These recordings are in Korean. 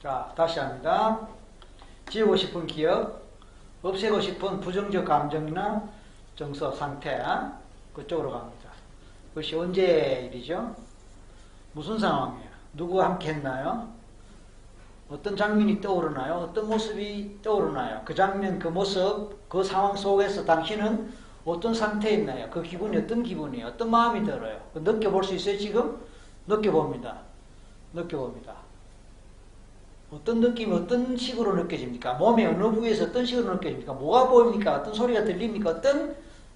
자, 다시 합니다. 지우고 싶은 기억, 없애고 싶은 부정적 감정이나 정서, 상태, 그쪽으로 갑니다. 그것이 언제 일이죠? 무슨 상황이에요? 누구와 함께 했나요? 어떤 장면이 떠오르나요? 어떤 모습이 떠오르나요? 그 장면, 그 모습, 그 상황 속에서 당신은 어떤 상태에 있나요? 그 기분이 어떤 기분이에요? 어떤 마음이 들어요? 느껴볼 수 있어요, 지금? 느껴봅니다. 느껴봅니다. 어떤 느낌이 어떤 식으로 느껴집니까? 몸의 어느 부위에서 어떤 식으로 느껴집니까? 뭐가 보입니까? 어떤 소리가 들립니까? 어떤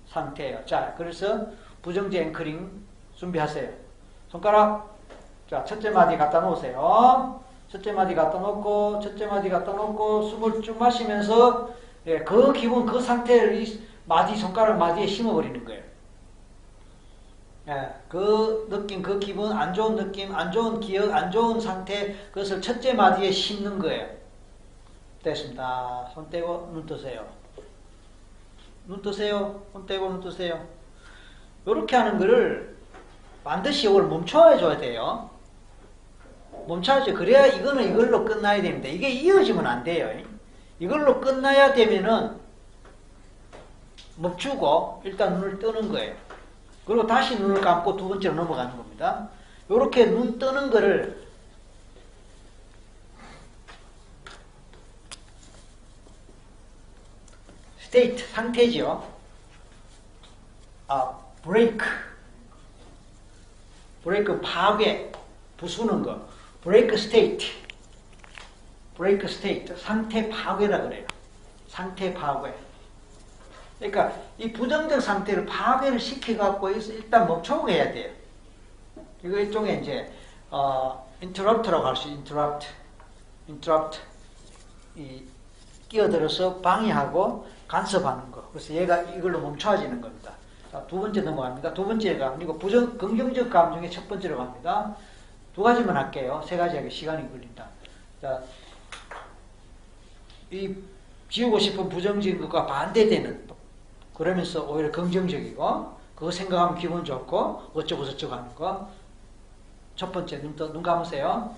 상태예요? 자, 그래서 부정지 앵커링 준비하세요. 손가락, 자, 첫째 마디 갖다 놓으세요. 첫째 마디 갖다 놓고, 첫째 마디 갖다 놓고, 숨을 쭉 마시면서, 예, 그 기분, 그 상태를 이 마디, 손가락 마디에 심어버리는 거예요. 예, 그 느낌, 그 기분, 안 좋은 느낌, 안 좋은 기억, 안 좋은 상태, 그것을 첫째 마디에 심는 거예요. 됐습니다. 손 떼고 눈 뜨세요. 눈 뜨세요. 손 떼고 눈 뜨세요. 이렇게 하는 거를 반드시 이걸 멈춰줘야 돼요. 멈춰야죠. 그래야 이거는 이걸로 끝나야 됩니다. 이게 이어지면 안 돼요. 이걸로 끝나야 되면은 멈추고 일단 눈을 뜨는 거예요. 그리고 다시 눈을 감고 두 번째로 넘어가는 겁니다. 이렇게 눈 뜨는 거를 스테이트, 상태죠. 브레이크 파괴, 부수는 거. 브레이크 스테이트, 상태 파괴라 그래요. 상태 파괴. 그러니까 이 부정적 상태를 파괴를 시켜갖고 일단 멈춰보게 해야 돼요. 이거 일종의 이제 interrupt라고 할 수 있어요. interrupt. 이 끼어들어서 방해하고 간섭하는 거. 그래서 얘가 이걸로 멈춰지는 겁니다. 자, 두 번째 넘어갑니다. 두 번째가 아니고 긍정적 감정의 첫 번째로 갑니다. 두 가지만 할게요. 세 가지 하기 시간이 걸린다. 자, 이 지우고 싶은 부정적인 것과 반대되는, 그러면서 오히려 긍정적이고, 그거 생각하면 기분 좋고, 어쩌고 저쩌고 하는 거. 첫 번째, 눈 감으세요.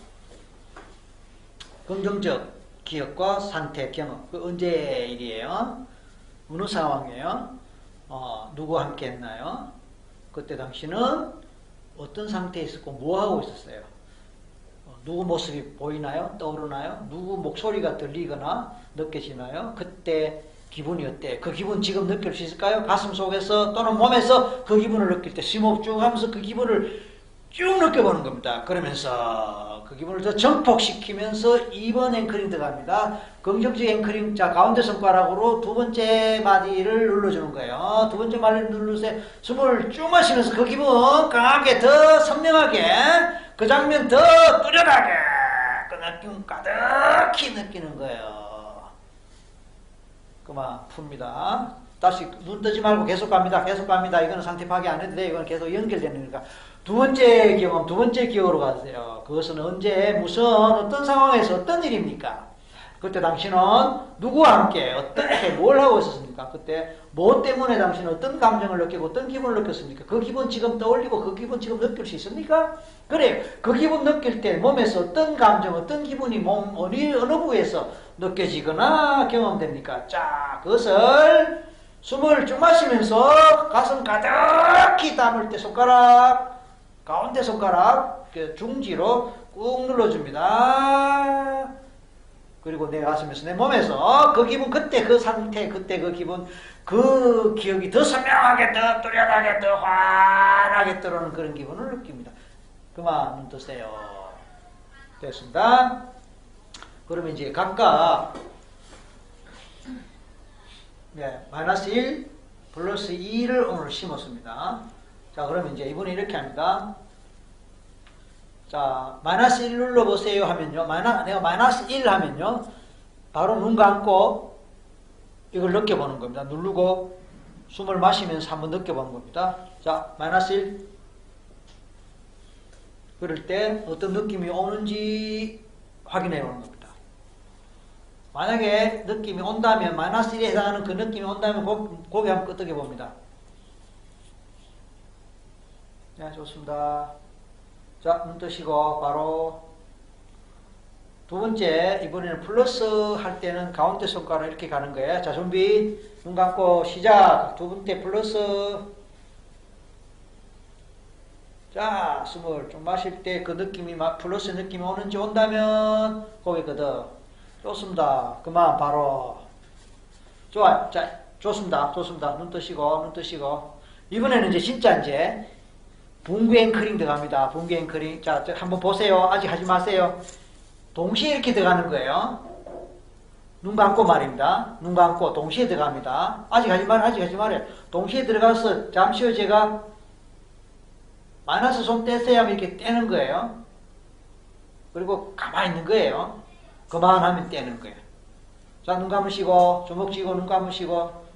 긍정적 기억과 상태, 경험. 그 언제 일이에요? 어느 상황이에요? 누구와 함께 했나요? 그때 당신은 어떤 상태에 있었고, 뭐 하고 있었어요? 누구 모습이 보이나요? 떠오르나요? 누구 목소리가 들리거나 느껴지나요? 그때 기분이 어때? 그 기분 지금 느낄 수 있을까요? 가슴 속에서 또는 몸에서 그 기분을 느낄 때 심호흡 쭉 하면서 그 기분을 쭉 느껴보는 겁니다. 그러면서 그 기분을 더 정폭시키면서 2번 앵커링 들어갑니다. 긍정적 앵커링, 자, 가운데 손가락으로 두 번째 마디를 눌러주는 거예요. 두 번째 마디를 누르세요. 숨을 쭉 마시면서 그 기분 강하게, 더 선명하게, 그 장면 더 뚜렷하게, 그 느낌 가득히 느끼는 거예요. 그만 풉니다. 다시 눈 뜨지 말고 계속 갑니다. 계속 갑니다. 이거는 상태 파괴 안 해도 돼요. 이건 계속 연결되는 거니까. 두 번째 경험, 두 번째 기억으로 가세요. 그것은 언제, 무슨, 어떤 상황에서 어떤 일입니까? 그때 당신은 누구와 함께 어떻게 뭘 하고 있었습니까? 그때 뭐 때문에 당신은 어떤 감정을 느끼고 어떤 기분을 느꼈습니까? 그 기분 지금 떠올리고 그 기분 지금 느낄 수 있습니까? 그래요. 그 기분 느낄 때 몸에서 어떤 감정, 어떤 기분이 몸 어느 부위에서 느껴지거나 경험됩니까? 자, 그것을 숨을 쭉 마시면서 가슴 가득히 담을 때 손가락, 가운데 손가락 중지로 꾹 눌러줍니다. 그리고 내 가슴에서 내 몸에서 그 기분, 그때 그 상태, 그때 그 기분, 그 기억이 더 선명하게, 더 뚜렷하게, 더 환하게 들어오는 그런 기분을 느낍니다. 그만 눈 뜨세요. 됐습니다. 그러면 이제 각각 마이너스 1, 플러스 2를 오늘 심었습니다. 자, 그러면 이제 이분이 이렇게 합니다. 자, 마이너스 1 눌러보세요 하면요. 내가 마이너스 1 하면요. 바로 눈 감고 이걸 느껴보는 겁니다. 누르고 숨을 마시면서 한번 느껴보는 겁니다. 자, 마이너스 1. 그럴 때 어떤 느낌이 오는지 확인해 보는 겁니다. 만약에 느낌이 온다면, 마이너스 1에 해당하는 그 느낌이 온다면 고개 한번 끄덕여 봅니다. 네, 좋습니다. 자, 눈 뜨시고 바로 두 번째, 이번에는 플러스 할 때는 가운데 손가락 이렇게 가는 거예요. 자, 준비. 눈 감고 시작. 두 번째 플러스. 자, 숨을 좀 마실 때 그 느낌이 막 플러스 느낌이 오는지 온다면 고개 걷어. 좋습니다. 그만 바로. 좋아요. 자, 좋습니다. 좋습니다. 눈 뜨시고, 눈 뜨시고. 이번에는 이제 진짜 이제 붕괴 앵커링 들어갑니다. 붕괴 앵커링. 자, 한번 보세요. 아직 하지 마세요. 동시에 이렇게 들어가는 거예요. 눈 감고 말입니다. 눈 감고 동시에 들어갑니다. 아직 하지 말아요. 동시에 들어가서 잠시 후 제가 마이너스 손 떼세요 하면 이렇게 떼는 거예요. 그리고 가만히 있는 거예요. 그만하면 떼는 거예요. 자, 눈 감으시고, 주먹 쥐고, 눈 감으시고.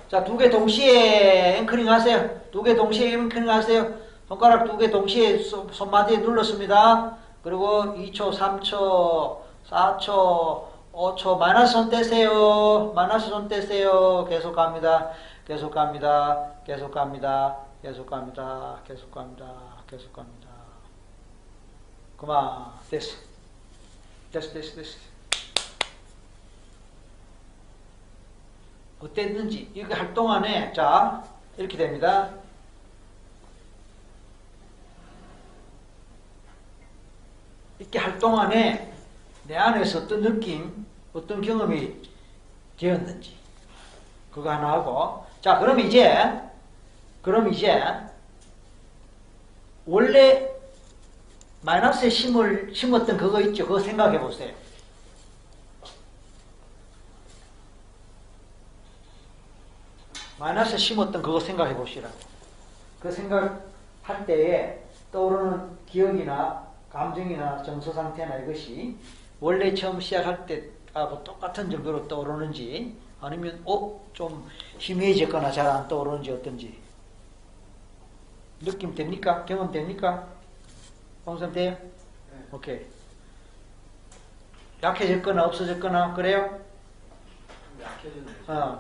자, 두 개 동시에 앵커링 하세요. 두 개 동시에 앵커링 하세요. 손가락 두 개 동시에 손마디에 눌렀습니다. 그리고 2초, 3초, 4초, 5초, 마이너스 손 떼세요. 마이너스 손 떼세요. 계속 갑니다. 계속 갑니다. 계속 갑니다. 계속 갑니다. 계속 갑니다. 계속 갑니다. 그만. 됐어. 됐어. 어땠는지. 이렇게 할 동안에, 자, 이렇게 됩니다. 이렇게 할 동안에 내 안에서 어떤 느낌, 어떤 경험이 되었는지. 그거 하나 하고. 자, 그럼 이제, 원래 마이너스에 심었던 그거 있죠? 그거 생각해 보세요. 마이너스에 심었던 그거 생각해 보시라고. 그 생각할 때에 떠오르는 기억이나 감정이나 정서 상태나 이것이 원래 처음 시작할 때하고 똑같은 정도로 떠오르는지 아니면 좀 희미해졌거나 잘 안 떠오르는지 어떤지 느낌 됩니까? 경험 됩니까? 홍선 돼요? 네. 오케이. 약해졌거나 없어졌거나 그래요? 약해졌네.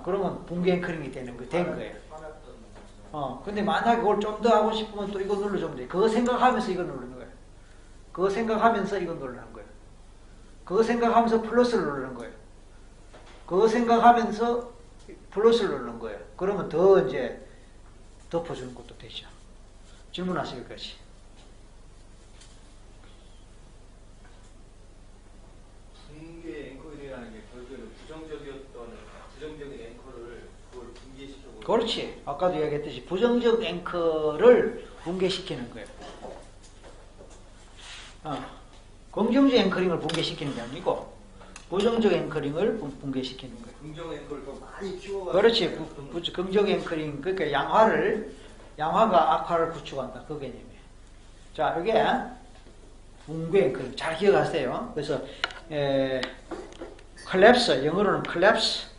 그러면 붕괴 앵커링이 된 거예요. 근데 만약에 그걸 좀 더 하고 싶으면 또 이거 눌러주면 돼. 그거 생각하면서 이거 누르는 거예요. 그거 생각하면서 이거 누르는 거예요. 그거 생각하면서 플러스를 누르는 거예요. 그거 생각하면서 플러스를 누르는 거예요. 그러면 더 이제 덮어주는 것도 되죠. 질문하실 것이. 붕괴 앵커링이라는 게 결국에는 부정적인 앵커를 그걸 붕괴시켜버리는. 그렇지. 아까도 이야기했듯이 부정적 앵커를 붕괴시키는 거예요. 긍정적 앵커링을 붕괴시키는 게 아니고 부정적 앵커링을 붕괴시키는 거예요. 긍정 앵커를 더 많이 키워가지고. 그렇지. 긍정 앵커링, 그러니까 양화가 악화를 구축한다. 그 개념이에요. 자, 이게 붕괴 앵커링 잘 기억하세요. 그래서 collapse, 영어로는 collapse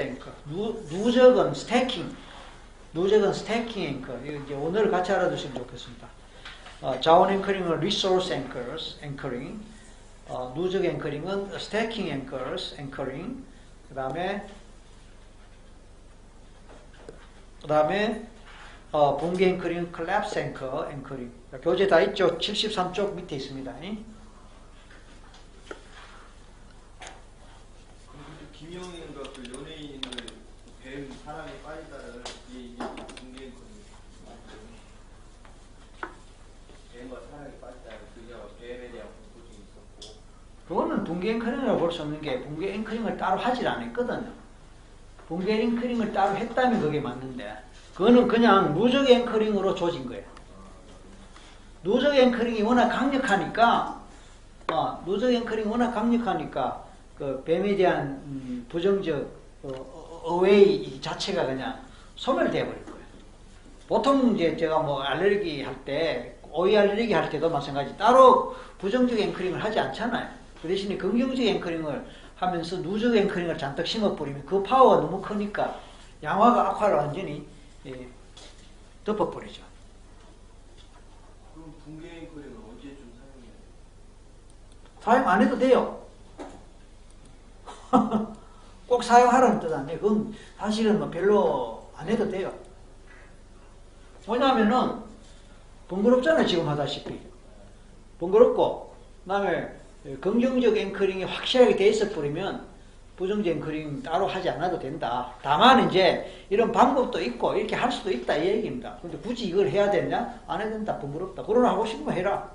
앵커, 누적은 스태킹 앵커. 이제 오늘 같이 알아두시면 좋겠습니다. 자원 앵커링은 resource anchoring, 누적 앵커링은 stacking anchoring, 그 다음에 붕괴 앵커링은 collapse anchoring. 교재 다 있죠? 73쪽 밑에 있습니다. 김영인과 그 연예인을 뱀 사랑에 빠지다를 이게 붕괴 앵커링. 뱀과 사랑에 빠지다 그 뱀에 대한 공포증이 있었고. 그거는 붕괴 앵커링이라고 볼 수 없는 게 붕괴 앵커링을 따로 하질 않았거든요. 붕괴 앵커링을 따로 했다면 그게 맞는데 그거는 그냥 누적 앵커링으로 조진 거예요. 누적 앵커링이 워낙 강력하니까 그 뱀에 대한 부정적 어웨이 자체가 그냥 소멸되어 버릴 거예요. 보통 이제 제가 뭐 알레르기 할 때, 오이 알레르기 할 때도 마찬가지 따로 부정적 앵커링을 하지 않잖아요. 그 대신에 긍정적 앵커링을 하면서 누적 앵커링을 잔뜩 심어버리면 그 파워가 너무 크니까 양화가 악화를 완전히 덮어버리죠. 그럼 붕괴 앵커링은 언제쯤 사용해야 돼요? 사용 안 해도 돼요. 꼭 사용하라는 뜻 아니에요. 그건 사실은 뭐 별로 안 해도 돼요. 왜냐하면은 번거롭잖아요. 지금 하다시피 번거롭고 그다음에 긍정적 앵커링이 확실하게 돼 있어 버리면 부정적 앵커링 따로 하지 않아도 된다. 다만 이제 이런 방법도 있고 이렇게 할 수도 있다 이 얘기입니다. 근데 굳이 이걸 해야 되냐? 안 해도 된다. 번거롭다. 그러나 하고 싶으면 해라.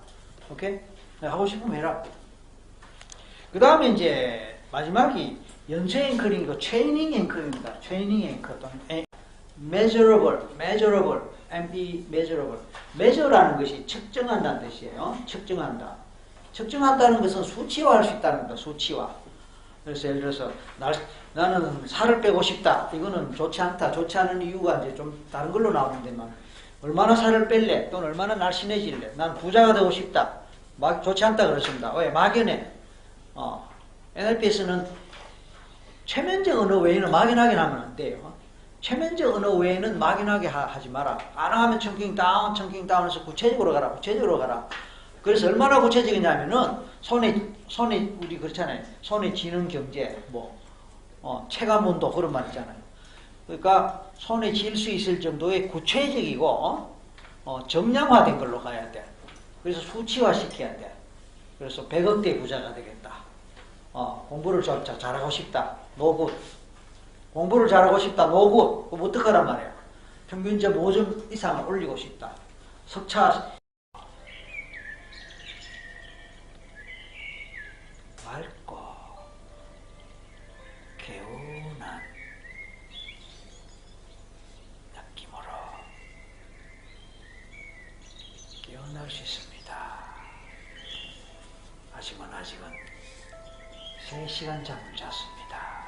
오케이? 하고 싶으면 해라. 그 다음에 이제 마지막이 연쇄 앵커링이고 트레이닝 앵커링입니다. 트레이닝 앵커 또는 measurable, measurable. measure라는 것이 측정한다는 뜻이에요. 측정한다. 측정한다는 것은 수치화할 수 있다는 겁니다. 수치화. 그래서 예를 들어서 나는 살을 빼고 싶다. 이거는 좋지 않다. 좋지 않은 이유가 이제 좀 다른 걸로 나오는데만 얼마나 살을 뺄래? 또는 얼마나 날씬해질래? 난 부자가 되고 싶다. 좋지 않다 그렇습니다. 왜? 막연해. NLP에서는 최면적 언어 외에는 막연하게 하면 안 돼요. 최면적 언어 외에는 막연하게 하지 마라. 안 하면 청킹 다운해서 구체적으로 가라. 그래서 얼마나 구체적이냐면은 손에 우리 그렇잖아요. 손에 쥐는 경제, 체감온도 그런 말 있잖아요. 그러니까 손에 쥘 수 있을 정도의 구체적이고 정량화된 걸로 가야 돼. 그래서 수치화 시켜야 돼. 그래서 100억대 부자가 되겠다. 공부를 잘하고 싶다. 노굿. 공부를 잘하고 싶다. 노굿. 그럼 어떡하란 말이야. 평균점 5점 이상을 올리고 싶다. 석차 맑고 개운한 느낌으로 깨어날 수 있습니다. 아직은 3시간 잠을 잤습니다.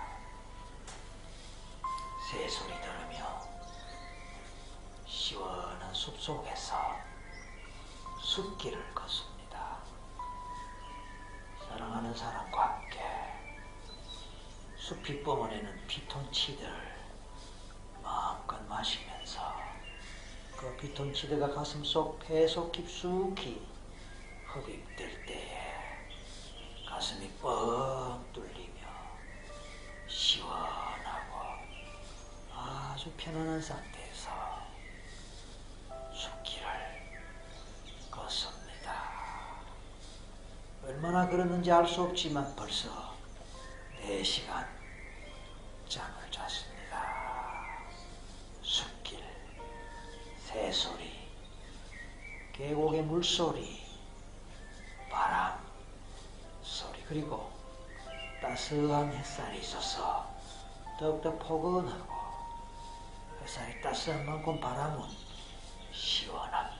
새소리 들으며 시원한 숲속에서 숲길을 걷습니다. 사랑하는 사람과 함께 숲이 뿜어내는 피톤치드를 마음껏 마시면서 그 피톤치드가 가슴속 폐속 깊숙이 흡입될 때에 가슴이 뻥 뚫리며 시원하고 아주 편안한 상태에서 숲길을 걷습니다. 얼마나 걸었는지 알 수 없지만 벌써 4시간 잠을 잤습니다. 숲길, 새소리, 계곡의 물소리, 바람 소리, 그리고 따스한 햇살이 있어서 더욱더 포근하고 햇살이 따스한 만큼 바람은 시원합니다.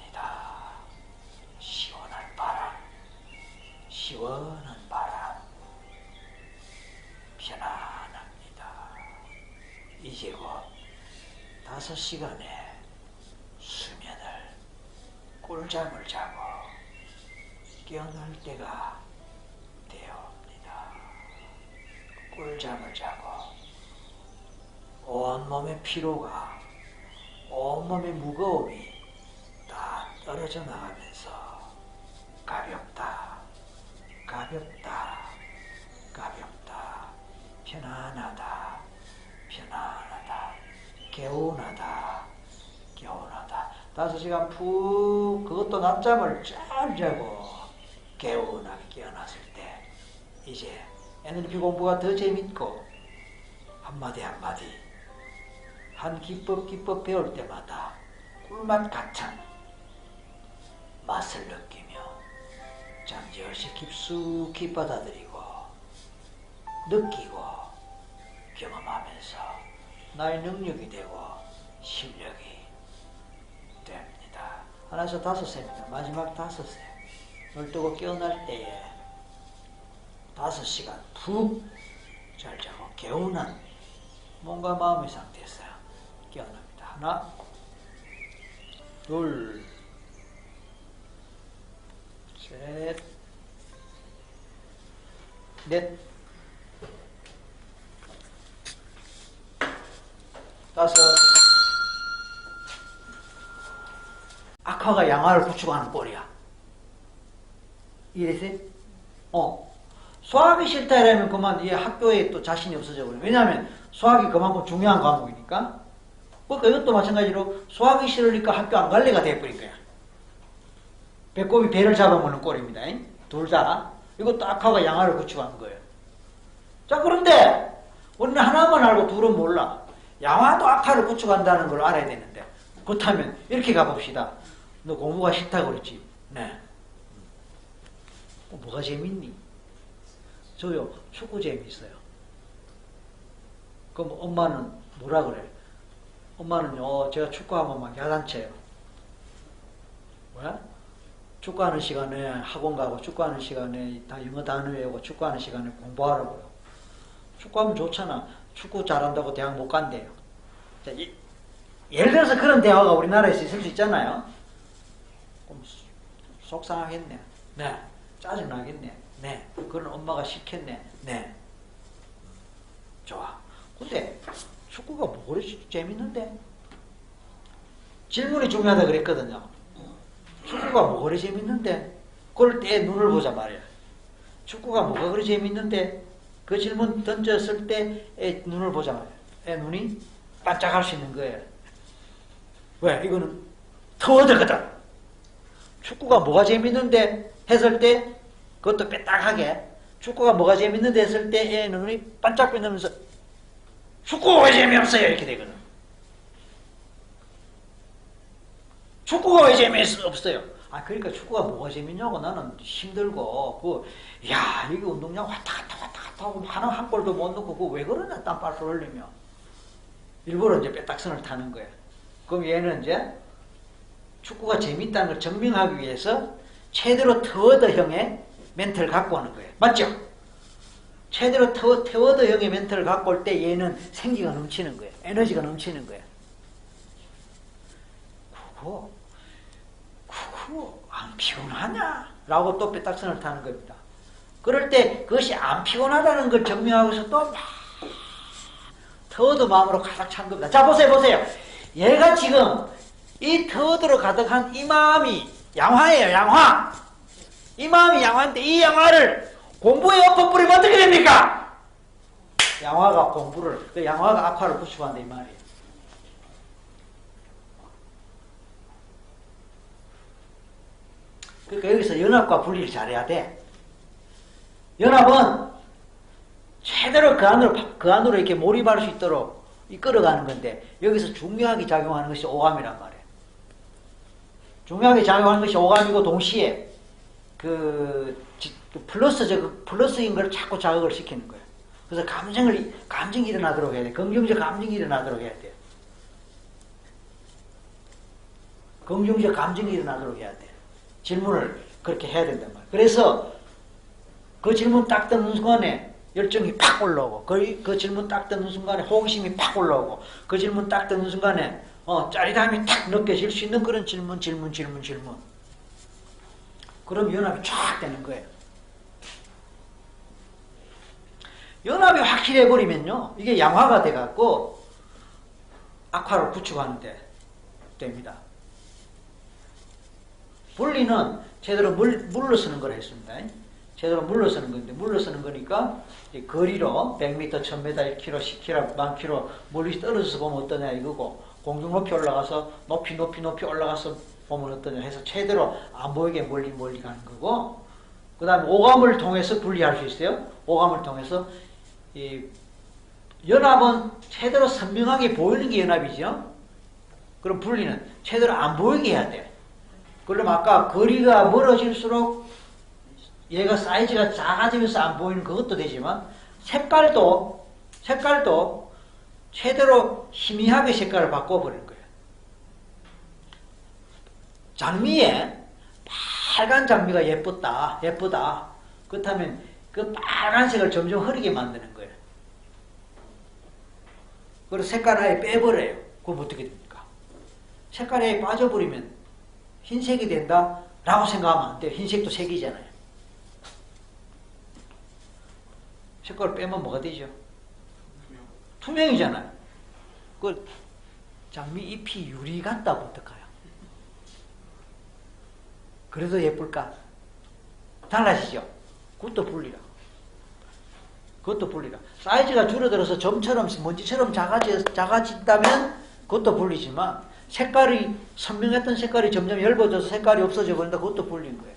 시원한 바람, 편안합니다. 이제 곧 5시간의 수면을 꿀잠을 자고 깨어날 때가 되어옵니다. 꿀잠을 자고 온몸의 피로가, 온몸의 무거움이 다 떨어져 나가면서 가볍다, 편안하다, 개운하다. 5시간 푹, 그것도 낮잠을 잘 자고 개운하게 깨어났을 때 이제 NLP 공부가 더 재밌고 한마디 한 기법 배울 때마다 꿀맛 같은 맛을 느끼며 잠재없이 깊숙이 받아들이고 느끼고 경험하면서 나의 능력이 되고 실력이 됩니다. 하나에서 5세입니다. 마지막 5세. 눈 뜨고 깨어날 때에 5시간 푹 잘 자고 개운한 몸과 마음의 상태에서 깨어납니다. 하나, 둘, 셋, 넷, 5. 악화가 양화를 구축하는 꼴이야. 이해되세요? 수학이 싫다 이러면 그만 학교에 또 자신이 없어져 버려요. 왜냐하면 수학이 그만큼 중요한 과목이니까. 그러니까 이것도 마찬가지로 수학이 싫으니까 학교 안 갈래가 돼버린 거야. 배꼽이 배를 잡아먹는 꼴입니다. 둘 다. 이것도 악화가 양화를 구축한 거예요. 자, 그런데 우리는 하나만 알고 둘은 몰라. 양화도 악화를 구축한다는 걸 알아야 되는데, 그렇다면 이렇게 가봅시다. 너 공부가 싫다고 그랬지? 네. 뭐가 재밌니? 저요, 축구 재밌어요. 그럼 엄마는 뭐라 그래? 엄마는요, 제가 축구하면 막 야단쳐요. 왜? 축구하는 시간에 학원 가고, 축구하는 시간에 다 영어 단어 외우고, 축구하는 시간에 공부하라고요. 축구하면 좋잖아. 축구 잘한다고 대학 못 간대요. 자, 예를 들어서 그런 대화가 우리나라에서 있을 수 있잖아요. 그럼 속상하겠네. 네. 짜증나겠네. 네. 그런 엄마가 시켰네. 네. 좋아. 근데 축구가 뭐 그렇게 재밌는데? 질문이 중요하다 그랬거든요. 축구가 뭐가 그리 재밌는데? 그럴 때 눈을 보자 말이야. 축구가 뭐가 그리 재밌는데? 그 질문 던졌을 때 애 눈을 보자 말이야. 애 눈이 반짝할 수 있는 거예요. 왜? 이거는 터득하다. 축구가 뭐가 재밌는데? 했을 때 그것도 빼딱하게 축구가 뭐가 재밌는데 했을 때 애 눈이 반짝반짝하면서 축구가 왜 재미없어요? 이렇게 되거든. 축구가 왜 재미없어요? 아, 그러니까 축구가 뭐가 재밌냐고. 나는 힘들고, 야, 여기 운동장 왔다 갔다 하고, 하나 한 골도 못 넣고, 그거 왜 그러냐, 땀빨을 흘리며. 일부러 이제 빼딱선을 타는 거야. 그럼 얘는 이제 축구가 재밌다는 걸 증명하기 위해서 최대로 테워드형의 멘트를 갖고 오는 거예요. 맞죠? 최대로 테워드형의 멘트를 갖고 올 때 얘는 생기가 넘치는 거예요. 에너지가 넘치는 거예요. 그거 안 피곤하냐? 라고 또 빼딱선을 타는 겁니다. 그럴 때 그것이 안 피곤하다는 걸 증명하고서 또 막 터워드 마음으로 가득 찬 겁니다. 자, 보세요. 얘가 지금 이 터워드로 가득한 이 마음이 양화예요, 양화. 이 마음이 양화인데 이 양화를 공부에 엎어뿌리면 어떻게 됩니까? 양화가 그 양화가 악화를 구축한다 이 말이에요. 그러니까 여기서 연합과 분리를 잘해야 돼. 연합은 최대로 그 안으로 이렇게 몰입할 수 있도록 이끌어가는 건데, 여기서 중요하게 작용하는 것이 오감이란 말이에요. 중요하게 작용하는 것이 오감이고, 동시에 플러스인 걸 자꾸 자극을 시키는 거예요. 그래서 감정이 일어나도록 해야 돼. 긍정적 감정이 일어나도록 해야 돼. 긍정적 감정이 일어나도록 해야 돼. 질문을 그렇게 해야 된단 말이에요. 그래서 그 질문 딱 듣는 순간에 열정이 팍 올라오고, 그 질문 딱 듣는 순간에 호기심이 팍 올라오고, 그 질문 딱 듣는 순간에 짜릿함이 탁 느껴질 수 있는 그런 질문. 그럼 연합이 쫙 되는 거예요. 연합이 확실해버리면요, 이게 양화가 돼갖고 악화를 구축하는데 됩니다. 분리는 제대로 물러서는 걸 했습니다. 제대로 물러서는 건데, 물러서는 거니까 거리로 100m, 1000m, 1km, 10km, 1000km 멀리 떨어져서 보면 어떠냐 이거고, 공중 높이 올라가서 높이 올라가서 보면 어떠냐 해서 최대로 안 보이게 멀리 가는 거고, 그 다음에 오감을 통해서 분리할 수 있어요. 오감을 통해서 이 연합은 최대로 선명하게 보이는 게 연합이죠. 그럼 분리는 최대로 안 보이게 해야 돼. 그럼 아까 거리가 멀어질수록 얘가 사이즈가 작아지면서 안 보이는 그것도 되지만, 색깔도 최대로 희미하게 색깔을 바꿔버리는 거예요. 장미에 빨간 장미가 예쁘다. 그렇다면 그 빨간색을 점점 흐리게 만드는 거예요. 그리고 색깔 아예 빼버려요. 그럼 어떻게 됩니까? 색깔이 아예 빠져버리면 흰색이 된다? 라고 생각하면 안 돼요. 흰색도 색이잖아요. 색깔을 빼면 뭐가 되죠? 투명이잖아요. 그 장미 잎이 유리 같다고 어떡해요? 그래도 예쁠까? 달라지죠? 그것도 분리라. 사이즈가 줄어들어서 점처럼, 먼지처럼 작아진다면 그것도 분리지만, 선명했던 색깔이 점점 엷어져서 색깔이 없어져 버린다. 그것도 분리인 거예요.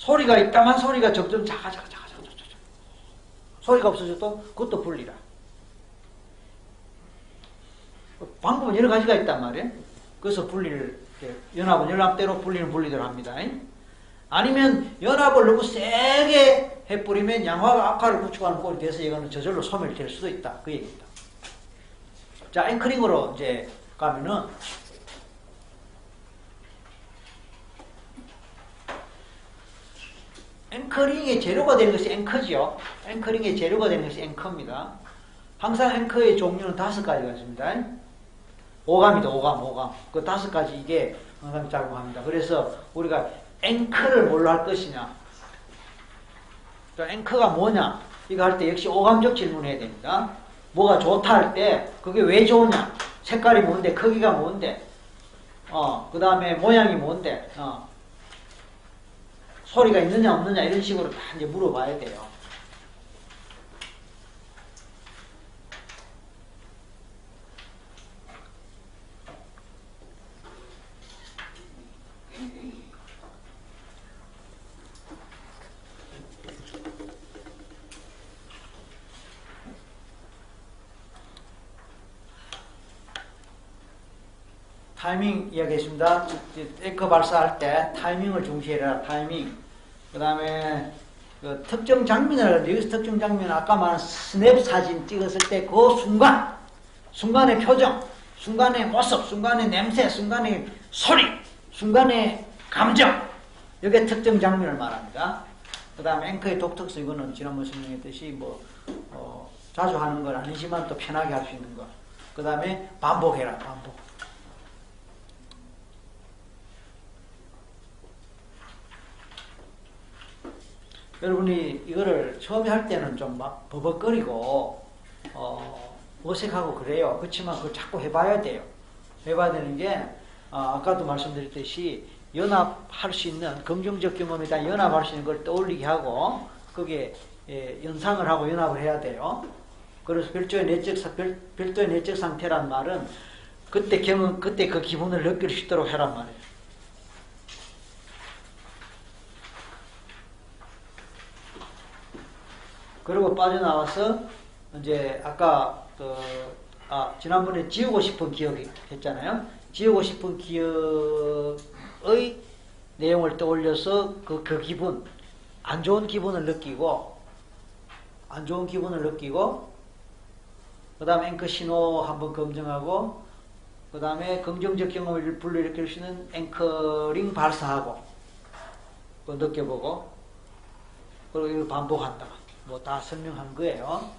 소리가 있다만 소리가 점점 작아. 소리가 없어져도 그것도 분리라. 방법은 여러 가지가 있단 말이에요. 그래서 분리를, 연합은 연합대로, 분리는 분리대로 합니다. 아니면 연합을 너무 세게 해버리면 양화가 악화를 구축하는 꼴이 돼서 이거는 저절로 소멸될 수도 있다. 그 얘기입니다. 자, 앵커링으로 이제 가면은, 앵커링의 재료가 되는 것이 앵커지요. 앵커링의 재료가 되는 것이 앵커입니다. 항상 앵커의 종류는 5가지가 있습니다. 오감이다, 오감. 그 5가지 이게 항상 작용합니다. 그래서 우리가 앵커를 뭘로 할 것이냐, 앵커가 뭐냐, 이거 할 때 역시 오감적 질문해야 됩니다. 뭐가 좋다 할 때 그게 왜 좋으냐, 색깔이 뭔데, 크기가 뭔데, 그 다음에 모양이 뭔데, 소리가 있느냐 없느냐 이런 식으로 다 이제 물어봐야 돼요. 타이밍 이야기했습니다. 앵커 발사할 때 타이밍을 중시해라. 타이밍. 그 다음에 그 특정 장면을, 여기서 특정 장면, 아까 말한 스냅 사진 찍었을 때 그 순간의 표정, 순간의 모습, 순간의 냄새, 순간의 소리, 순간의 감정, 이게 특정 장면을 말합니다. 그 다음에 앵커의 독특성, 이거는 지난번 설명했듯이 자주 하는 건 아니지만 또 편하게 할 수 있는 거. 그 다음에 반복해라. 반복. 여러분이 이거를 처음에 할 때는 좀 막 버벅거리고 어색하고 그래요. 그렇지만 그걸 자꾸 해봐야 돼요. 해봐야 되는 게 아까도 말씀드렸듯이 연합할 수 있는, 긍정적 경험에 대한 연합할 수 있는 걸 떠올리게 하고 거기에 연상을 하고 연합을 해야 돼요. 그래서 별도의 내적 상태란 말은 그때 그 기분을 느낄 수 있도록 해란 말이에요. 그리고 빠져나와서 이제 아까 지난번에 지우고 싶은 기억이 했잖아요. 지우고 싶은 기억의 내용을 떠올려서 그 기분, 안 좋은 기분을 느끼고, 그 다음에 앵커 신호 한번 검증하고, 그 다음에 긍정적 경험을 불러일으킬 수 있는 앵커링 발사하고, 느껴보고, 그리고 이걸 반복한다. 뭐 다 설명한 거예요.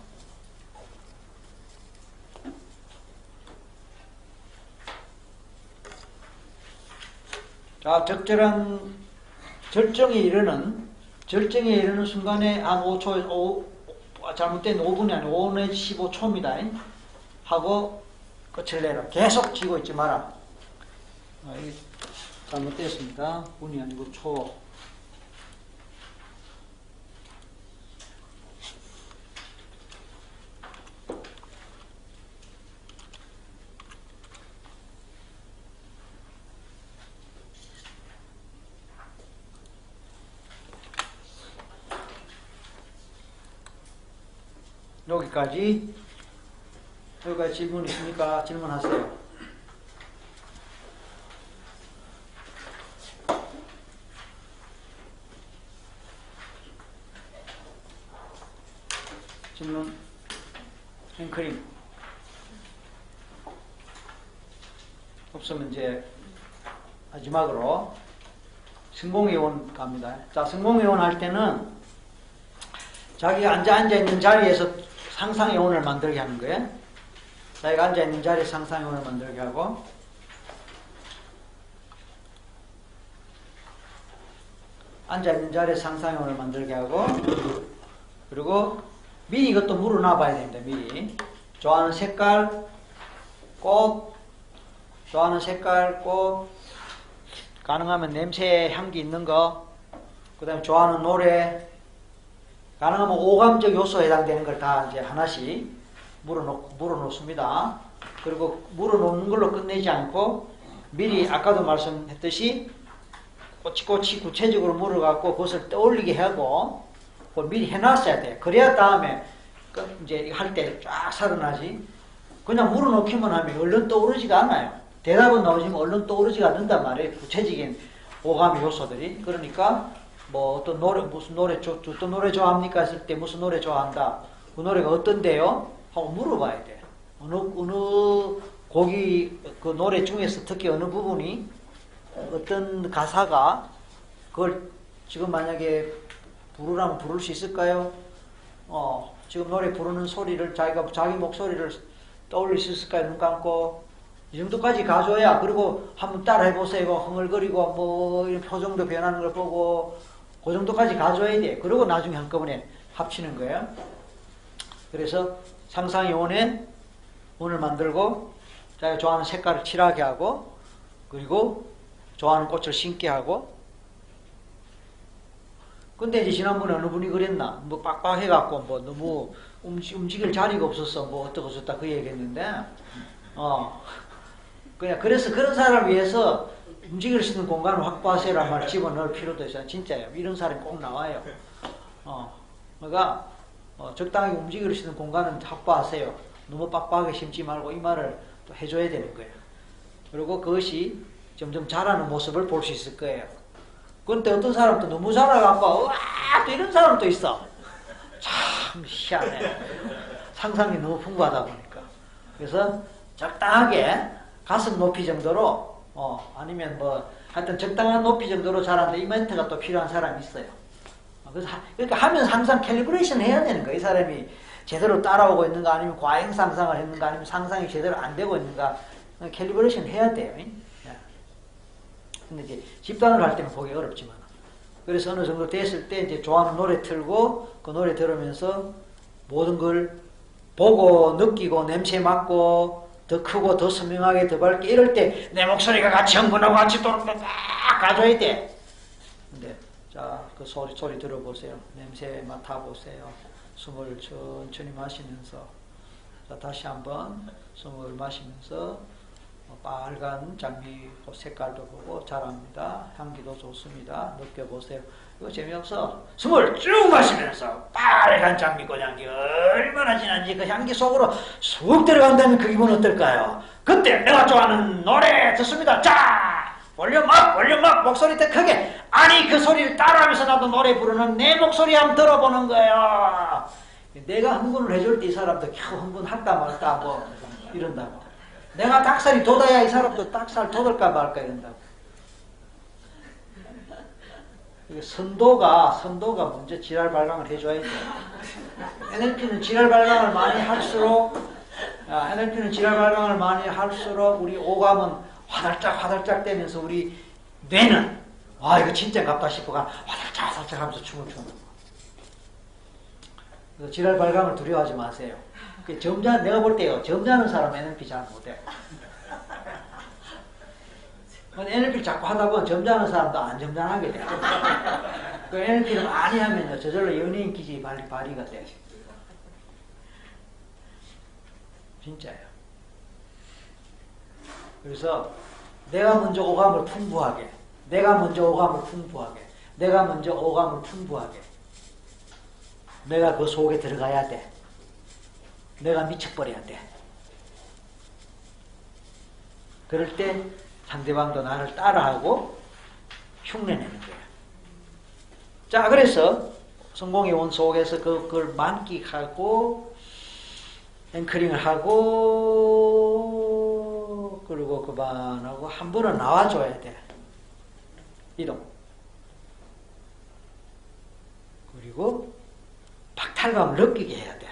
자, 절정에 이르는 순간에 한 5초, 잘못된 5분이 아니고 5 내지 15초입니다. 하고 끝을 내라. 계속 쥐고 있지 마라. 이게 잘못됐습니다. 분이 아니고 초. 여기까지 질문 있습니까? 질문하세요. 질문, 앵커링 없으면 이제 마지막으로 승봉이원 갑니다. 자, 승봉이원 할 때는 자기가 앉아있는 자리에서 상상의원을 만들게 하는 거예요. 자기가 앉아있는 자리에 상상의원을 만들게 하고, 앉아있는 자리에 상상의원을 만들게 하고, 그리고 미리 이것도 물어놔봐야 됩니다. 미리 좋아하는 색깔, 꽃, 가능하면 냄새, 향기 있는 거, 그 다음에 좋아하는 노래, 가능하면 오감적 요소에 해당되는 걸 다 이제 하나씩 물어놓습니다. 그리고 물어놓는 걸로 끝내지 않고 미리 아까도 말씀했듯이 꼬치꼬치 구체적으로 물어갖고 그것을 떠올리게 하고 그걸 미리 해놨어야 돼. 그래야 다음에 이제 할 때 쫙 살아나지. 그냥 물어놓기만 하면 얼른 떠오르지가 않아요. 대답은 나오지만 얼른 떠오르지가 않는단 말이에요. 구체적인 오감 요소들이. 그러니까 뭐 어떤 노래, 무슨 노래, 어떤 노래 좋아합니까? 했을 때 무슨 노래 좋아한다. 그 노래가 어떤데요? 하고 물어봐야 돼. 어느 곡이 그 노래 중에서 특히 어느 부분이 어떤 가사가 그걸 지금 만약에 부르라면 부를 수 있을까요? 지금 노래 부르는 소리를 자기 목소리를 떠올릴 수 있을까요? 눈 감고 이 정도까지 가져야 그리고 한번 따라해 보세요. 흥얼거리고 뭐 이런 표정도 변하는 걸 보고 그 정도까지 가져야 돼. 그리고 나중에 한꺼번에 합치는 거예요. 그래서 상상의 원을 만들고 자기가 좋아하는 색깔을 칠하게 하고 그리고 좋아하는 꽃을 심게 하고. 근데 이제 지난번에 어느 분이 그랬나 뭐 빡빡해갖고 뭐 너무 움직일 자리가 없었어 뭐 어떠고 저떠 그 얘기했는데 그냥 그래서 그런 사람을 위해서 움직일 수 있는 공간을 확보하세요란 말을 집어넣을 필요도 있어요. 진짜예요. 이런 사람이 꼭 나와요. 그러니까 적당히 움직일 수 있는 공간은 확보하세요. 너무 빡빡하게 심지 말고 이 말을 또 해줘야 되는 거예요. 그리고 그것이 점점 자라는 모습을 볼 수 있을 거예요. 그런데 어떤 사람도 너무 자라갖고 와 또 이런 사람도 있어. 참 희한해. 상상이 너무 풍부하다 보니까. 그래서 적당하게 가슴 높이 정도로 아니면 뭐 하여튼 적당한 높이 정도로 자라는데 이 멘트가 또 필요한 사람이 있어요. 그래서 그러니까 하면서 항상 캘리브레이션 해야 되는 거예요. 이 사람이 제대로 따라오고 있는가 아니면 과잉 상상을 했는가 아니면 상상이 제대로 안 되고 있는가 캘리브레이션 해야 돼요. 근데 이제 집단을 할 때는 보기 어렵지만 그래서 어느 정도 됐을 때 이제 좋아하는 노래 틀고 그 노래 들으면서 모든 걸 보고 느끼고 냄새 맡고 더 크고 더 선명하게 더 밝게 이럴 때 내 목소리가 같이 흥분하고 같이 도는 거 딱 가져야 돼. 근데 자 그 소리 들어보세요. 냄새 맡아보세요. 숨을 천천히 마시면서 자 다시 한번 숨을 마시면서 빨간 장미 색깔도 보고 잘합니다. 향기도 좋습니다. 느껴보세요. 이거 재미없어. 숨을 쭉 마시면서 빨간 장미꽃 향기 얼마나 진한지 그 향기 속으로 쑥 들어간다면 그 기분 어떨까요? 그때 내가 좋아하는 노래 듣습니다. 자! 볼륨 업 목소리 더 크게. 아니 그 소리를 따라하면서 나도 노래 부르는 내 목소리 한번 들어보는 거예요. 내가 흥분을 해줄 때 이 사람도 흥분할까 말까 뭐 이런다고. 내가 닭살이 돋아야 이 사람도 닭살 돋을까 말까 이런다고. 선도가 먼저 지랄 발광을 해줘야 돼. NLP는 지랄 발광을 많이 할수록 우리 오감은 화들짝 되면서 우리 뇌는 이거 진짜 같다 싶어가 화들짝 하면서 춤을 추는 거야. 그래서 지랄 발광을 두려워하지 마세요. 내가 볼 때요, 점잖은 사람 NLP 잘 못해. NLP를 자꾸 하다 보면 점잖은 사람도 안 점잖하게 돼. 그 NLP를 많이 하면요, 저절로 연예인 기질이 발휘가 돼. 진짜예요. 그래서 내가 먼저 오감을 풍부하게, 내가 그 속에 들어가야 돼. 내가 미쳐버려야 돼. 그럴 때 상대방도 나를 따라하고 흉내내는 거야. 자, 그래서 성공의 원 속에서 그걸 만끽하고 앵커링을 하고 그리고 그만하고 한 번은 나와줘야 돼. 이동. 그리고 박탈감을 느끼게 해야 돼.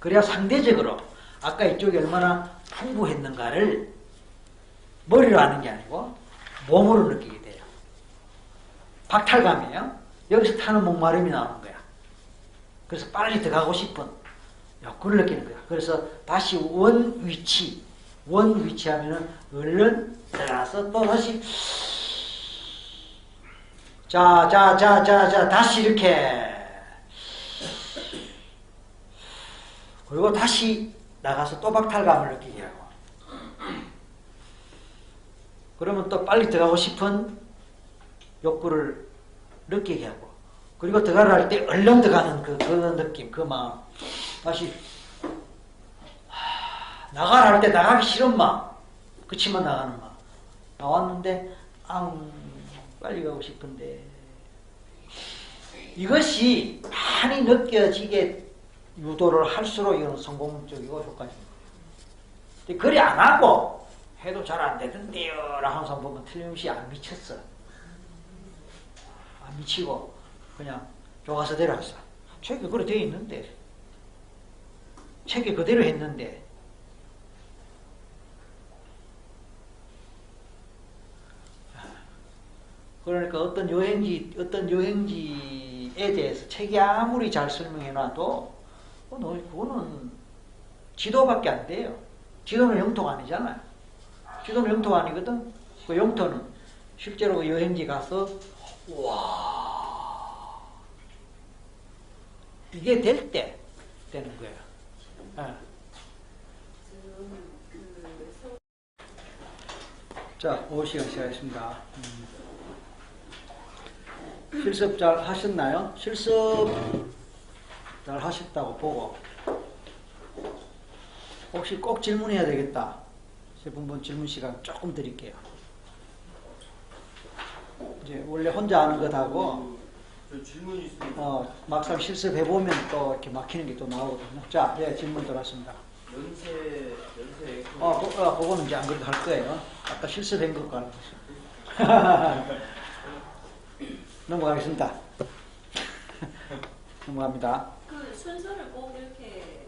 그래야 상대적으로 아까 이쪽이 얼마나 풍부했는가를 머리로 아는 게 아니고 몸으로 느끼게 돼요. 박탈감이에요. 여기서 타는 목마름이 나오는 거야. 그래서 빨리 들어가고 싶은 그걸 느끼는 거야. 그래서 다시 원 위치 하면은 얼른 들어가서 또 다시 자 다시 이렇게 그리고 다시 나가서 또 박탈감을 느끼게 하고 그러면 또 빨리 들어가고 싶은 욕구를 느끼게 하고, 그리고 들어가려 할 때 얼른 들어가는 그 느낌, 그 마음. 다시 나가라 할 때 나가기 싫은 마음, 그치만 나가는 마음. 나왔는데 빨리 가고 싶은데, 이것이 많이 느껴지게 유도를 할수록 이건 성공적이고 효과적입니다. 그리 안 하고 해도 잘 안 되던데요 라고 항상 보면 틀림없이 안 미쳤어. 안 미치고 그냥 교과서대로 했어. 책에 그래 되어 있는데, 책에 그대로 했는데, 그러니까 어떤 여행지에 대해서 책이 아무리 잘 설명해놔도 그거는 지도밖에 안 돼요. 지도는 영토가 아니잖아요. 지도는 영토가 아니거든. 그 영토는 실제로 그 여행지 가서 와 이게 될 때 되는 거예요. 네. 자, 5시간 시작했습니다. 실습 잘 하셨나요? 실습 잘 하셨다고 보고, 혹시 꼭 질문해야 되겠다. 세 분 질문 시간 조금 드릴게요. 이제 원래 혼자 하는 것하고 저 질문이 있습니다. 막상 실습해보면 또 이렇게 막히는 게 또 나오거든요. 자, 네, 질문 들어왔습니다. 연세 그거는 이제 안 그래도 할 거예요. 아까 실습한 것과 넘어가겠습니다. 넘어갑니다. 그 순서를 꼭 이렇게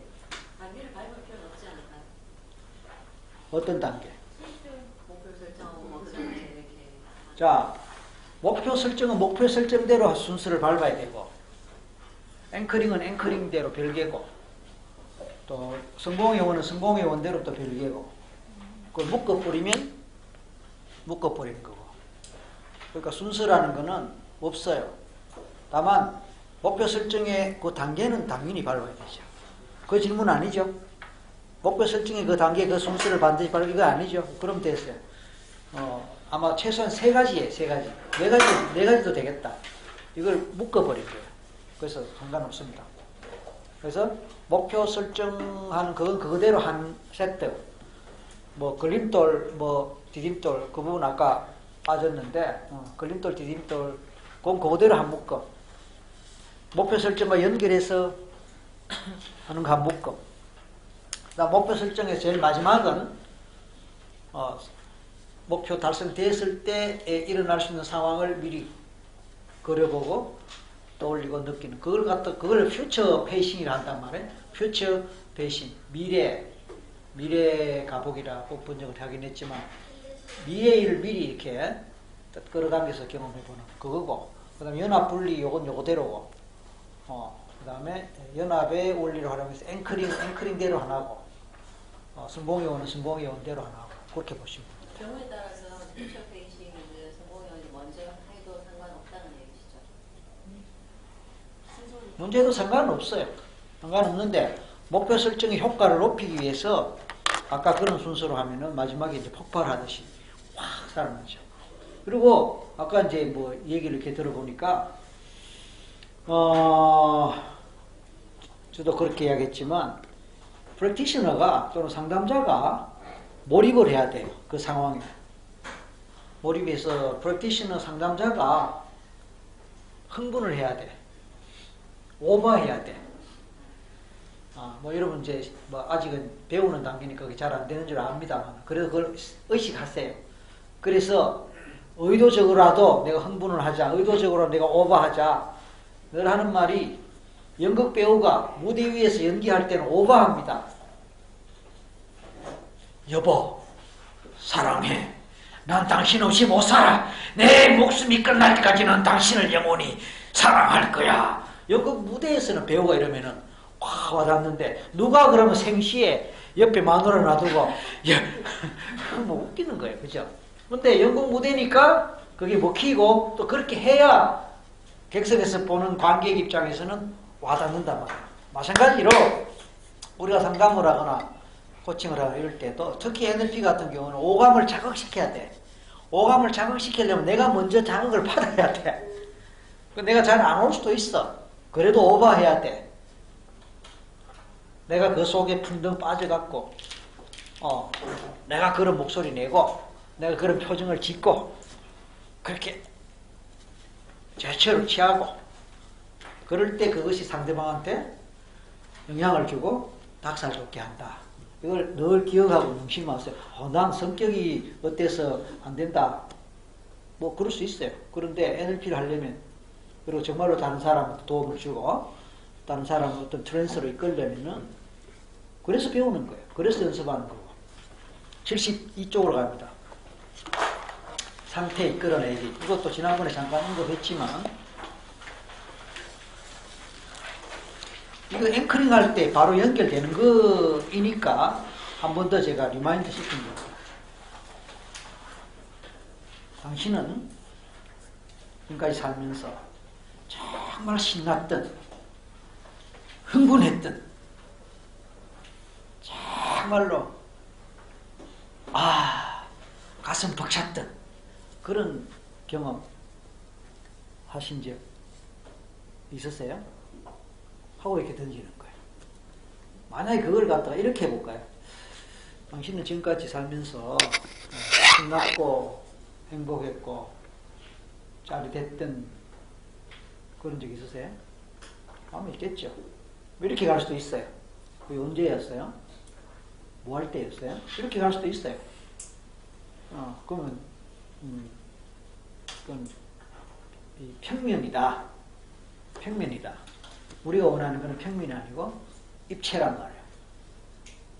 단계를 밟을 필요는 없지 않을까요? 어떤 단계? 목표 설정하고 뭐 그런 게 이렇게. 자, 목표 설정은 목표 설정대로 순서를 밟아야 되고, 앵커링은 앵커링대로 별개고, 또 성공의 원은 성공의 원대로 또 별개고, 그걸 묶어버리면 묶어버리는 거고. 그러니까 순서라는 거는 없어요. 다만 목표 설정의 그 단계는 당연히 밟아야 되죠. 그 질문 아니죠? 목표 설정의 그 단계, 그 순서를 반드시 밟고, 이거 아니죠? 그럼 됐어요. 아마 최소한 3가지에 3가지. 4가지도 되겠다. 이걸 묶어버릴 거예요. 그래서 상관없습니다. 그래서 목표 설정하는 그건 그대로 한 세트. 뭐 걸림돌, 뭐 디딤돌, 그 부분 아까 빠졌는데, 걸림돌, 디딤돌, 그건 그대로 한 묶어. 목표 설정과 연결해서 하는 거 한 묶어. 그다음 목표 설정의 제일 마지막은 목표 달성됐을 때 일어날 수 있는 상황을 미리 그려보고 떠올리고 느끼는, 그걸 퓨처 페이싱이라 한단 말이에요. 퓨처 페이싱, 미래 가복이라고 번역을 하긴 했지만, 미래를 미리 이렇게 끌어당겨서 경험해보는 그거고, 그 다음에 연합 분리, 요건 요거대로고, 그 다음에 연합의 원리로 하려면서 앵커링대로 하나고, 성공의 원은 성공의 원대로 하나고, 그렇게 보시면 됩니다. 경우에 따라서 퓨처 페이싱 성공이 먼저 해도 상관없다는 얘기시죠? 문제도 상관없어요. 상관없는데, 목표 설정의 효과를 높이기 위해서 아까 그런 순서로 하면은 마지막에 이제 폭발하듯이 확 살아나죠. 그리고 아까 이제 뭐 얘기를 이렇게 들어보니까 저도 그렇게 이야기했지만, 프랙티셔너가 또는 상담자가 몰입을 해야 돼요. 그 상황에 몰입해서 프랙티셔너 상담자가 흥분을 해야 돼. 오버해야 돼. 뭐 여러분 이제 뭐 아직은 배우는 단계니까 그게 잘 안 되는 줄 압니다만, 그래도 그걸 의식하세요. 그래서 의도적으로라도 내가 흥분을 하자, 의도적으로 내가 오버하자. 늘 하는 말이, 연극 배우가 무대 위에서 연기할 때는 오버합니다. 여보, 사랑해. 난 당신 없이 못 살아. 내 목숨이 끝날 때까지는 당신을 영원히 사랑할 거야. 연극 무대에서는 배우가 이러면은 확 와닿는데, 누가 그러면 생시에 옆에 마누라 놔두고 뭐 웃기는 거예요. 그죠? 근데 연극 무대니까 그게 먹히고, 또 그렇게 해야 객석에서 보는 관객 입장에서는 와닿는단 말이에요. 마찬가지로 우리가 상담을 하거나 코칭을 하거나 이럴 때도, 특히 NLP 같은 경우는 오감을 자극시켜야 돼. 오감을 자극시키려면 내가 먼저 자극을 받아야 돼. 내가 잘 안 올 수도 있어. 그래도 오버해야 돼. 내가 그 속에 풍덩 빠져갖고 내가 그런 목소리 내고 내가 그런 표정을 짓고 그렇게 제처를 취하고 그럴 때 그것이 상대방한테 영향을 주고 닭살 돋게 한다. 이걸 늘 기억하고 명심하세요. 난 성격이 어때서 안 된다. 뭐 그럴 수 있어요. 그런데 NLP를 하려면 그리고 정말로 다른 사람한테 도움을 주고 다른 사람을 어떤 트랜스로 이끌려면은 그래서 배우는 거예요. 그래서 연습하는 거고. 72쪽으로 갑니다. 상태 이끌어내기. 이것도 지난번에 잠깐 언급했지만 이거 앵커링 할 때 바로 연결되는 거이니까 한 번 더 제가 리마인드 시킨 겁니다. 당신은 지금까지 살면서 정말 신났던, 흥분했던, 정말로 가슴 벅찼던 그런 경험 하신 적 있었어요? 하고 이렇게 던지는 거예요. 만약에 그걸 갖다가 이렇게 해볼까요? 당신은 지금까지 살면서 신났고 행복했고 짜릿했던 그런 적 있으세요? 아마 있겠죠. 이렇게 갈 수도 있어요. 그게 언제였어요? 뭐 할 때였어요? 이렇게 갈 수도 있어요. 그러면 그건 평면이다. 평면이다. 우리가 원하는 것은 평면이 아니고 입체란 말이에요.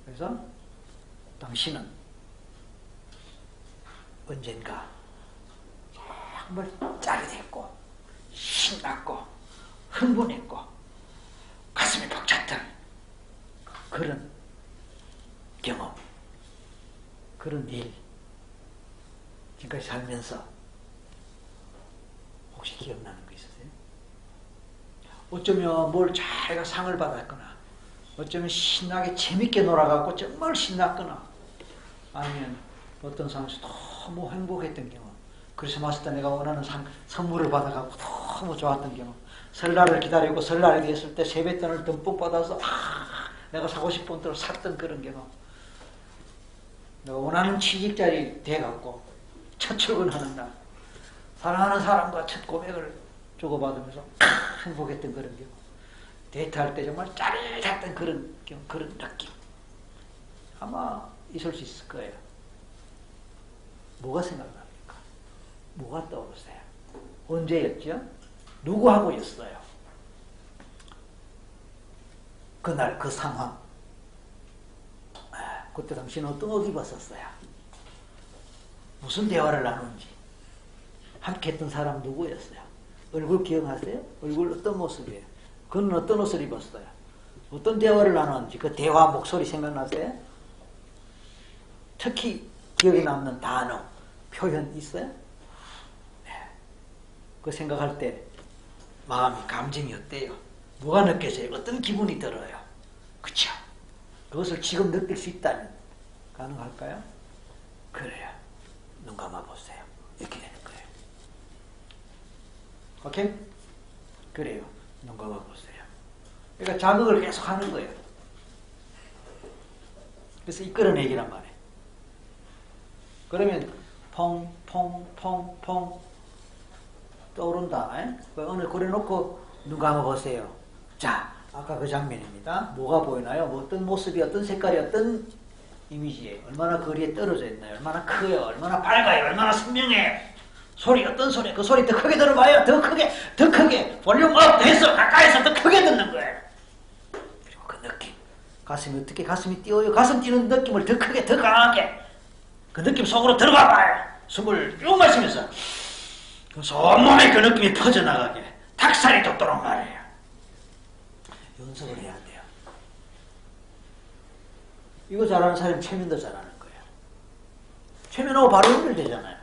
그래서 당신은 언젠가 정말 짜릿했고 신났고 흥분했고 가슴이 벅찼던 그런 경험, 그런 일 지금까지 살면서 혹시 기억나는 거 있으세요? 어쩌면 뭘 자기가 상을 받았거나 어쩌면 신나게 재밌게 놀아갖고 정말 신났거나 아니면 어떤 상황에서 너무 행복했던 경험, 크리스마스 때 내가 원하는 선물을 받아갖고 너무 좋았던 경험, 설날을 기다리고 설날이 됐을 때 세뱃돈을 듬뿍 받아서 내가 사고 싶은 돈을 샀던 그런 경험, 내가 원하는 취직자리 돼갖고 첫 출근하는 날 사랑하는 사람과 첫 고백을 주고받으면서 행복했던 그런 경험, 데이트할 때 정말 짜릿했던 그런 경험, 그런 느낌 아마 있을 수 있을 거예요. 뭐가 생각납니까? 뭐가 떠오르세요? 언제였죠? 누구하고였어요? 그날 그 상황, 그때 당신은 어떤 옷 입었었어요? 무슨 대화를 나눈지, 함께 했던 사람 누구였어요? 얼굴 기억하세요? 얼굴 어떤 모습이에요? 그는 어떤 옷을 입었어요? 어떤 대화를 나눴는지 그 대화 목소리 생각나세요? 특히 기억에 남는 단어, 표현 있어요? 네. 그 생각할 때 마음이, 감정이 어때요? 뭐가 느껴져요? 어떤 기분이 들어요? 그쵸? 그것을 지금 느낄 수 있다면 가능할까요? 그래요. 눈 감아보세요. 이렇게 되는 거예요. 오케이? 그래요. 눈 감아보세요. 그러니까 자극을 계속 하는 거예요. 그래서 이끌어내기란 말이에요. 그러면 퐁 떠오른다. 오늘 그래놓고 눈 감아보세요. 자, 아까 그 장면입니다. 뭐가 보이나요? 뭐 어떤 모습이, 어떤 색깔이, 어떤 이미지예요? 얼마나 거리에 떨어져 있나요? 얼마나 크요? 얼마나 밝아요? 얼마나 선명해요? 소리, 어떤 소리? 그 소리 더 크게 들어봐요. 더 크게. 볼륨 업 돼서 가까이서 더 크게 듣는 거예요. 그리고 그 느낌. 가슴이 어떻게 가슴이 뛰어요? 가슴 뛰는 느낌을 더 크게, 더 강하게. 그 느낌 속으로 들어가 봐요. 숨을 쭉 마시면서 그 온몸에 그 느낌이 퍼져나가게 닭살이 돋도록 말이에요. 연습을 해야 돼요. 이거 잘하는 사람이 최면도 잘하는 거예요. 최면하고 바로 연결되잖아요.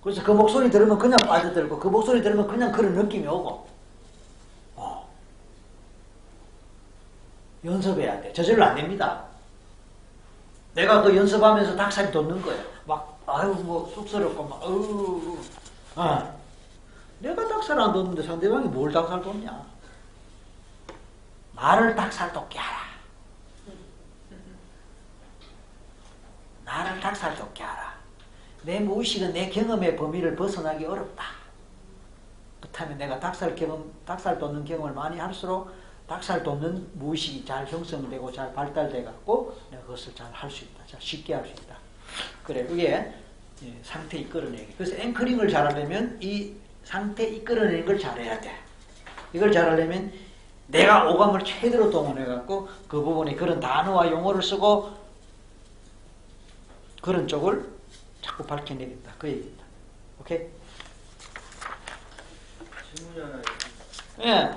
그래서 그 목소리 들으면 그냥 빠져들고 그 목소리 들으면 그냥 그런 느낌이 오고 연습해야 돼. 저절로 안 됩니다. 내가 그 연습하면서 닭살이 돋는 거예요. 막 아유 뭐 쑥스럽고 막 내가 닭살 안 뒀는데 상대방이 뭘 닭살 뒀냐? 나를 닭살 돋게 하라. 나를 닭살 돋게 하라. 내 무의식은 내 경험의 범위를 벗어나기 어렵다. 그렇다면 내가 닭살 돋는 경험을 많이 할수록 닭살 돋는 무의식이 잘 형성되고 잘 발달돼 갖고 내가 그것을 잘 할 수 있다. 잘 쉽게 할 수 있다. 그래, 그게 상태 이끌어내기. 그래서 앵커링을 잘하려면 이 상태 이끌어내는 걸 잘해야 돼. 이걸 잘하려면 내가 오감을 최대로 동원해 갖고 그 부분에 그런 단어와 용어를 쓰고 그런 쪽을 자꾸 밝혀내겠다. 그 얘기입니다. 오케이? 질문이 하나 있습니다. 예.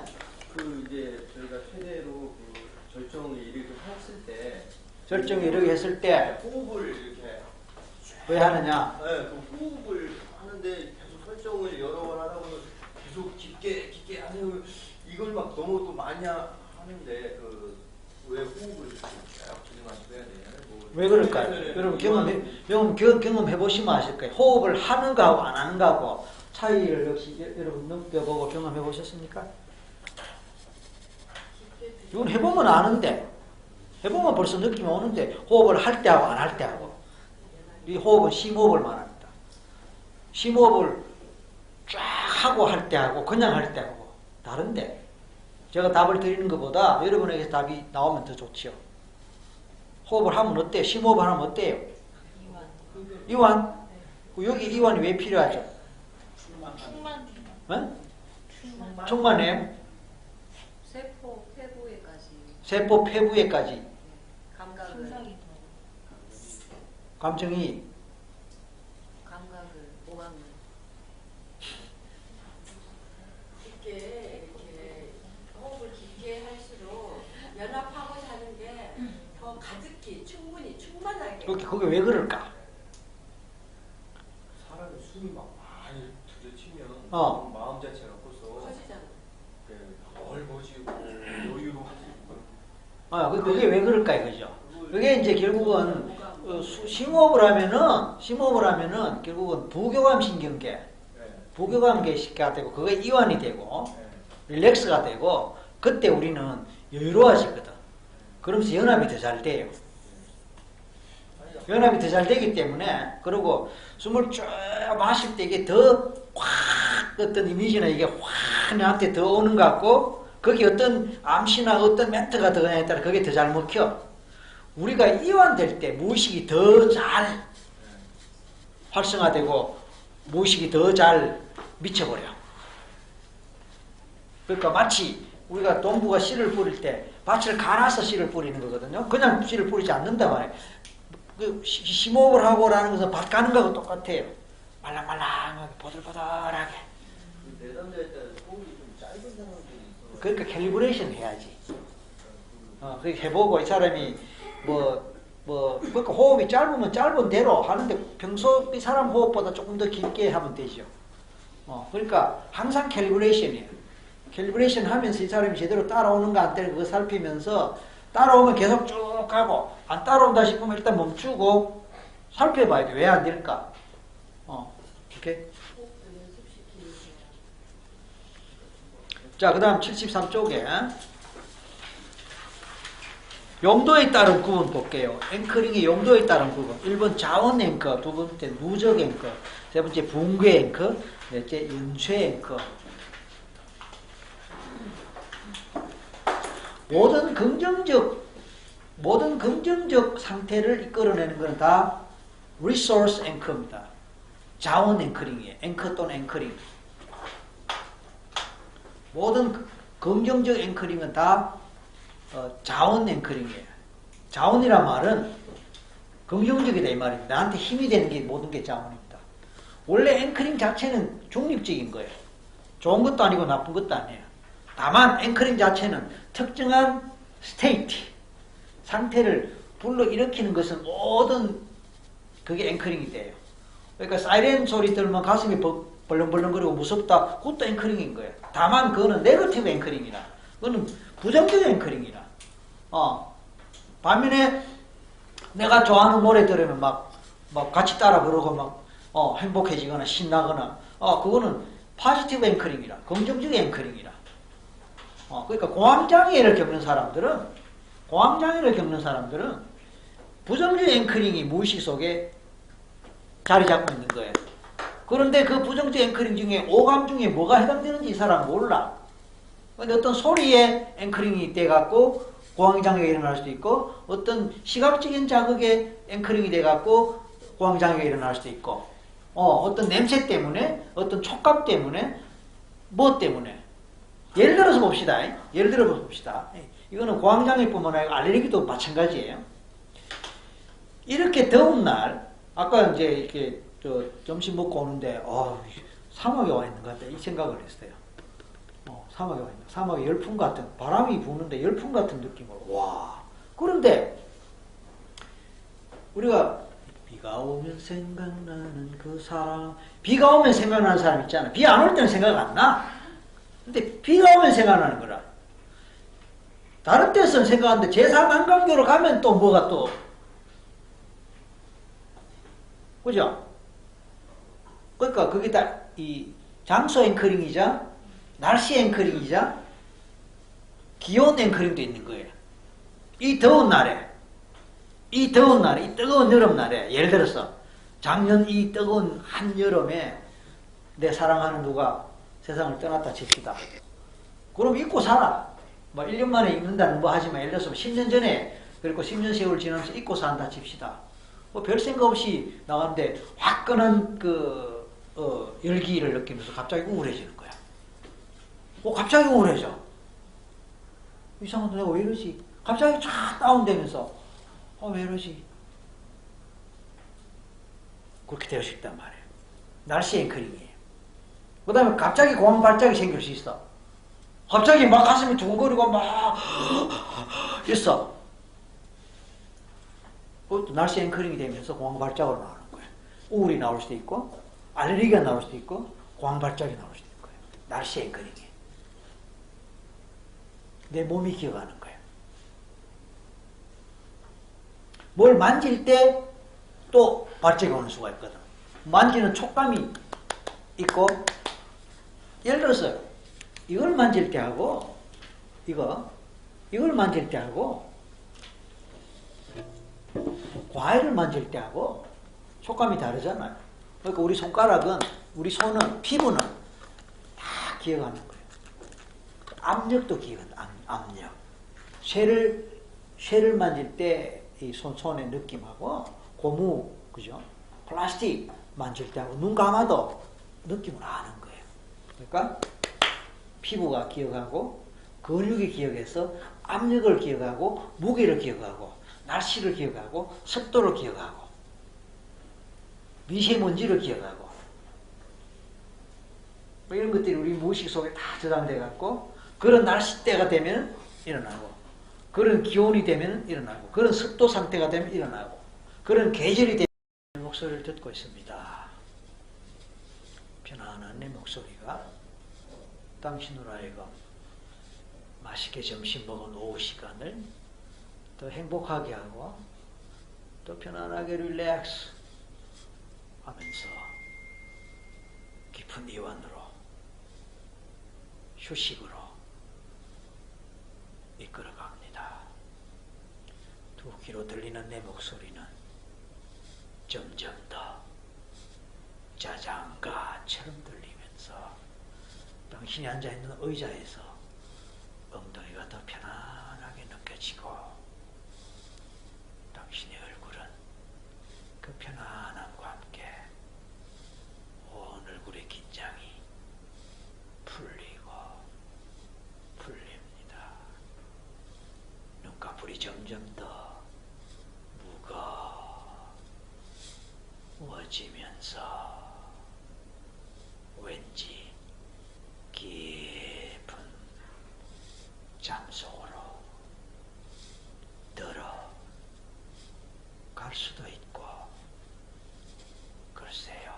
그 이제 저희가 최대로 그 절정을 이렇게 했을 때 절정이 이렇게 했을 때 왜 호흡을 이렇게 하느냐? 그 호흡을 하는데 계속 설정을 여러 번 하다 보면 계속 깊게 하세요. 이걸 막 너무 또 많이 하는데 그 왜 호흡을 이렇게 기능하시고 해야 되냐면 왜 그럴까요? 여러분 경험해 보시면 아실 거예요. 호흡을 하는 거하고 안 하는 거하고 차이를 역시 여러분 느껴보고 경험해 보셨습니까? 이건 해보면 아는데, 해보면 벌써 느낌이 오는데 호흡을 할 때하고 안 할 때하고 이 호흡은 심호흡을 말합니다. 심호흡을 쫙 하고 할 때하고 그냥 할 때하고 다른데 제가 답을 드리는 것보다 여러분에게 답이 나오면 더 좋지요. 호흡을 하면 어때요? 심호흡을 하면 어때요? 이완? 여기 이완이 왜 필요하죠? 충만해요? 세포 폐부에까지 세포 폐부에까지 감각을 감정이 오감을 깊게 이렇게 호흡을 깊게 할수록 연합하고 사는 게 더 가득히 충만하게. 그게 왜 그럴까? 사람이 숨이 막 많이 들이치면 마음 자체가 벌써 커지잖아. 넓어지고 여유로워지고 그게 왜 그럴까 이거죠. 그게 이제 결국은 심호흡을 하면은 결국은 부교감 신경계, 부교감계가 되고 그게 이완이 되고 릴렉스가 되고 그때 우리는 여유로워지거든. 그러면서 연합이 더 잘 돼요. 연합이 더 잘 되기 때문에 그리고 숨을 쭉 마실 때 이게 더 확 어떤 이미지나 이게 확 나한테 더 오는 것 같고 거기 어떤 암시나 어떤 멘트가 들어가냐에 따라 그게 더 잘 먹혀. 우리가 이완될 때 무의식이 더 잘 활성화되고 무의식이 더 잘 미쳐버려. 그러니까 마치 우리가 동부가 씨를 뿌릴 때 밭을 갈아서 씨를 뿌리는 거거든요. 그냥 씨를 뿌리지 않는단 말이에요. 그 심호흡을 하고라는 것은 밭 가는 거하고 똑같아요. 말랑말랑하게 보들보들하게. 내담자에 따라 호흡이 좀 짧은 사람들이 있어. 그러니까 캘리브레이션 해야지. 그렇게 해보고 이 사람이 그러니까 호흡이 짧으면 짧은 대로 하는데 평소 이 사람 호흡보다 조금 더 길게 하면 되죠. 그러니까 항상 캘리브레이션이에요. 캘리브레이션 하면서 이 사람이 제대로 따라오는가 안 따라오는가 그거 살피면서 따라오면 계속 쭉 가고 안 따라온다 싶으면 일단 멈추고 살펴봐야 돼. 왜 안 될까? 오케이? 자, 그 다음 73쪽에 용도에 따른 구분 볼게요. 앵커링의 용도에 따른 구분. 1번 자원 앵커, 2번째 누적 앵커, 3번째 붕괴 앵커, 4번째 연쇄 앵커. 모든 긍정적 상태를 이끌어내는 것은 다 resource 앵커입니다. 자원 앵커링이에요. 앵커 또는 앵커링. 모든 긍정적 앵커링은 다 자원 앵커링이에요. 자원이란 말은 긍정적이다 이 말입니다. 나한테 힘이 되는 게 모든 게 자원입니다. 원래 앵커링 자체는 중립적인 거예요. 좋은 것도 아니고 나쁜 것도 아니에요. 다만 앵커링 자체는 특정한 스테이트, 상태를 불러일으키는 것은 모든 그게 앵커링이 돼요. 그러니까 사이렌 소리 들으면 가슴이 벌렁벌렁거리고 무섭다. 그것도 앵커링인 거예요. 다만 그거는 네거티브 앵커링이라. 그거는 부정적 앵커링이라. 반면에 내가 좋아하는 노래 들으면 막 막 같이 따라 그러고 막 행복해지거나 신나거나 그거는 파지티브 앵커링이라 긍정적 앵커링이라 그러니까 공황장애를 겪는 사람들은 부정적 앵커링이 무의식 속에 자리 잡고 있는 거예요. 그런데 그 부정적 앵커링 중에 오감 중에 뭐가 해당되는지 이 사람은 몰라. 근데 어떤 소리에 앵커링이 돼갖고 공황장애가 일어날 수도 있고 어떤 시각적인 자극에 앵커링이 돼갖고 공황장애가 일어날 수도 있고 어떤 냄새 때문에 어떤 촉감 때문에 뭐 때문에 예를 들어서 봅시다. 이거는 공황장애뿐만 아니라 알레르기도 마찬가지예요. 이렇게 더운 날 아까 이제 이렇게 점심 먹고 오는데 사막에 와 있는 것 같다 이 생각을 했어요. 사막에 와 있는 사막에 열풍 같은 바람이 부는데 열풍 같은 느낌으로 와. 그런데 우리가 비가 오면 생각나는 그 사람 비가 오면 생각나는 사람 있잖아. 비 안 올 때는 생각 안 나. 근데 비가 오면 생각나는 거라. 다른 때서는 생각하는데 제3안간교로 가면 또 뭐가 또 그죠? 그러니까 그게 다 이 장소 앵커링이자 날씨 앵커링이자 기온 앵커링도 있는 거예요. 이 더운 날에 이 뜨거운 여름날에 예를 들어서 작년 이 뜨거운 한여름에 내 사랑하는 누가 세상을 떠났다 칩시다. 그럼 잊고 살아. 뭐 1년 만에 잊는다는 뭐 하지만 예를 들어서 10년 전에 그리고 10년 세월 지나면서 잊고 산다 칩시다. 뭐 별 생각 없이 나갔는데 화끈한 열기를 느끼면서 갑자기 우울해지는 거야. 갑자기 우울해져. 이상한데 내가 왜 이러지? 갑자기 쫙 다운되면서 왜 이러지? 그렇게 되어 있단 말이에요. 날씨 앵커링이에요. 그 다음에 갑자기 공황 발작이 생길 수 있어. 갑자기 막 가슴이 두근거리고 막 있어. 그것도 날씨 앵커링이 되면서 공황 발작으로 나오는 거예요. 우울이 나올 수도 있고 알레르기가 나올 수도 있고 공황 발작이 나올 수도 있는 거예요. 날씨 앵커링이. 내 몸이 기억하는 거예요. 뭘 만질 때 또 발작이 오는 수가 있거든. 만지는 촉감이 있고 예를 들어서 이걸 만질 때 하고 이걸 만질 때 하고 과일을 만질 때 하고 촉감이 다르잖아요. 그러니까 우리 손가락은 우리 손은 피부는 다 기억하는 거예요. 압력도 기억한다. 압력. 쇠를 만질 때 이 손의 느낌하고 고무, 그죠? 플라스틱 만질 때 하고 눈 감아도 느낌을 아는 거예요. 그러니까 피부가 기억하고 근육이 기억해서 압력을 기억하고 무게를 기억하고 날씨를 기억하고 습도를 기억하고 미세먼지를 기억하고 이런 것들이 우리 무의식 속에 다 저장돼 갖고 그런 날씨 때가 되면 일어나고 그런 기온이 되면 일어나고 그런 습도 상태가 되면 일어나고 그런 계절이 되면 목소리를 듣고 있습니다. 편안한 내 목소리가 당신으로 하여금 맛있게 점심 먹은 오후 시간을 더 행복하게 하고 더 편안하게 릴렉스 하면서 깊은 이완으로 휴식으로 이끌어갑니다. 두 귀로 들리는 내 목소리는 점점 더 자장가처럼 들리면서 당신이 앉아있는 의자에서 엉덩이가 더 편안하게 느껴지고 당신의 얼굴은 그 편안함과 함께 온 얼굴의 긴장이 풀리고 풀립니다. 눈꺼풀이 점점 더 무거워지면서 왠지 깊은 잠속으로 들어갈 수도 있고 글쎄요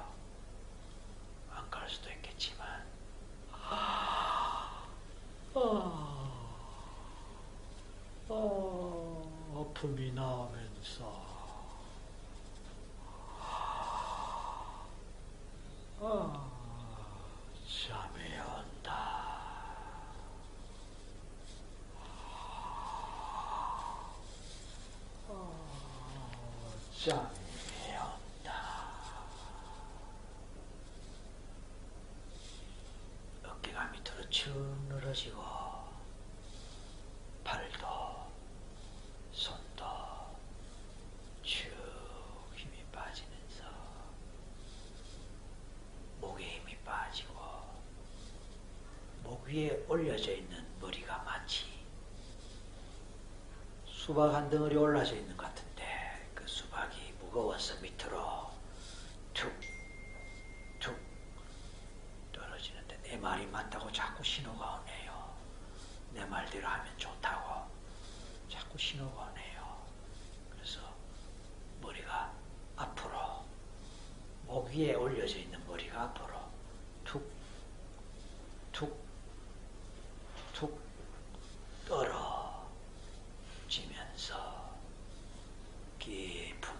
안 갈 수도 있겠지만 아픔이 나오면서 잠이 온다. 잠이 온다. 어깨가 밑으로 축 늘어지고 팔도 손도 쭉 힘이 빠지면서 목에 힘이 빠지고 목 위에 올려져 있는 머리가 마치 수박 한 덩어리 올라져 있는 것 같은데 그 수박이 무거워서 밑으로 툭툭 떨어지는데 내 말이 맞다고 자꾸 신호가 오네요. 내 말대로 하면 좋다고 자꾸 신호가 오네요. 그래서 머리가 앞으로 목 위에 올려져 있는 머리가 앞으로 툭툭툭 떨어지면서 깊은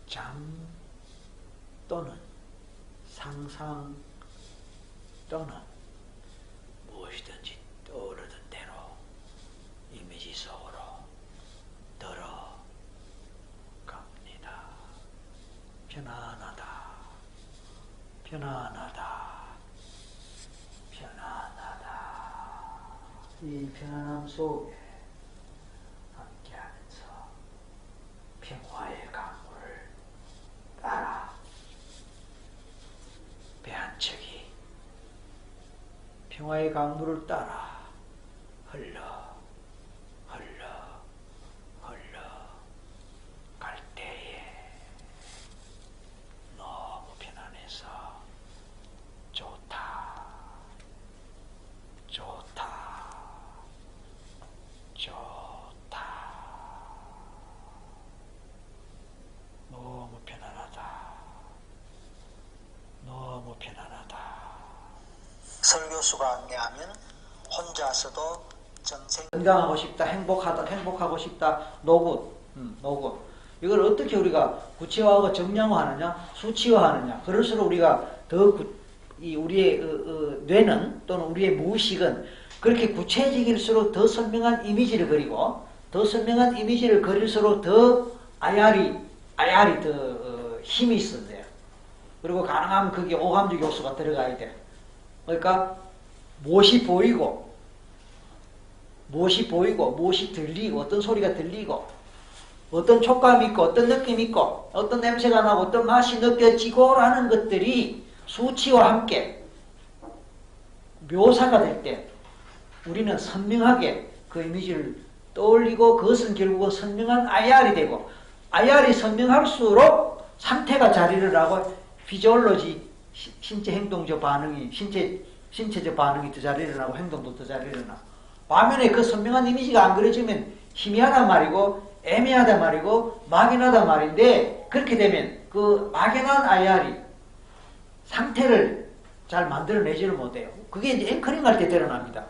잠 또는 상상 또는 무엇이든지 떠오르던 대로 이미지 속으로 들어갑니다. 편안하다. 편안하다. 편안하다. 이 편안함 속에 함께하면서 평화의 강물을 따라 배 한 척이 평화의 강물을 따라 흘러 갈 때에 너무 편안해서 좋다. 너무 편안하다. 너무 편안하다. 설교수가 안내하면 혼자서도 정생 건강하고 싶다, 행복하고 싶다, 노굿. 이걸 어떻게 우리가 구체화하고 정량화하느냐, 수치화하느냐. 그럴수록 우리가 더 우리의 뇌는 또는 우리의 무의식은 그렇게 구체적일수록 더 선명한 이미지를 그리고 더 선명한 이미지를 그릴수록 더 아야리 더 힘이 있어야 돼요. 그리고 가능하면 그게 오감적 요소가 들어가야 돼. 그러니까 무엇이 보이고 무엇이 들리고 어떤 소리가 들리고 어떤 촉감이 있고 어떤 느낌이 있고 어떤 냄새가 나고 어떤 맛이 느껴지고라는 것들이 수치와 함께 묘사가 될 때 우리는 선명하게 그 이미지를 떠올리고 그것은 결국은 선명한 IR이 되고 IR이 선명할수록 상태가 자리를 하고 피지올로지 신체 행동적 반응이 신체적 반응이 더 잘 일어나고 행동도 더 잘 일어나고 화면에 그 선명한 이미지가 안 그려지면 희미하단 말이고 애매하단 말이고 막연하단 말인데 그렇게 되면 그 막연한 IR이 상태를 잘 만들어내지를 못해요. 그게 이제 앵커링 할 때 드러납니다.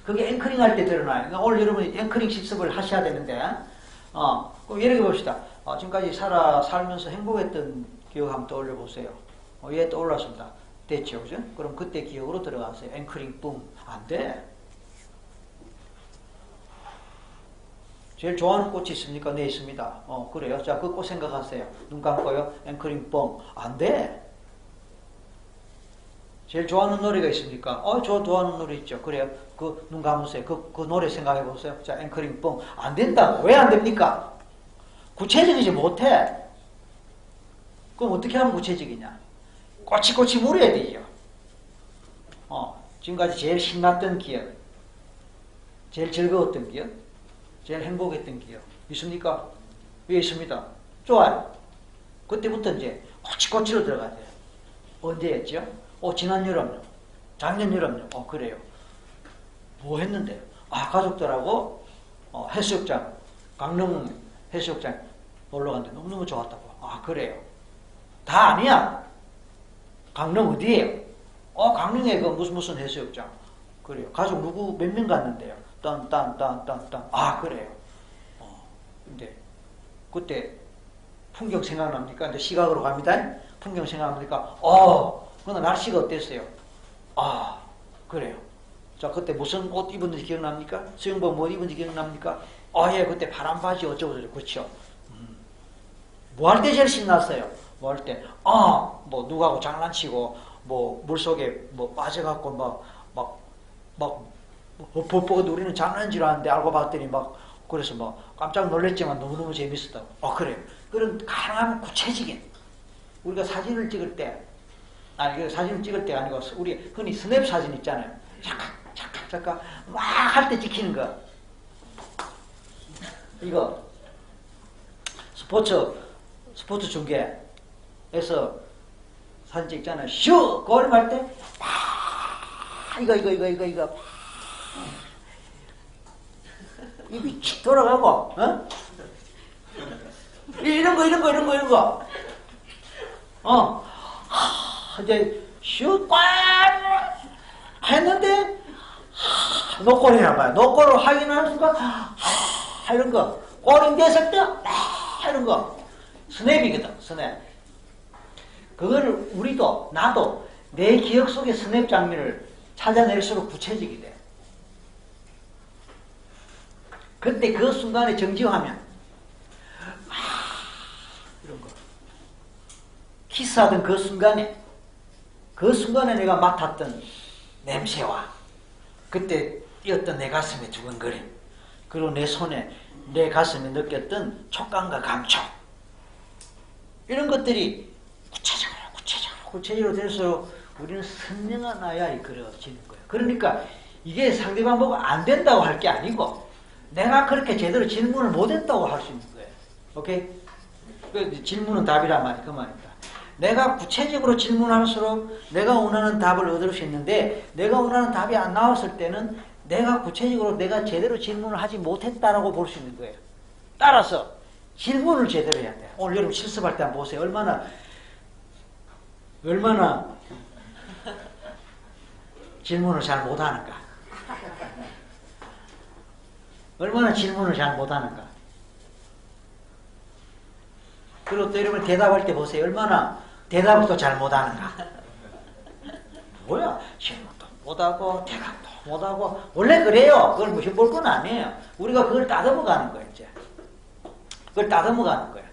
그게 앵커링 할 때 드러나요. 그러니까 오늘 여러분이 앵커링 실습을 하셔야 되는데 그럼 예를 들어 봅시다. 지금까지 살면서 행복했던 기억 한번 떠올려 보세요. 예, 떠올랐습니다. 됐죠, 그죠? 그럼 그때 기억으로 들어가세요. 앵커링 뿜. 안 돼. 제일 좋아하는 꽃이 있습니까? 네, 있습니다. 그래요. 자, 그 꽃 생각하세요. 눈 감고요. 앵커링 뽕. 안 돼. 제일 좋아하는 노래가 있습니까? 저 좋아하는 노래 있죠. 그래요. 그 눈 감으세요. 그 노래 생각해 보세요. 자, 앵커링 뽕. 안 된다고. 왜 안 됩니까? 구체적이지 못해. 그럼 어떻게 하면 구체적이냐? 꼬치꼬치 물어야 되죠. 지금까지 제일 신났던 기억, 제일 즐거웠던 기억, 제일 행복했던 기억 있습니까? 예, 있습니다. 좋아요. 그때부터 이제 꼬치꼬치로 들어가야 돼요. 언제였죠? 지난 여름요. 작년 여름요. 그래요. 뭐 했는데요? 가족들하고 해수욕장, 강릉 해수욕장 놀러 갔는데 너무너무 좋았다고. 그래요. 다 아니야. 강릉 어디에요? 강릉에 그 무슨 해수욕장. 그래요. 가족 누구 몇 명 갔는데요? 딴. 그래요. 근데 그때 풍경 생각납니까? 근데 시각으로 갑니다. 풍경 생각합니까? 그러나 날씨가 어땠어요? 그래요. 자, 그때 무슨 옷 입었는지 기억납니까? 수영복 뭐 입은지 기억납니까? 예, 그때 파란 바지 어쩌고저쩌고, 그렇죠? 뭐 할 때 제일 신났어요? 뭐 할 때? 뭐 누구하고 장난치고, 뭐 물속에 뭐 빠져갖고 뽀뽀도 우리는 장난인 줄 아는데 알고 봤더니 그래서 깜짝 놀랐지만 너무너무 재밌었다고. 그래요. 그런 가능하면 구체적인, 우리가 사진을 찍을 때, 사진을 찍을 때가 아니고, 우리 흔히 스냅 사진 있잖아요. 잠깐, 막 할 때 찍히는 거. 이거, 스포츠 중계에서 사진 찍잖아요. 슈! 골 할 때, 이거. 입이 칙 돌아가고, 이런 거. 이제 슛 했는데 노골이나 봐요. 노골을 확인하는 순간 이런 거 골이 됐을 때 이런 거 스냅이거든. 스냅. 그거를 우리도 나도 내 기억 속의 스냅 장면을 찾아낼수록 구체적이 돼. 그때 그 순간에 정지하면 이런 거 키스하던 그 순간에 내가 맡았던 냄새와 그때 뛰었던 내 가슴의 두근거림, 그리고 내 손에 내 가슴에 느꼈던 촉감과 감촉, 이런 것들이 구체적으로 될수록 우리는 선명한 아야이 그려지는 거예요. 그러니까 이게 상대방 보고 안 된다고 할 게 아니고 내가 그렇게 제대로 질문을 못했다고 할 수 있는 거예요. 오케이? 그 질문은 답이란 말이 그 말입니다. 내가 구체적으로 질문할수록 내가 원하는 답을 얻을 수 있는데, 내가 원하는 답이 안 나왔을 때는 내가 구체적으로 내가 제대로 질문을 하지 못했다라고 볼 수 있는 거예요. 따라서 질문을 제대로 해야 돼요. 오늘 여러분 실습할 때 한번 보세요. 얼마나 질문을 잘 못하는가. 얼마나 질문을 잘 못하는가. 그리고 또 여러분 대답할 때 보세요. 얼마나 대답을 또 잘 못하는가. 뭐야, 질문도 못하고 대답도 못하고. 원래 그래요. 그걸 무시 볼 건 아니에요. 우리가 그걸 따듬어 가는 거예요. 이제 그걸 따듬어 가는 거예요.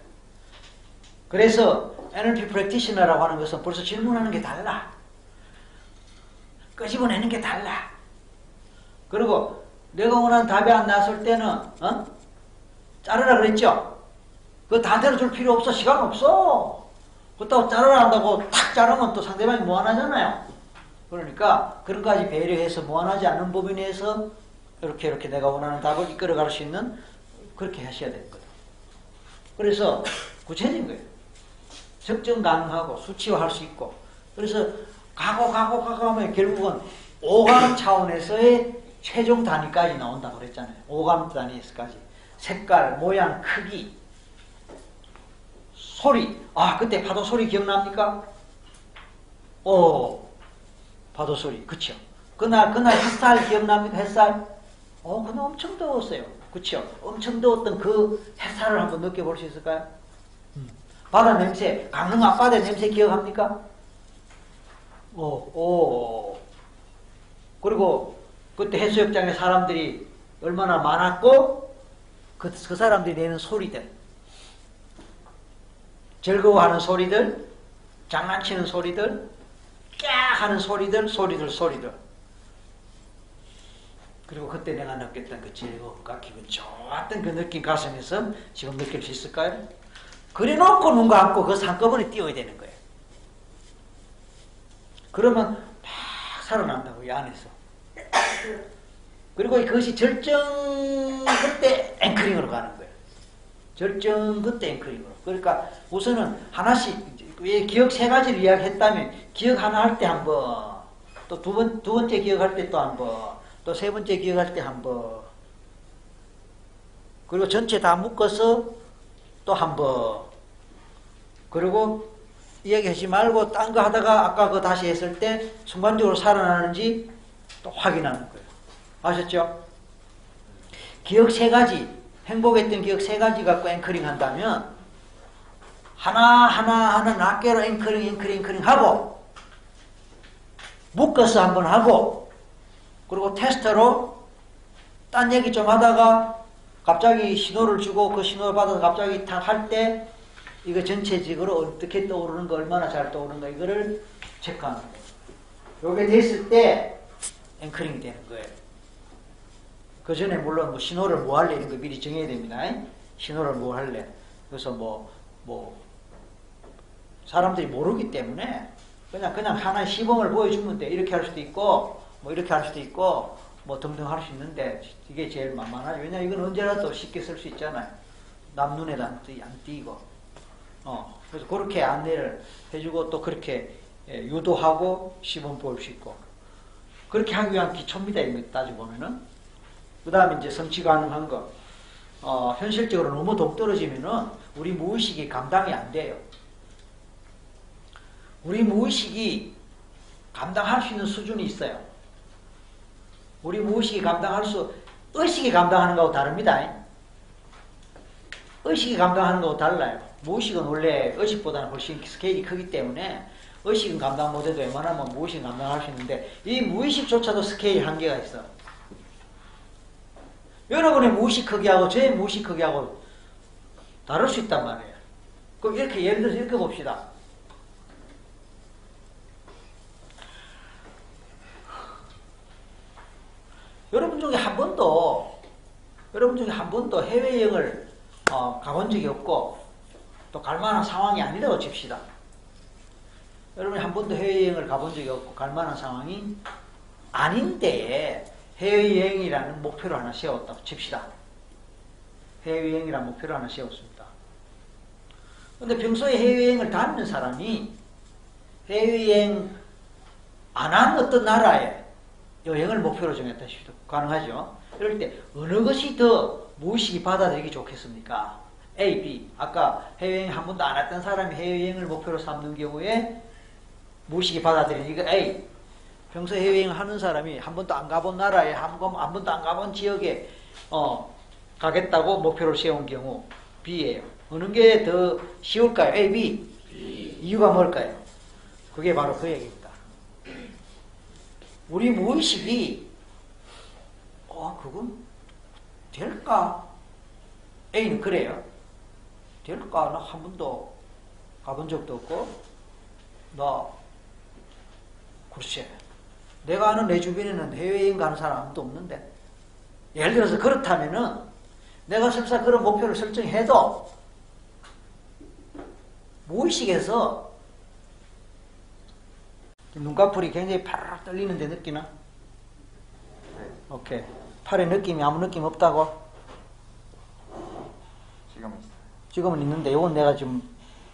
그래서 NLP 프랙티셔너라고 하는 것은 벌써 질문하는 게 달라. 끄집어내는 게 달라. 그리고 내가 원하는 답이 안 나왔을 때는 자르라 그랬죠? 그거 다 들어줄 필요 없어. 시간 없어. 그렇다고 자르라 한다고 탁 자르면 또 상대방이 무안하잖아요. 그러니까 그런 까지 배려해서 무안하지 않는 범위 내에서 이렇게 내가 원하는 답을 이끌어갈 수 있는, 그렇게 하셔야 되는 거예요. 그래서 구체적인 거예요. 측정 가능하고 수치화할 수 있고. 그래서 가고 하면 결국은 오감 차원에서의 최종 단위까지 나온다고 그랬잖아요. 오감 단위에서까지. 색깔, 모양, 크기, 소리. 그때 파도 소리 기억납니까? 파도 소리. 그쵸? 그날 햇살 기억납니까? 햇살? 그날 엄청 더웠어요. 그쵸? 엄청 더웠던 그 햇살을 한번 느껴볼 수 있을까요? 바다 냄새, 강릉 앞바다의 냄새 기억합니까? 그리고 그때 해수욕장에 사람들이 얼마나 많았고, 그 사람들이 내는 소리들, 즐거워하는 소리들, 장난치는 소리들, 까 하는 소리들. 그리고 그때 내가 느꼈던 그 즐거움과 기분 좋았던 그 느낌 가슴에서 지금 느낄 수 있을까요? 그래놓고 눈 감고 그 한꺼번에 띄워야 되는 거예요. 그러면 막 살아난다고, 이 안에서. 그리고 그것이 절정 그때 앵커링으로 가는 거예요. 절정 그때 앵커링으로. 그러니까 우선은 하나씩, 기억 3가지를 이야기했다면 기억 하나 할 때 한 번, 또 두 번째 기억할 때 또 한 번, 또 3번째 기억할 때 한 번, 그리고 전체 다 묶어서 또 한 번, 그리고 이야기하지 말고 딴 거 하다가 아까 그거 다시 했을 때 순간적으로 살아나는지 또 확인하는 거예요. 아셨죠? 기억 3가지, 행복했던 기억 3가지 갖고 앵커링 한다면 하나하나 낱개로 앵커링 하고 묶어서 한번 하고 그리고 테스터로 딴 얘기 좀 하다가 갑자기 신호를 주고 그 신호를 받아서 갑자기 탁 할 때 이거 전체적으로 어떻게 떠오르는 거 얼마나 잘 떠오르는 거 이거를 체크하는 거예요. 요게 됐을 때 앵커링이 되는 거예요. 그 전에 물론 뭐 신호를 뭐 할래 이런 거 미리 정해야 됩니다. 신호를 뭐 할래. 그래서 뭐 사람들이 모르기 때문에 그냥 하나의 시범을 보여주면 돼. 이렇게 할 수도 있고 뭐 이렇게 할 수도 있고 뭐 등등 할 수 있는데 이게 제일 만만하죠. 왜냐면 이건 언제라도 쉽게 쓸 수 있잖아요. 남 눈에도 안 띄고. 그래서 그렇게 안내를 해주고 또 그렇게 유도하고 시범 보일 수 있고 그렇게 하기 위한 기초입니다. 이거 따지고 보면은. 그 다음에 이제 성취 가능한 거. 현실적으로 너무 동떨어지면은 우리 무의식이 감당이 안 돼요. 우리 무의식이 감당할 수 있는 수준이 있어요. 우리 무의식이 의식이 감당하는 거하고 다릅니다. 의식이 감당하는 거하고 달라요. 무의식은 원래 의식보다는 훨씬 스케일이 크기 때문에 의식은 감당 못해도 웬만하면 무의식은 감당할 수 있는데 이 무의식조차도 스케일 한계가 있어. 여러분의 무의식 크기하고 저의 무의식 크기하고 다를 수 있단 말이에요. 그럼 이렇게 예를 들어서 이렇게 봅시다. 여러분 중에 한 번도 해외여행을 가본 적이 없고 또 갈 만한 상황이 아니라고 칩시다. 여러분이 한 번도 해외여행을 가본 적이 없고 갈 만한 상황이 아닌데 해외여행이라는 목표를 하나 세웠다고 칩시다. 해외여행이라는 목표를 하나 세웠습니다. 그런데 평소에 해외여행을 다니는 사람이 해외여행 안 한 어떤 나라에 여행을 목표로 정했다 싶어도 가능하죠. 이럴 때 어느 것이 더 무의식이 받아들이기 좋겠습니까? A, B. 아까 해외여행 한 번도 안 했던 사람이 해외여행을 목표로 삼는 경우에 무의식이 받아들이는 이거 A. 평소 해외여행을 하는 사람이 한 번도 안 가본 나라에 한 번도 안 가본 지역에 가겠다고 목표를 세운 경우 B예요. 어느 게 더 쉬울까요? A, B. B. 이유가 뭘까요? 그게 바로 그 얘기입니다. 우리 무의식이 그건 될까? A는 그래요. 될까? 나 한 번도 가본 적도 없고 글쎄 내가 아는 내 주변에는 해외여행 가는 사람 아무도 없는데 예를 들어서 그렇다면은 내가 설사 그런 목표를 설정해도 무의식에서 눈꺼풀이 굉장히 파르르 떨리는데 느끼나? 네. 오케이. 팔에 느낌이 아무 느낌 없다고? 지금은 있어요. 지금은 있는데 이건 내가 지금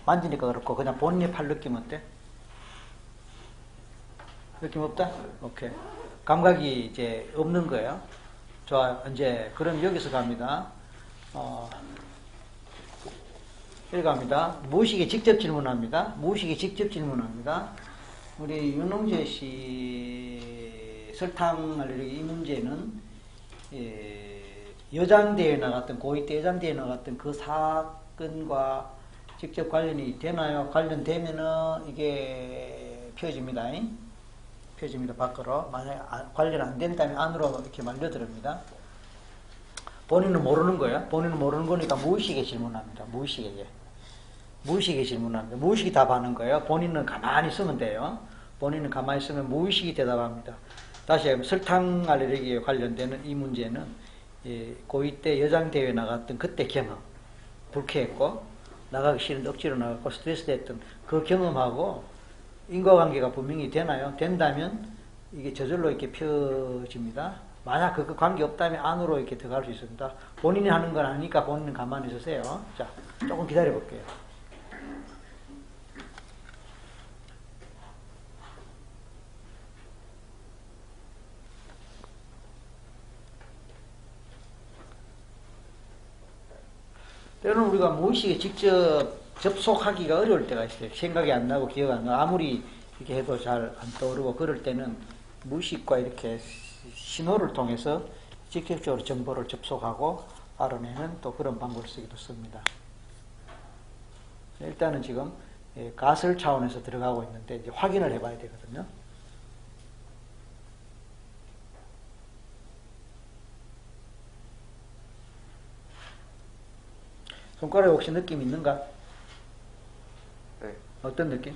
만지니까 그렇고 그냥 본인의 팔 느낌 어때? 느낌 없다? 오케이. 감각이 이제 없는 거예요. 좋아요. 이제 그럼 여기서 갑니다. 여기 갑니다. 무의식에 직접 질문합니다. 무의식에 직접 질문합니다. 우리 윤홍재 씨 설탕 알레르기 이 문제는 여장대에 나갔던 고2 때 여장대에 나갔던 그 사건과 직접 관련이 되나요? 관련되면은 이게 펴집니다. 펴집니다. 밖으로. 만약에 관련 안 된다면 안으로 이렇게 말려들습니다. 본인은 모르는 거예요. 본인은 모르는 거니까 무의식에 질문합니다. 무의식에 질문합니다. 무의식이 답하는 거예요. 본인은 가만히 있으면 돼요. 본인은 가만히 있으면 무의식이 대답합니다. 다시 한번 설탕 알레르기에 관련되는 이 문제는 고2 때 여장대회에 나갔던 그때 경험, 불쾌했고 나가기 싫은데 억지로 나갔고 스트레스 됐던 그 경험하고 인과관계가 분명히 되나요? 된다면 이게 저절로 이렇게 펴집니다. 만약 그 관계 없다면 안으로 이렇게 들어갈 수 있습니다. 본인이 하는 건 아니니까 본인은 가만히 있으세요. 자, 조금 기다려 볼게요. 때로는 우리가 무의식에 직접 접속하기가 어려울 때가 있어요. 생각이 안 나고 기억 안 나고 아무리 이렇게 해도 잘 안 떠오르고 그럴 때는 무의식과 이렇게 신호를 통해서 직접적으로 정보를 접속하고 알아내는 또 그런 방법을 쓰기도 씁니다. 일단은 지금 가설 차원에서 들어가고 있는데 이제 확인을 해봐야 되거든요. 손가락에 혹시 느낌 있는가? 네. 어떤 느낌?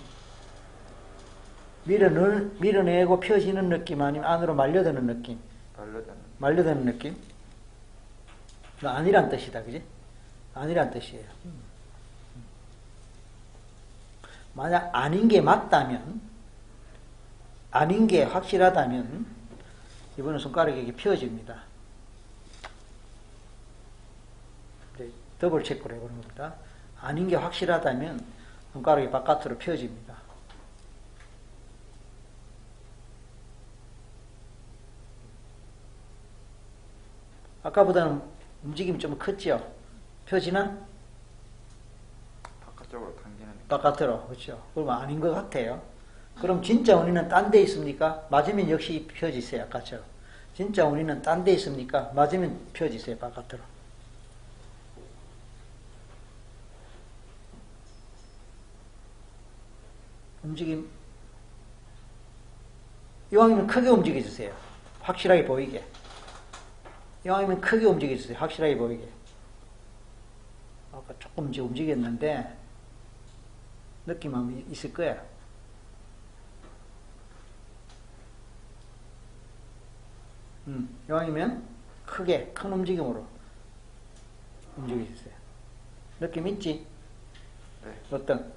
밀어내고 펴지는 느낌 아니면 안으로 말려드는 느낌? 말려드는. 말려드는 느낌? 아니란 뜻이다, 그지? 아니란 뜻이에요. 만약 아닌 게 맞다면, 아닌 게 확실하다면, 이번엔 손가락이 이렇게 펴집니다. 네, 더블 체크를 해보는 겁니다. 아닌 게 확실하다면, 손가락이 바깥으로 펴집니다. 아까보다는 움직임이 좀 컸죠? 펴지나? 바깥쪽으로 당기는. 바깥으로. 그렇죠. 그러면 아닌 것 같아요. 그럼 진짜 원인은 딴 데 있습니까? 맞으면 역시 펴지세요. 아까처럼. 진짜 원인은 딴 데 있습니까? 맞으면 펴지세요. 바깥으로. 움직임. 이왕이면 크게 움직여주세요. 확실하게 보이게. 이왕이면 크게 움직여주세요. 확실하게 보이게. 아까 조금 움직였는데 느낌은 있을 거야. 이왕이면 크게 큰 움직임으로 움직여주세요. 느낌 있지? 네. 어떤?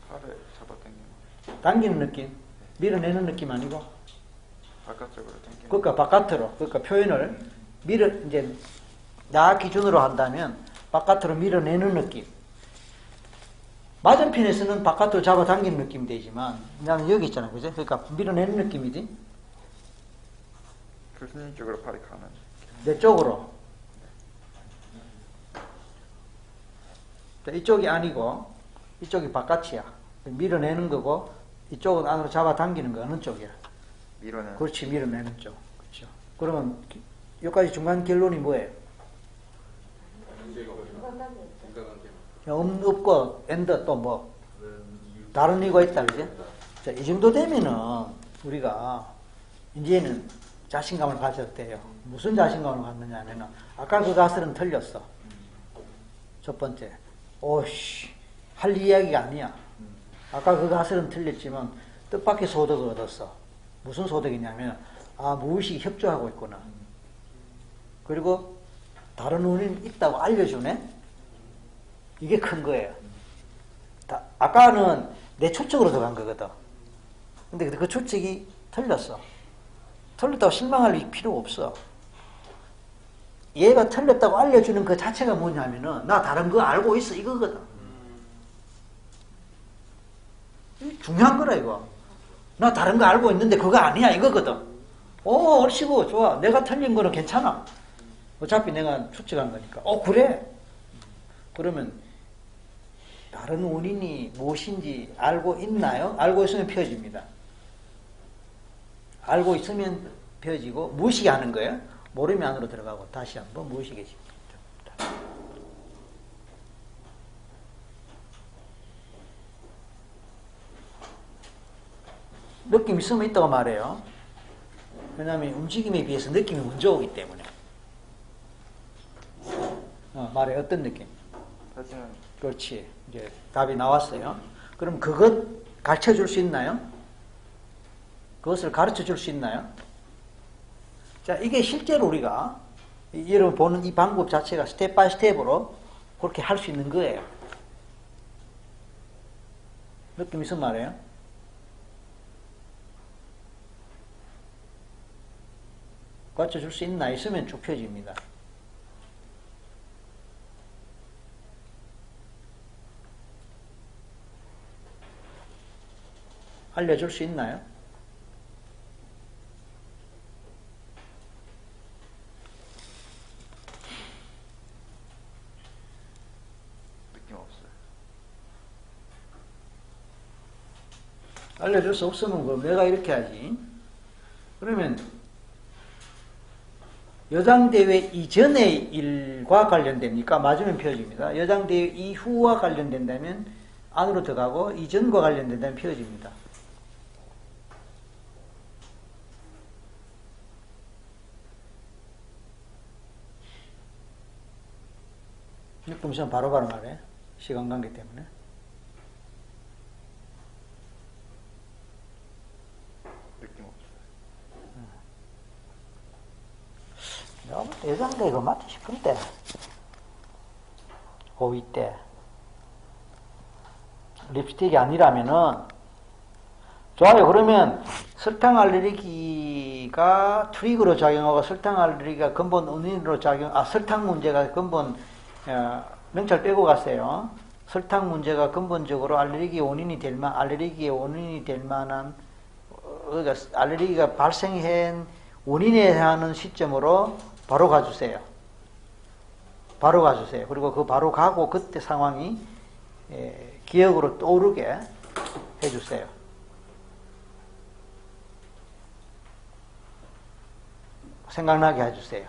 팔을 잡아당기는. 당기는 느낌? 밀어내는 느낌 아니고? 바깥쪽으로 당기는. 그러니까 바깥으로. 그러니까 표현을 이제 나 기준으로 한다면 바깥으로 밀어내는 느낌. 맞은편에서는 바깥으로 잡아당기는 느낌이 되지만 나는 여기 있잖아, 그죠? 그러니까 밀어내는 느낌이지. 교수님 쪽으로 팔이 가는. 내 쪽으로. 이쪽이 아니고 이쪽이 바깥이야. 밀어내는 거고 이쪽은 안으로 잡아당기는 거 어느 쪽이야? 밀어내는. 그렇지, 밀어내는 쪽. 그렇죠. 그러면 여기까지 중간 결론이 뭐예요? 없고 엔드 또 뭐 다른 이유가 있다, 그지? 자, 이 정도 되면은 우리가 이제는 자신감을 가져도 돼요. 무슨 자신감을 갖느냐 하면은 아까 그 가설은 틀렸어. 첫 번째, 오씨 할 이야기가 아니야. 아까 그 가설은 틀렸지만 뜻밖의 소득을 얻었어. 무슨 소득이냐면 무의식이 협조하고 있구나. 그리고 다른 원인이 있다고 알려주네. 이게 큰 거예요. 아까는 내 추측으로 들어간 거거든. 근데 그 추측이 틀렸어. 틀렸다고 실망할 필요 없어. 얘가 틀렸다고 알려주는 그 자체가 뭐냐면은 나 다른 거 알고 있어 이거거든. 중요한 거라 이거. 나 다른 거 알고 있는데 그거 아니야 이거거든. 얼씨구 좋아. 내가 틀린 거는 괜찮아. 어차피 내가 추측한 거니까. 그래. 그러면 다른 원인이 무엇인지 알고 있나요? 알고 있으면 펴집니다. 알고 있으면 펴지고 무의식이 하는 거예요. 모르면 안으로 들어가고 다시 한번 무의식에 집중합니다. 느낌 있으면 있다고 말해요. 왜냐하면 움직임에 비해서 느낌이 먼저 오기 때문에. 말해. 어떤 느낌? 사실은 그렇지. 이제 답이 나왔어요. 그럼 그것 가르쳐 줄 수 있나요? 그것을 가르쳐 줄 수 있나요? 자, 이게 실제로 우리가 여러분 보는 이 방법 자체가 스텝 바이 스텝으로 그렇게 할 수 있는 거예요. 느낌 있으면 말해요. 가르쳐 줄 수 있나? 있으면 쭉 펴집니다. 알려줄 수 있나요? 느낌 없어요. 알려줄 수 없으면 그럼 내가 이렇게 하지. 그러면 여장대회 이전의 일과 관련됩니까? 맞으면 피어집니다. 여장대회 이후와 관련된다면 안으로 들어가고 이전과 관련된다면 피어집니다. 그럼 바로바로 말해. 시간 관계 때문에. 느낌 없어요. 내가 볼 때 여장대 이거 맞지 싶은데. 고2 때. 립스틱이 아니라면은, 좋아요. 그러면 설탕 알레르기가 트리거로 작용하고 설탕 알레르기가 근본 원인으로 설탕 문제가 근본, 명찰 빼고 갔어요. 설탕 문제가 근본적으로 알레르기의 원인이 될 만한, 그러니까 알레르기가 발생한 원인에 하는 시점으로 바로 가주세요. 바로 가주세요. 그리고 그 바로 가고 그때 상황이 기억으로 떠오르게 해주세요. 생각나게 해주세요.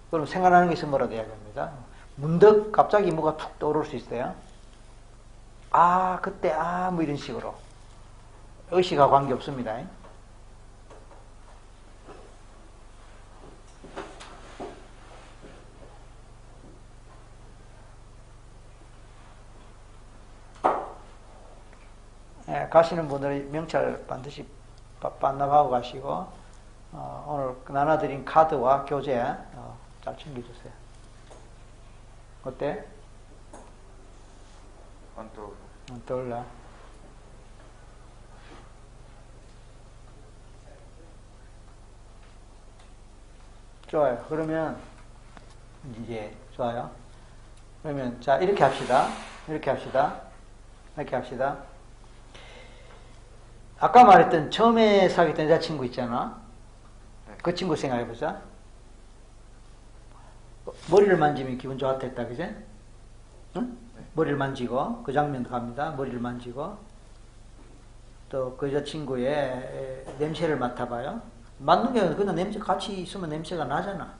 그럼 생각나는 게 있으면 뭐라도 해야 됩니다. 문득 갑자기 뭐가 툭 떠오를 수 있어요. 아, 그때, 뭐 이런 식으로. 의식과 관계없습니다. 가시는 분들은 명찰 반드시 반납하고 가시고, 오늘 나눠드린 카드와 교재 잘 챙겨주세요. 어때? 안 떠오르. 안 떠올라? 좋아요. 그러면 이제 좋아요. 그러면 자 이렇게 합시다. 이렇게 합시다. 이렇게 합시다. 아까 말했던 처음에 사귀었던 여자친구 있잖아. 그 친구 생각해보자. 머리를 만지면 기분 좋았다 했다, 그제? 응? 머리를 만지고, 그 장면도 갑니다. 머리를 만지고, 또 그 여자친구의 냄새를 맡아봐요. 맡는 게 아니라 그냥 냄새 같이 있으면 냄새가 나잖아.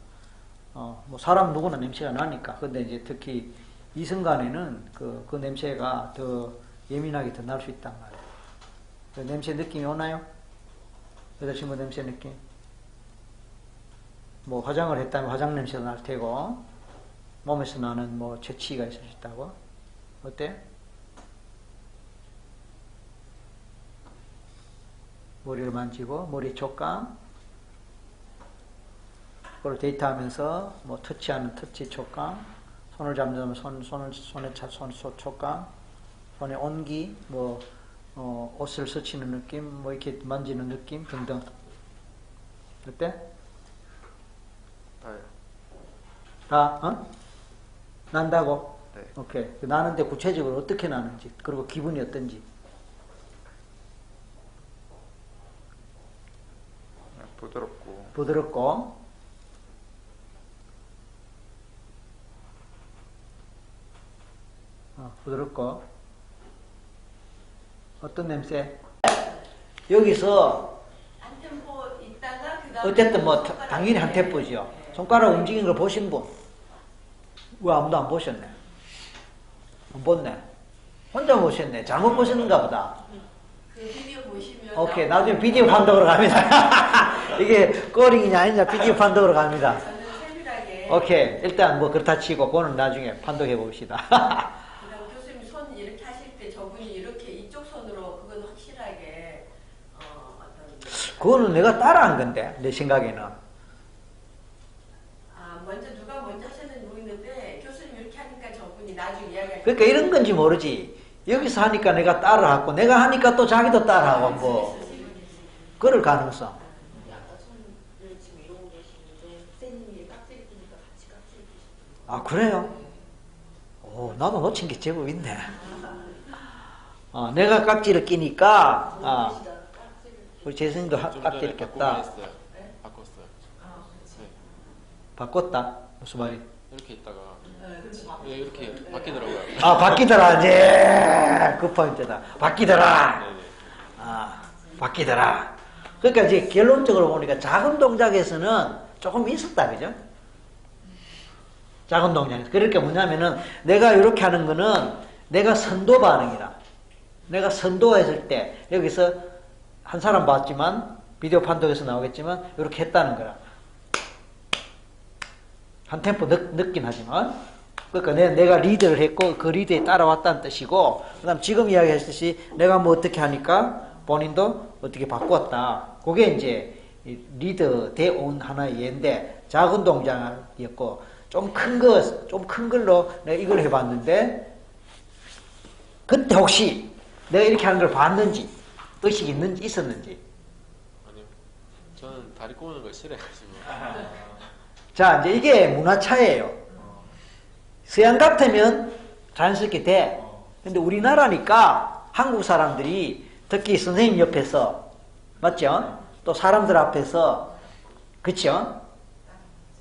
뭐 사람 누구나 냄새가 나니까. 근데 이제 특히 이성간에는 그 냄새가 더 예민하게 더 날 수 있단 말이에요. 그 냄새 느낌이 오나요? 여자친구 냄새 느낌? 뭐 화장을 했다면 화장 냄새가 날 테고, 몸에서 나는 뭐 재치가 있을 수 있다고. 어때? 머리를 만지고 머리 촉감, 그걸 데이트하면서 뭐 터치하는 터치 촉감, 손을 잡는 손에 촉감, 손의 온기, 뭐 옷을 스치는 느낌, 뭐 이렇게 만지는 느낌 등등. 어때? 다 난다고? 네. 오케이. 나는데 구체적으로 어떻게 나는지, 그리고 기분이 어떤지. 부드럽고 부드럽고 어떤 냄새? 여기서 한 템포 있다가 그다음에 어쨌든 뭐 당연히 한 템포죠. 손가락 움직이는 걸 보신 분? 왜 아무도 안 보셨네? 안 봤네. 혼자 보셨네. 잘못 보셨는가 보다. 그 비디오 보시면 오케이. 나중에 비디오 판독으로 갑니다. 이게 꼬링이냐 아니냐 비디오 판독으로 갑니다. 저는 세밀하게 오케이. 일단 뭐 그렇다 치고 그거는 나중에 판독해 봅시다. 그다음 교수님 손 이렇게 하실 때 저분이 이렇게 이쪽 손으로 그건 확실하게 어떤 그거는 내가 따라한 건데 내 생각에는. 먼저 누가 먼저 하셨는지 모르겠는데 교수님 이렇게 하니까 저분이 나중에 이야기할 그러니까 이런 건지 모르지. 여기서 하니까 내가 따라하고 내가 하니까 또 자기도 따라하고 뭐 그럴 가능성. 아까 손을 지금 이러고 계시는데 선생님이 깍지를 끼니까 같이 깍지를 끼시고 아 그래요? 오 나도 놓친 게 제법 있네. 내가 깍지를 끼니까 우리 재승도 깍지를 꼈다. 바꿨어요. 네. 바꿨다. 무슨 말이? 이렇게 있다가 이렇게 바뀌더라고요. 바뀌더라. 이제 그 포인트다. 바뀌더라. 네네. 바뀌더라. 그러니까 이제 결론적으로 보니까 작은 동작에서는 조금 있었다, 그죠? 작은 동작에서. 그러니까 뭐냐면은 내가 이렇게 하는 거는 내가 선도 반응이라. 내가 선도했을 때 여기서 한 사람 봤지만 비디오 판독에서 나오겠지만 이렇게 했다는 거라. 한 템포 늦긴 하지만 그러니까 내가 리드를 했고 그 리드에 따라왔다는 뜻이고 그 다음 지금 이야기했듯이 내가 뭐 어떻게 하니까 본인도 어떻게 바꾸었다. 그게 이제 리드 대온 하나의 예인데 작은 동작이었고 좀 큰 걸로 내가 이걸 해봤는데 그때 혹시 내가 이렇게 하는 걸 봤는지 의식이 있었는지. 아니요. 저는 다리 꼬는 걸 싫어해가지고. 자, 이제 이게 문화 차이예요. 서양 같으면 자연스럽게 돼. 근데 우리나라니까 한국 사람들이 특히 선생님 옆에서 맞죠? 또 사람들 앞에서 그쵸?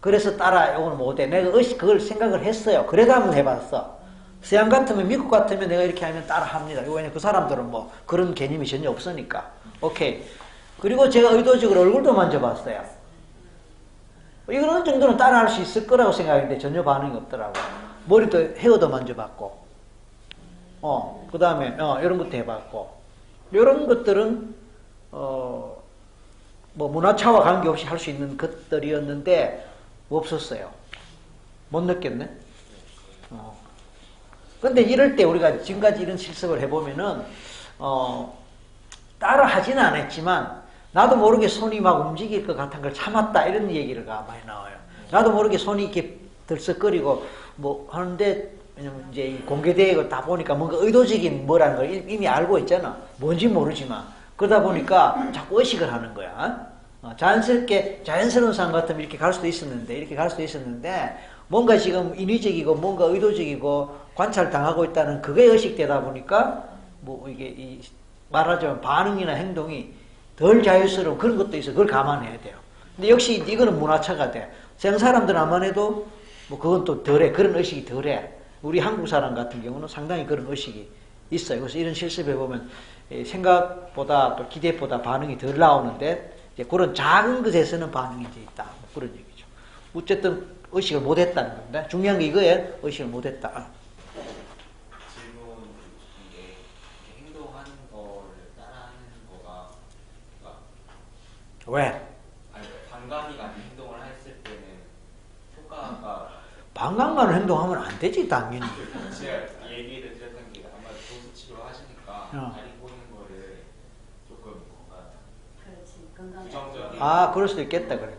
그래서 따라 이거는 못해. 내가 그걸 생각을 했어요. 그래도 한번 해봤어. 서양 같으면 미국 같으면 내가 이렇게 하면 따라 합니다. 왜냐면 그 사람들은 뭐 그런 개념이 전혀 없으니까. 오케이. 그리고 제가 의도적으로 얼굴도 만져봤어요. 이건 어느 정도는 따라할 수 있을 거라고 생각했는데 전혀 반응이 없더라고. 머리도 헤어도 만져봤고, 그 다음에 이런 것도 해봤고, 이런 것들은 뭐 문화차와 관계없이 할 수 있는 것들이었는데 없었어요. 못 느꼈네. 근데 이럴 때 우리가 지금까지 이런 실습을 해보면은 따라 하지는 않았지만. 나도 모르게 손이 막 움직일 것 같은 걸 참았다 이런 얘기가 많이 나와요. 나도 모르게 손이 이렇게 들썩거리고 뭐 하는데 왜냐면 이제 공개되고 다 보니까 뭔가 의도적인 뭐라는 걸 이미 알고 있잖아. 뭔지 모르지만 그러다 보니까 자꾸 의식을 하는 거야. 자연스러운 상황 같으면 이렇게 갈 수도 있었는데 뭔가 지금 인위적이고 뭔가 의도적이고 관찰당하고 있다는 그게 의식되다 보니까 뭐 이게 말하자면 반응이나 행동이 덜 자유스러운 그런 것도 있어. 그걸 감안해야 돼요. 근데 역시 이거는 문화차가 돼. 서양 사람들은 아만 해도 뭐 그건 또 덜해. 그런 의식이 덜해. 우리 한국 사람 같은 경우는 상당히 그런 의식이 있어요. 그래서 이런 실습해 보면 생각보다 또 기대보다 반응이 덜 나오는데 이제 그런 작은 것에서는 반응이 이제 있다. 뭐 그런 얘기죠. 어쨌든 의식을 못했다는 건데 중요한 게 이거에 의식을 못했다. 왜? 아니, 반감이 가는 행동을 했을 때는 효과가 반감 가는 행동하면 안 되지 당연히. 제가 얘기를 드렸던 게 아마 도수 치료 하시니까 다리 보는 거를 조금 뭔가 부정적인 그럴 수도 있겠다. 그래.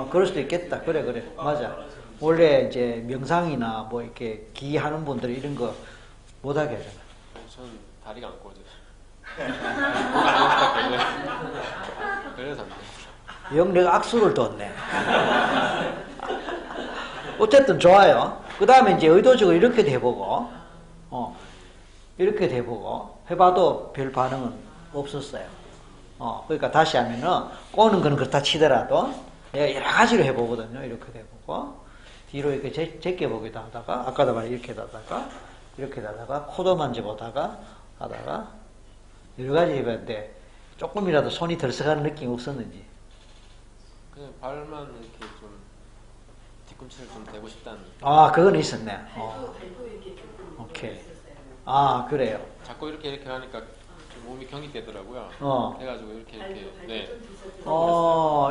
그럴 수도 있겠다. 그래. 맞아. 원래 이제 명상이나 뭐 이렇게 기하는 분들이 이런 거 못하게 하잖아. 저는 다리가 안 꼬져요. 안 때문에. 그래서 안 돼. 영 내가 악수를 뒀네. 어쨌든 좋아요. 그 다음에 이제 의도적으로 이렇게도 해보고, 이렇게도 해보고, 해봐도 별 반응은 없었어요. 그러니까 다시 하면은, 꼬는 거는 그렇다 치더라도, 내가 여러 가지로 해보거든요. 이렇게도 해보고, 뒤로 이렇게 제껴보기도 하다가, 아까도 말해 이렇게 하다가, 이렇게 하다가, 코도 만져보다가, 하다가, 여러 가지 해봤는데, 조금이라도 손이 들썩하는 느낌이 없었는지. 그냥 발만 이렇게 좀 뒤꿈치를 좀 대고 싶다는. 그건 있었네. 오케이. 그래요. 자꾸 이렇게 하니까 좀 몸이 경직되더라고요. 해가지고 이렇게. 네.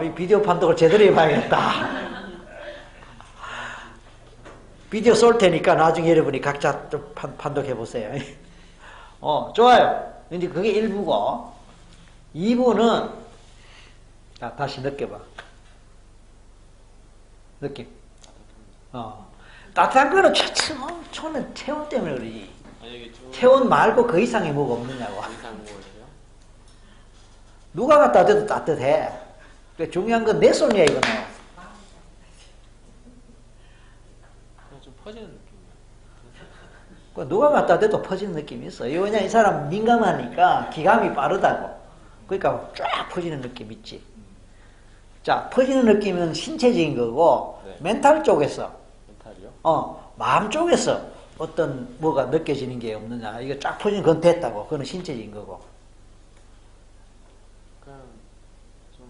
이 비디오 판독을 제대로 해봐야겠다. 비디오 쏠 테니까 나중에 여러분이 각자 좀 판독해보세요. 좋아요. 이제 그게 1부고, 2부는, 다시 느껴봐. 느낌. 따뜻한 거는 초는 체온 때문에 그러지. 체온 말고 그 이상의 뭐가 없느냐고. 누가 갖다 대도 따뜻해. 그러니까 중요한 건 내 손이야, 이거는. 좀 퍼지는 느낌이야. 누가 갖다 대도 퍼지는 느낌이 있어. 왜냐, 이 사람 민감하니까 기감이 빠르다고. 그러니까 쫙 퍼지는 느낌 있지. 자, 퍼지는 느낌은 신체적인 거고, 네. 멘탈 쪽에서, 멘탈이요? 마음 쪽에서 어떤 뭐가 느껴지는 게 없느냐. 이거 쫙 퍼지는 건 됐다고. 그건 신체적인 거고. 그냥 좀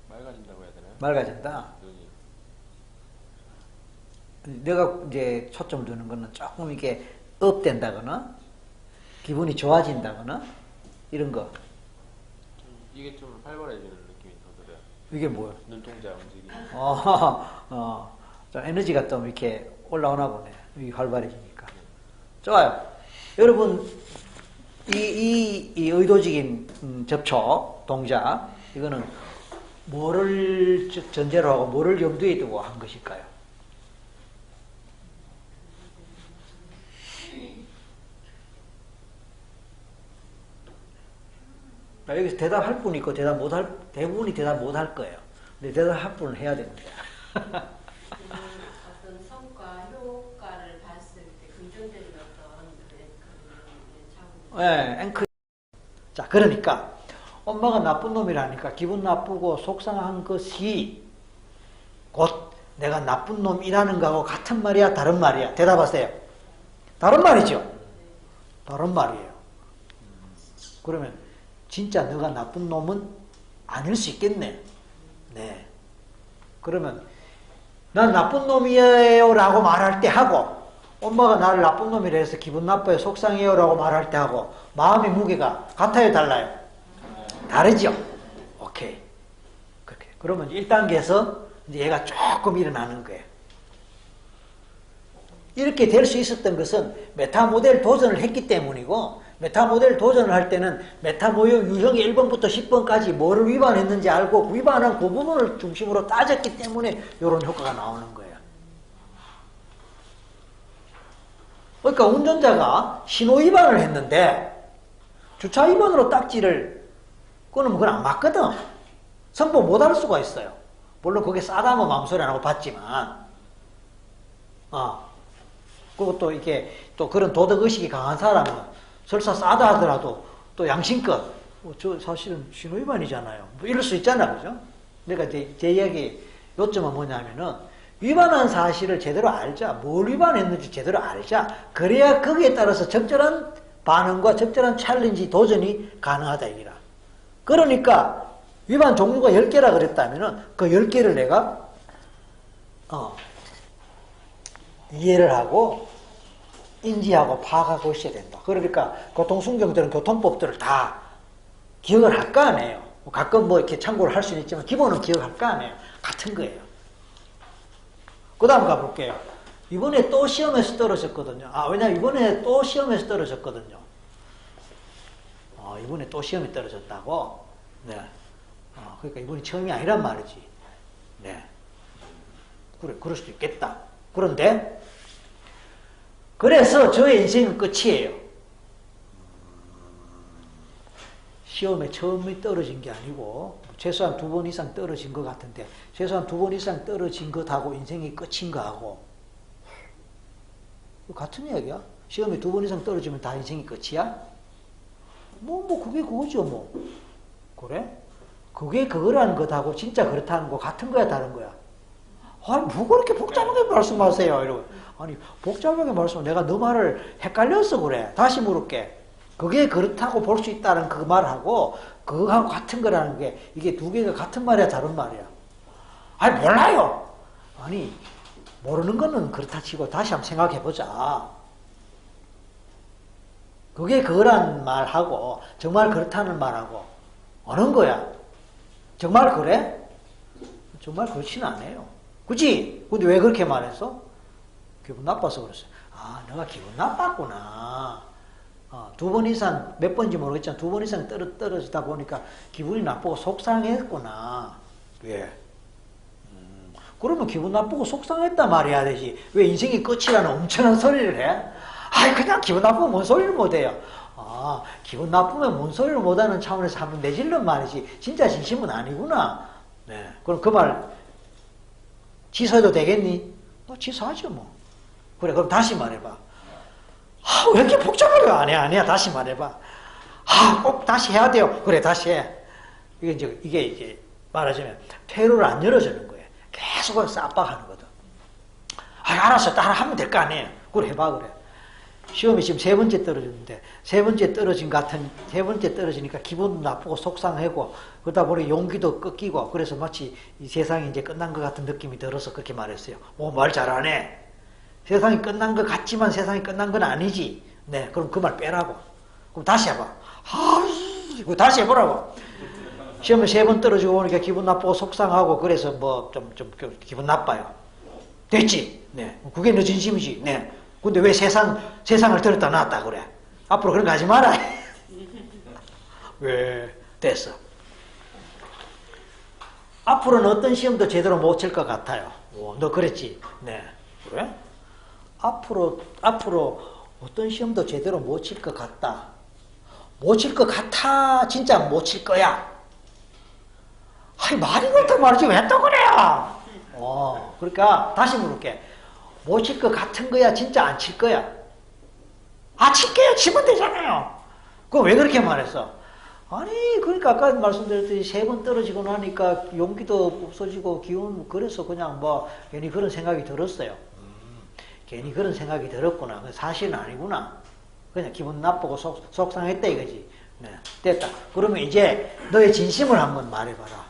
맑아진다고 해야 되나요? 맑아진다. 눈이. 내가 이제 초점 두는 거는 조금 이게 업된다거나 기분이 좋아진다거나 이런 거. 이게 좀 활발해지는 느낌이 더 들어요. 이게 뭐야? 눈동자 움직임. 좀 에너지가 좀 이렇게 올라오나 보네. 이 활발해지니까. 좋아요. 여러분, 이 의도적인 접촉, 동작, 이거는 뭐를 전제로 하고 뭐를 염두에 두고 한 것일까요? 여기서 대답할 분 있고 대부분이 대답 못 할 거예요. 근데 대답할 분은 해야 됩니다. 어떤 성과, 효과를 봤을 때 긍정적인 어떤 그런 예, 앵커. 자, 그러니까 엄마가 나쁜 놈이라니까 기분 나쁘고 속상한 것이 곧 내가 나쁜 놈이라는 거하고 같은 말이야, 다른 말이야? 대답하세요. 다른 말이죠. 다른 말이에요. 그러면 진짜 너가 나쁜 놈은 아닐 수 있겠네. 네. 그러면 난 나쁜 놈이에요 라고 말할 때 하고 엄마가 나를 나쁜 놈이라 해서 기분 나빠요, 속상해요 라고 말할 때 하고 마음의 무게가 같아요, 달라요? 다르죠? 오케이. 그렇게. 그러면 1단계에서 이제 얘가 조금 일어나는 거예요. 이렇게 될 수 있었던 것은 메타모델 도전을 했기 때문이고, 메타모델 도전을 할 때는 메타모형 유형의 1번부터 10번까지 뭐를 위반했는지 알고 위반한 그 부분을 중심으로 따졌기 때문에 이런 효과가 나오는 거예요. 그러니까 운전자가 신호 위반을 했는데 주차 위반으로 딱지를 끊으면 그건 안 맞거든. 선포 못 할 수가 있어요. 물론 그게 싸다면 마음소리 안 하고 받지만, 그리고 또 이게 또 그런 도덕의식이 강한 사람은 설사 싸다 하더라도 또 양심껏, 저 사실은 신호 위반이잖아요. 뭐 이럴 수 있잖아, 그죠? 그러니까 제 이야기 요점은 뭐냐면은 위반한 사실을 제대로 알자. 뭘 위반했는지 제대로 알자. 그래야 거기에 따라서 적절한 반응과 적절한 챌린지, 도전이 가능하다, 이기라. 그러니까 위반 종류가 10개라 그랬다면은 그 10개를 내가 이해를 하고 인지하고 파악하고 있어야 된다. 그러니까 교통순경들은 교통법들을 다 기억을 할 거 아니에요. 가끔 뭐 이렇게 참고를 할 수는 있지만 기본은 기억할 거 아니에요. 같은 거예요. 그 다음 가볼게요. 이번에 또 시험에서 떨어졌거든요. 왜냐면 이번에 또 시험에서 떨어졌거든요. 이번에 또 시험에 떨어졌다고? 네. 그러니까 이번이 처음이 아니란 말이지. 네. 그래, 그럴 수도 있겠다. 그런데, 그래서 저의 인생은 끝이에요. 시험에 처음에 떨어진 게 아니고, 최소한 2번 이상 떨어진 것 같은데, 최소한 2번 이상 떨어진 것하고 인생이 끝인 거하고, 같은 이야기야? 시험에 2번 이상 떨어지면 다 인생이 끝이야? 그게 그거죠, 뭐. 그래? 그게 그거라는 것하고 진짜 그렇다는 거 같은 거야, 다른 거야? 아니, 뭐 그렇게 복잡하게 말씀하세요? 이러고. 아니, 복잡하게 말씀하면 내가 너 말을 헷갈려서 그래. 다시 물을게. 그게 그렇다고 볼 수 있다는 그 말하고, 그거하고 같은 거라는 게, 이게 두 개가 같은 말이야, 다른 말이야? 아니, 몰라요! 아니, 모르는 거는 그렇다 치고 다시 한번 생각해보자. 그게 그거란 말하고, 정말 그렇다는 말하고, 어느 거야? 정말 그래? 정말 그렇지는 않아요. 그치? 근데 왜 그렇게 말했어? 기분 나빠서 그랬어요. 너가 기분 나빴구나. 2번 이상, 몇 번인지 모르겠지만 2번 이상 떨어지다 보니까 기분이 나쁘고 속상했구나. 왜? 그러면 기분 나쁘고 속상했단 말이야 되지. 왜 인생이 끝이라는 엄청난 소리를 해? 그냥 기분 나쁘면 뭔 소리를 못해요. 기분 나쁘면 뭔 소리를 못하는 차원에서 한번 내질른 말이지. 진짜 진심은 아니구나. 네. 그럼 그 말 취소해도 되겠니? 취소하죠, 뭐. 그래, 그럼 다시 말해봐. 왜 이렇게 복잡하게 아니야. 다시 말해봐. 꼭 다시 해야 돼요. 그래, 다시 해. 이게 이제 말하자면 퇴로를 안 열어주는 거예요. 계속 압박하는 거든. 알았어. 따라 하면 될 거 아니에요. 그래, 해봐, 그래. 시험이 지금 3번째 떨어졌는데, 3번째 떨어지니까 기분도 나쁘고 속상하고, 그러다 보니 용기도 꺾이고, 그래서 마치 이 세상이 이제 끝난 것 같은 느낌이 들어서 그렇게 말했어요. 말 잘하네. 세상이 끝난 것 같지만 세상이 끝난 건 아니지. 네, 그럼 그 말 빼라고. 그럼 다시 해봐. 다시 해보라고. 시험에 3번 떨어지고 보니까 기분 나쁘고 속상하고, 그래서 뭐 좀 기분 나빠요. 됐지? 네. 그게 너 진심이지? 네. 근데 왜 세상을 들었다 놨다 그래? 앞으로 그런 거 하지 마라. 왜? 됐어. 앞으로는 어떤 시험도 제대로 못 칠 것 같아요. 너 그랬지? 네. 그래? 앞으로 어떤 시험도 제대로 못 칠 것 같다. 못 칠 것 같아? 진짜 못 칠 거야? 아니, 말이 그렇다 말이지 왜 또 그래요? 그러니까 다시 물을게. 못 칠 것 같은 거야? 진짜 안 칠 거야? 칠게요. 치면 되잖아요. 그거 왜 그렇게 말했어? 아니, 그러니까 아까 말씀드렸듯이 3번 떨어지고 나니까 용기도 없어지고 기운, 그래서 그냥 뭐 괜히 그런 생각이 들었어요. 괜히 그런 생각이 들었구나. 사실은 아니구나. 그냥 기분 나쁘고 속상했다 이거지. 네, 됐다. 그러면 이제 너의 진심을 한번 말해봐라.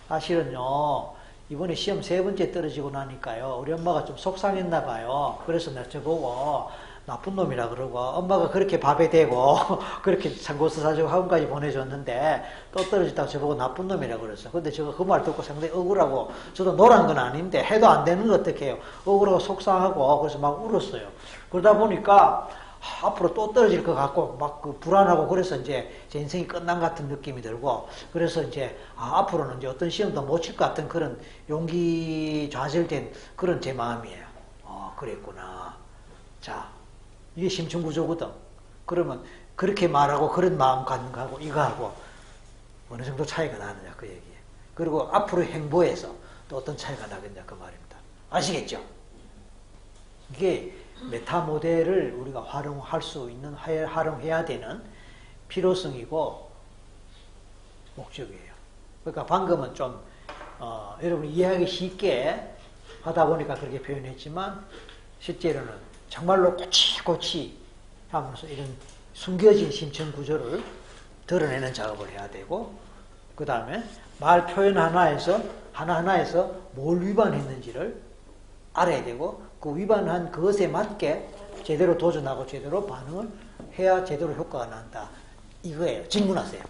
사실은요, 이번에 시험 3번째 떨어지고 나니까요, 우리 엄마가 좀 속상했나 봐요. 그래서 내가 저보고 나쁜 놈이라 그러고, 엄마가 그렇게 밥에 대고 그렇게 상고서 사주고 학원까지 보내줬는데 또 떨어졌다고 저보고 나쁜 놈이라 그랬어. 근데 제가 그 말 듣고 상당히 억울하고, 저도 노란 건 아닌데 해도 안 되는 거 어떻게 해요. 억울하고 속상하고, 그래서 막 울었어요. 그러다 보니까 앞으로 또 떨어질 것 같고 막 불안하고, 그래서 이제 제 인생이 끝난 같은 느낌이 들고, 그래서 이제 앞으로는 이제 어떤 시험도 못 칠 것 같은 그런 용기 좌절된 그런 제 마음이에요. 그랬구나. 자, 이게 심층구조거든. 그러면 그렇게 말하고 그런 마음 갖는 거하고 이거하고 어느 정도 차이가 나느냐 그 얘기예요. 그리고 앞으로 행보에서 또 어떤 차이가 나겠냐 그 말입니다. 아시겠죠? 이게 메타 모델을 우리가 활용할 수 있는, 활용해야 되는 필요성이고 목적이에요. 그러니까 방금은 좀 여러분이 이해하기 쉽게 하다 보니까 그렇게 표현했지만, 실제로는 정말로 꼬치꼬치 하면서 이런 숨겨진 심층 구조를 드러내는 작업을 해야 되고, 그 다음에 말 표현 하나하나에서 뭘 위반했는지를 알아야 되고, 그 위반한 그것에 맞게 제대로 도전하고 제대로 반응을 해야 제대로 효과가 난다. 이거예요. 질문하세요.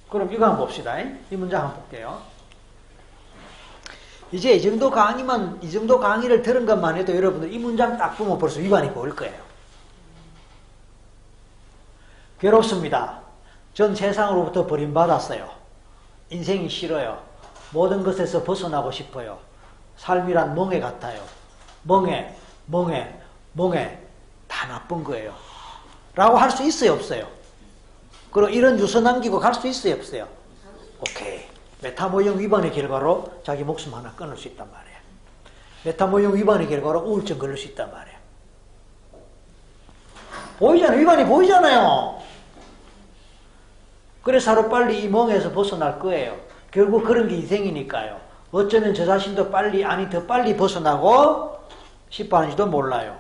그럼 이거 한번 봅시다. 이 문장 한번 볼게요. 이제 이 정도 강의를 들은 것만 해도 여러분들 이 문장 딱 보면 벌써 위반이 보일 거예요. 괴롭습니다. 전 세상으로부터 버림받았어요. 인생이 싫어요. 모든 것에서 벗어나고 싶어요. 삶이란 멍에 같아요. 멍에 다 나쁜 거예요. 라고 할 수 있어요, 없어요? 그리고 이런 유서 남기고 갈 수 있어요, 없어요? 오케이. 메타모형 위반의 결과로 자기 목숨 하나 끊을 수 있단 말이에요. 메타모형 위반의 결과로 우울증 걸릴 수 있단 말이에요. 보이잖아요. 위반이 보이잖아요. 그래서 하루빨리 이 멍에서 벗어날 거예요. 결국 그런 게 인생이니까요. 어쩌면 저 자신도 더 빨리 벗어나고 싶어 하는지도 몰라요.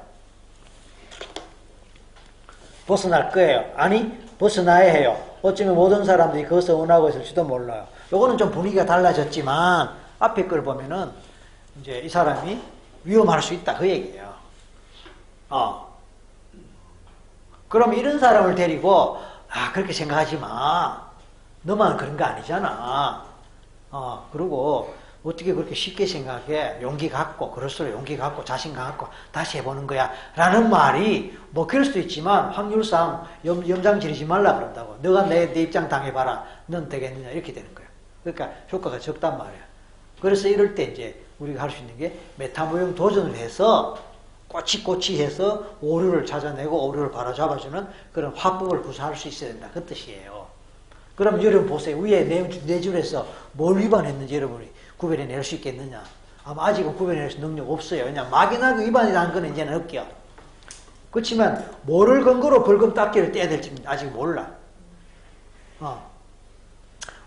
벗어날 거예요. 벗어나야 해요. 어쩌면 모든 사람들이 그것을 원하고 있을지도 몰라요. 요거는 좀 분위기가 달라졌지만, 앞에 걸 보면은, 이제 이 사람이 위험할 수 있다. 그 얘기예요. 그럼 이런 사람을 데리고, 그렇게 생각하지 마. 너만 그런 거 아니잖아. 그리고 어떻게 그렇게 쉽게 생각해. 용기 갖고, 그럴수록 용기 갖고, 자신감 갖고, 다시 해보는 거야. 라는 말이 먹힐 수도 있지만, 확률상 염장 지르지 말라 그런다고. 너가 내 입장 당해봐라. 넌 되겠느냐. 이렇게 되는 거야. 그러니까 효과가 적단 말이야. 그래서 이럴 때 이제 우리가 할 수 있는 게 메타모형 도전을 해서 꼬치꼬치 해서 오류를 찾아내고 오류를 바로잡아주는 그런 화법을 구사할 수 있어야 된다. 그 뜻이에요. 그럼 여러분 보세요. 위에 네 줄에서 뭘 위반했는지 여러분이 구별해낼 수 있겠느냐. 아마 아직은 구별해낼 수 능력 없어요. 그냥 막연하게 위반이라는 건 이제는 없겨. 그렇지만 뭐를 근거로 벌금 닦기를 떼야 될지 아직 몰라.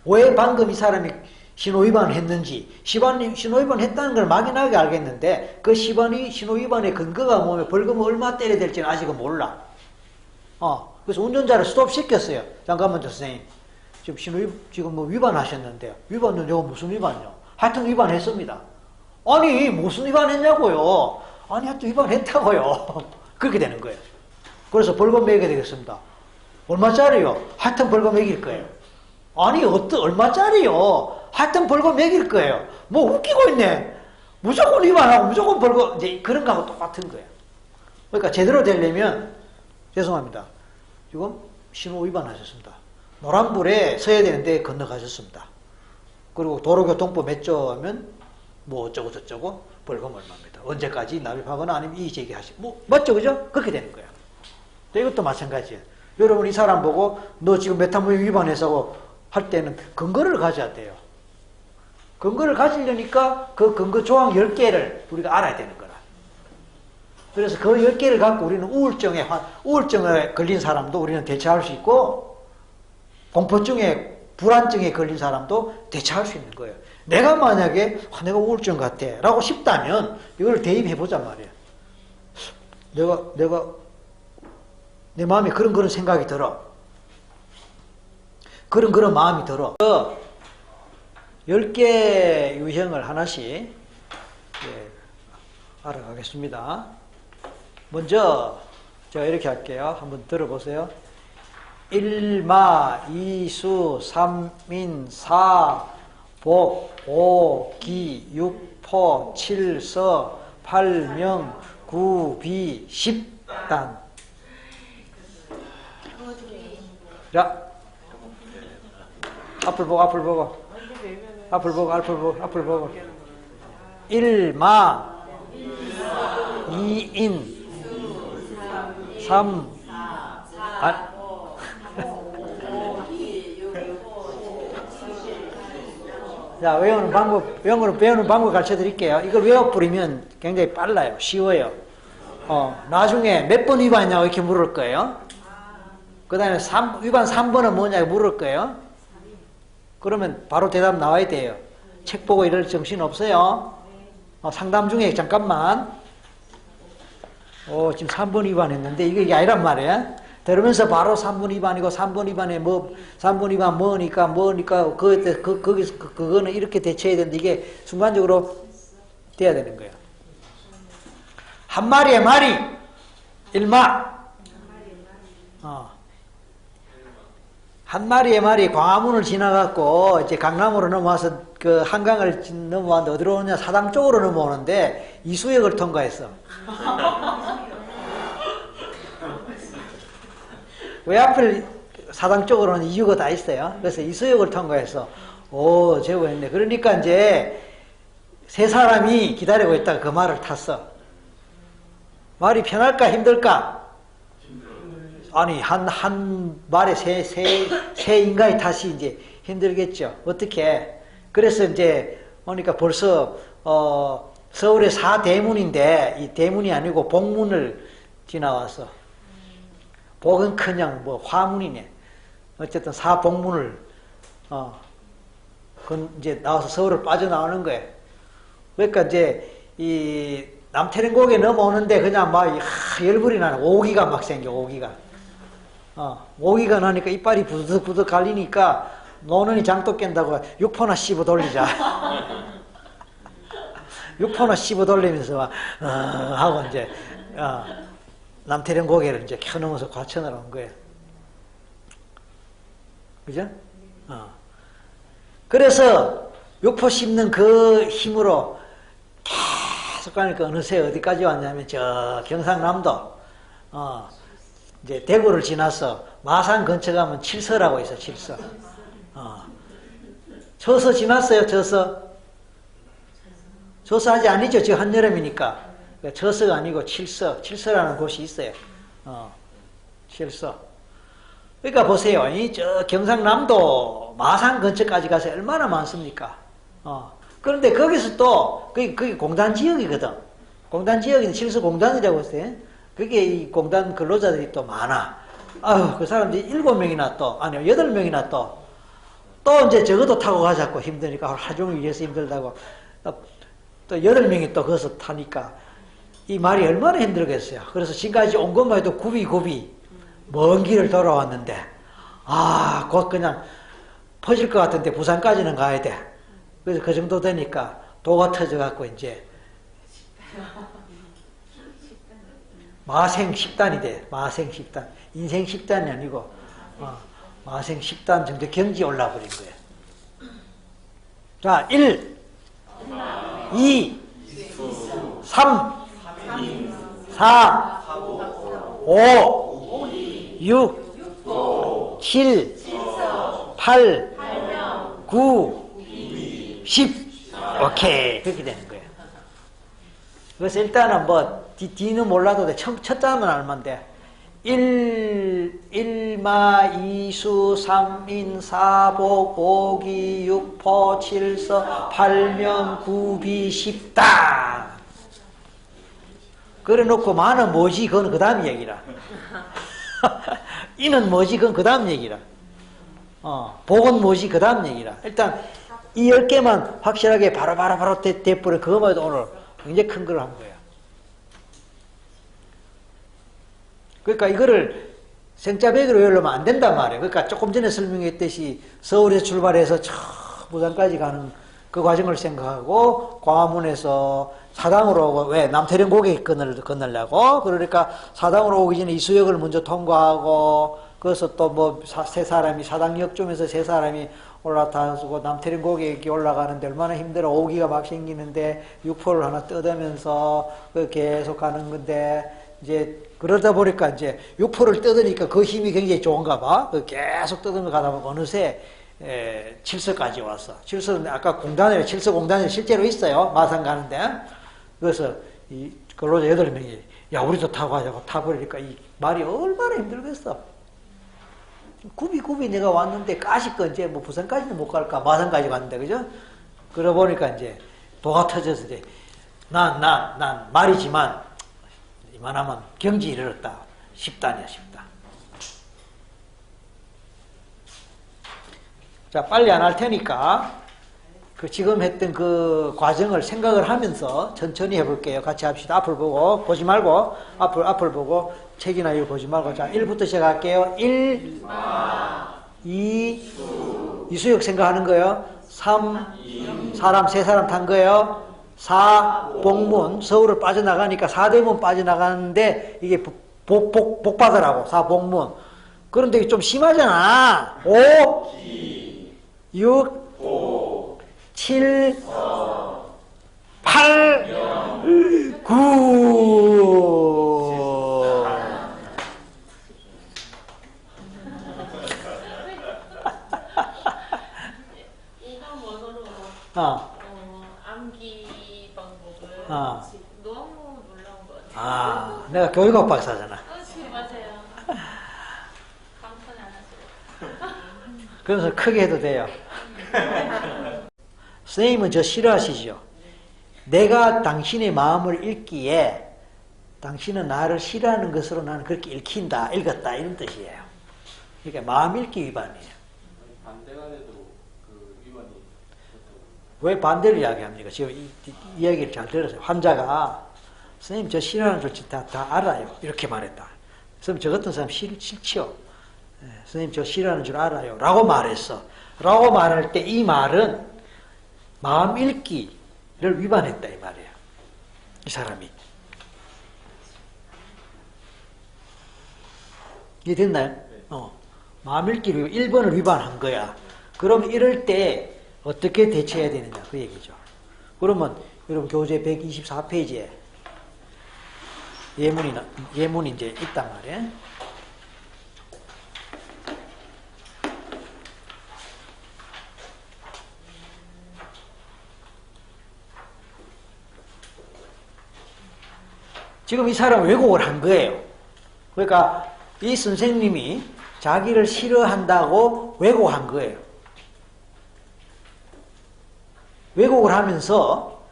왜 방금 이 사람이 신호위반을 했는지, 신호위반 했다는 걸 막연하게 알겠는데 그 신호위반의 근거가 뭐면 벌금을 얼마 때려야 될지는 아직은 몰라. 그래서 운전자를 스톱시켰어요. 잠깐만요, 선생님. 지금 뭐 위반하셨는데요. 위반은 이거 무슨 위반이요? 하여튼 위반했습니다. 아니, 무슨 위반했냐고요? 아니, 하여튼 위반했다고요. 그렇게 되는 거예요. 그래서 벌금 매기게 되겠습니다. 얼마짜리요? 하여튼 벌금 매길 거예요. 아니, 얼마짜리요? 하여튼 벌금 매길 거예요. 뭐 웃기고 있네. 무조건 위반하고 무조건 벌금, 이제 그런 거하고 똑같은 거예요. 그러니까 제대로 되려면, 죄송합니다. 지금 신호 위반하셨습니다. 노란불에 서야 되는데 건너가셨습니다. 그리고 도로교통법 몇 조 하면 뭐 어쩌고 저쩌고 벌금 얼마입니다. 언제까지 납입하거나 아니면 이의 제기하시고 뭐 맞죠, 그죠? 그렇게 되는 거예요. 이것도 마찬가지예요. 여러분 이 사람 보고 너 지금 메타모임 위반해서 할 때는 근거를 가져야 돼요. 근거를 가지려니까 그 근거 조항 10개를 우리가 알아야 되는 거라. 그래서 그 10개를 갖고 우리는 우울증에 걸린 사람도 우리는 대처할 수 있고 공포증에 불안증에 걸린 사람도 대처할 수 있는 거예요. 내가 만약에 내가 우울증 같아 라고 싶다면 이걸 대입해 보잔 말이에요. 내 마음에 그런 생각이 들어. 그런 마음이 들어. 10개 유형을 하나씩 알아가겠습니다. 먼저 제가 이렇게 할게요. 한번 들어보세요. 1마, 2수, 3인, 4, 복, 5, 기, 6포, 7서, 8명, 9, 비, 10단. 자, 앞을 보고. 앞을 보고. 1마, 2인, 3, 자, 외우는 방법 가르쳐 드릴게요. 이걸 외워버리면 굉장히 빨라요. 쉬워요. 나중에 몇 번 위반이냐고 이렇게 물을 거예요. 그 다음에 위반 3번은 뭐냐고 물을 거예요. 그러면 바로 대답 나와야 돼요. 책 보고 이럴 정신 없어요. 상담 중에 잠깐만. 지금 3번 위반했는데 이게 아니란 말이에요. 들으면서 바로 3번 위반이고 3번 위반에 3번 위반 뭐니까 그거는 이렇게 대처해야 되는데 이게 순간적으로 돼야 되는 거예요. 한 마리의 말이 1마. 한 마리의 말이 광화문을 지나갖고 이제 강남으로 넘어와서 그 한강을 넘어왔는데 어디로 오느냐? 사당 쪽으로 넘어오는데 이수역을 통과했어. 왜 하필 사당 쪽으로는 이유가 다 있어요. 그래서 이수역을 통과해서 제보했네. 그러니까 이제 세 사람이 기다리고 있다가 그 말을 탔어. 말이 편할까 힘들까? 아니 한 말에 세 인간이 타시 이제 힘들겠죠. 어떻게? 그래서 이제 보니까 벌써 서울의 4대문인데 이 대문이 아니고 복문을 지나와서 복은커녕 뭐 화문이네. 어쨌든 4복문을 이제 나와서 서울을 빠져나오는 거예요. 그러니까 이제 이 남태릉곡에 넘어오는데 그냥 막 열불이 나는 오기가 막 생겨. 오기가 나니까 이빨이 부득부득 갈리니까 노는이 장독 깬다고 6포나 씹어 돌리자. 6포나 씹어 돌리면서 막 하고 이제 남태령 고개를 이제 켜놓으면서 과천으로 온 거예요. 그죠? 그래서 6포 씹는 그 힘으로 계속 가니까 어느새 어디까지 왔냐면 저 경상남도 이제 대구를 지나서 마산 근처 가면 칠서라고 있어. 칠서. 처서 지났어요. 처서 아직 아니죠. 지금 한여름이니까. 처서가 아니고 칠서라는 곳이 있어요. 칠서. 그러니까 보세요. 저 경상남도 마산 근처까지 가서 얼마나 많습니까? 그런데 거기서 또 그게 공단지역이거든. 공단지역인데 칠서 공단이라고 했어요. 그게 이 공단 근로자들이 또 많아. 아유, 그 사람들이 7명이나 또, 아니요, 8명이나 또 이제 저것도 타고 가자고 힘드니까 하종일 위해서 힘들다고 또 8명이 또 거기서 타니까 이 말이 얼마나 힘들겠어요. 그래서 지금까지 온 것만 해도 굽이 먼 길을 돌아왔는데 곧 그냥 퍼질 것 같은데 부산까지는 가야 돼. 그래서 그 정도 되니까 도가 터져갖고 이제 마생 10단이 돼. 마생 10단. 인생 10단이 아니고 마생 10단 정도 경지에 올라버린 거예요. 자, 1, 2, 3, 4, 5, 6, 7, 8, 9, 10. 오케이. 그렇게 되는 거예요. 그래서 일단은 뭐 뒤는 몰라도 돼. 첫 단은 알만데 1마 2수 3인 4복 5기 6포 7서 8명 9비 10다. 그래 놓고 마는 뭐지? 그건 그 다음 얘기라. 이는 뭐지? 그건 그 다음 얘기라. 복은 뭐지? 그 다음 얘기라. 일단 이 10개만 확실하게 바로 돼버려. 그것만 해도 오늘 굉장히 큰 걸 한 거예요. 그러니까 이거를 생짜배기로 외우려면 안 된단 말이에요. 그러니까 조금 전에 설명했듯이 서울에서 출발해서 저 부산까지 가는 그 과정을 생각하고 광화문에서 사당으로 왜 남태령 고개 건너려고 그러니까 사당으로 오기 전에 이수역을 먼저 통과하고 그래서 또 뭐 세 사람이 사당역쯤에서 세 사람이 올라타고 남태령 고개 올라가는데 얼마나 힘들어. 오기가 막 생기는데 육포를 하나 뜯으면서 계속 가는 건데 이제 그러다 보니까 이제 육포를 뜯으니까 그 힘이 굉장히 좋은가 봐. 계속 뜯으면 가다 보면 어느새 칠서까지 왔어. 칠서는 아까 공단에 칠서 공단에 실제로 있어요. 마산 가는데. 그래서 이 근로자 8명이 야 우리도 타고 가자고 타버리니까 이 말이 얼마나 힘들겠어. 굽이 내가 왔는데 까짓거 이제 뭐 부산까지는 못 갈까 마산까지 갔는데 그죠? 그러다 보니까 이제 도가 터져서 이제 난 말이지만 이만하면 경지에 이르렀다. 10단이야 10단. 자 빨리 안 할 테니까 그 지금 했던 그 과정을 생각을 하면서 천천히 해볼게요. 같이 합시다. 앞을 보고 보지 말고 앞을 보고 책이나 이거 보지 말고 자 1부터 시작할게요. 1 2 이수역 생각하는 거예요. 3 사람 세 사람 탄 거예요. 4 복문 서울을 빠져나가니까 4대문 빠져나가는데 이게 복받으라고 4 복문. 그런데 이게 좀 심하잖아. 5 6 7 8 9 암기 방법을 너무 놀라운 것 같아요. 내가 교육학 박사잖아. 맞아요. 감탄 안 하시고. 그래서 크게 해도 돼요. 선생님은 저 싫어하시죠? 내가 당신의 마음을 읽기에 당신은 나를 싫어하는 것으로 나는 그렇게 읽힌다, 읽었다 이런 뜻이에요. 그러니까 마음 읽기 위반이에요. 반대가 돼도 그 위반이 왜 반대를 이야기합니까? 지금 이 이야기를 잘 들었어요. 환자가 선생님 저 싫어하는 줄 다 알아요. 이렇게 말했다. 선생님 저 같은 사람 싫지요? 선생님 저 싫어하는 줄 알아요. 라고 말했어. 라고 말할 때 이 말은 마음 읽기를 위반했다 이 말이에요. 이 사람이. 이해됐나요? 마음 읽기를 1번을 위반한 거야. 그럼 이럴 때 어떻게 대처해야 되느냐 그 얘기죠. 그러면 여러분 교재 124페이지에 예문이 이제 있단 말이에요. 지금 이 사람은 왜곡을 한 거예요. 그러니까 이 선생님이 자기를 싫어한다고 왜곡한 거예요. 왜곡을 하면서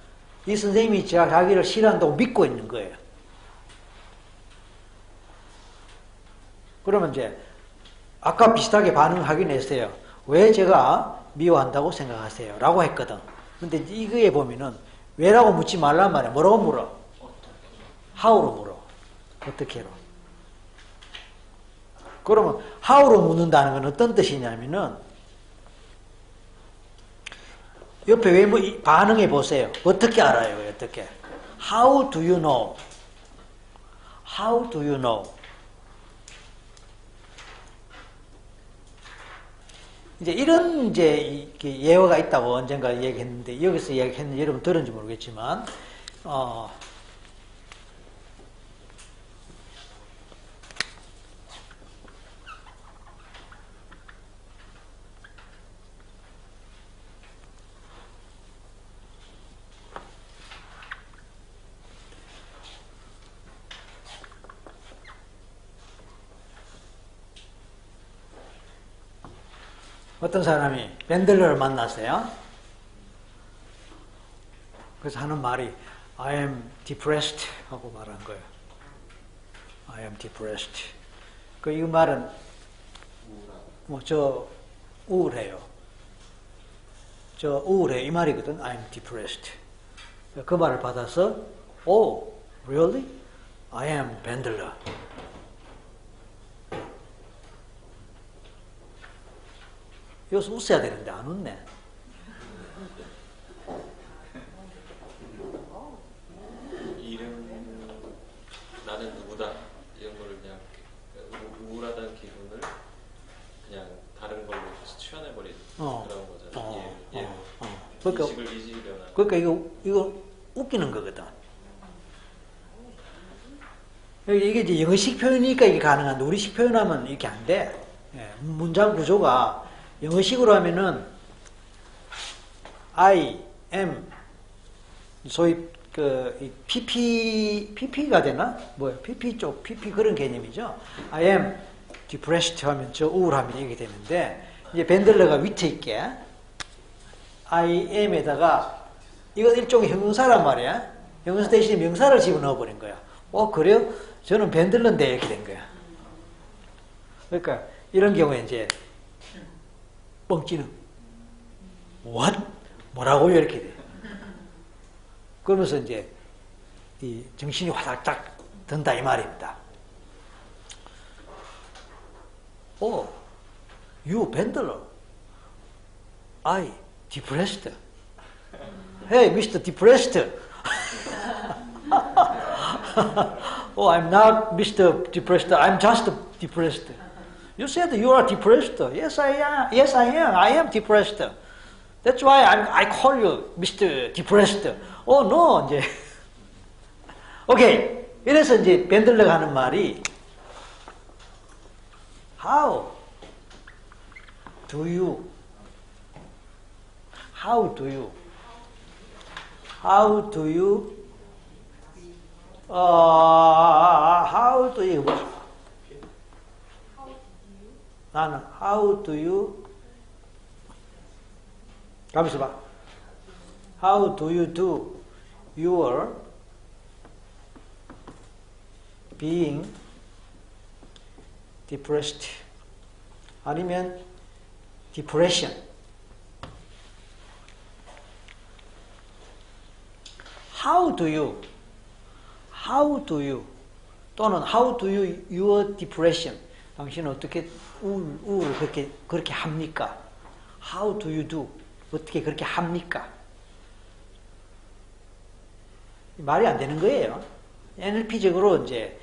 이 선생님이 자기를 싫어한다고 믿고 있는 거예요. 그러면 이제 아까 비슷하게 반응하긴 했어요. 왜 제가 미워한다고 생각하세요? 라고 했거든. 근데 이거에 보면은 왜라고 묻지 말란 말이야. 뭐라고 물어? how로 물어. 어떻게로? 그러면 how로 묻는다는 건 어떤 뜻이냐면은 옆에 왜 반응해 보세요. 어떻게 알아요? 어떻게? How do you know? How do you know? 이제 이런 이제 예화가 있다고 언젠가 얘기했는데 여기서 얘기했는지 여러분 들은지 모르겠지만 어떤 사람이 밴들러를 만났어요. 그래서 하는 말이 I am depressed 하고 말한 거예요. I am depressed. 이 말은 저 우울해요. 저 우울해 이 말이거든. I am depressed. 그 말을 받아서 Oh, really? I am 밴들러. 여기서 웃어야 되는데 안 웃네. 이름 나는 누구다 이런 거를 그냥 우울하다는 기분을 그냥 다른 걸로 표현해버린 그런 거잖아요. 그러니까, 이직을 변한. 그러니까 이거 웃기는 거거든. 이게 이제 영어식 표현이니까 이게 가능한데 우리식 표현하면 이렇게 안 돼. 문장 구조가 영어식으로 하면은 I am 소위 PP가 되나? 뭐야? PP 쪽 PP 그런 개념이죠. I am depressed 하면 저 우울하면 이게 되는데 이제 밴들러가 위트 있게 I am에다가 이건 일종의 형용사란 말이야. 형용사 대신에 명사를 집어넣어 버린 거야. 그래요? 저는 밴들러인데 이렇게 된 거야. 그러니까 이런 경우에 이제 뻥찌는 What? 뭐라고요? 이렇게 돼. 그러면서 이제 이 정신이 화닥닥 든다 이 말입니다. You 밴들러. I depressed. Hey, Mr. Depressed. I'm not Mr. Depressed. I'm just depressed. You said you are depressed. Yes, I am. Yes, I am. I am depressed. That's why I call you Mr. Depressed. No, 이제. 오케이. 이래서 이제 밴들러가 하는 말이 How do you How do you 나는 how do you 가만있어 봐. How do you do your being depressed 아니면 depression How do you 또는 how do you your depression 당신은 어떻게 우울을 그렇게 합니까? How do you do 어떻게 그렇게 합니까? 말이 안 되는 거예요. NLP적으로 이제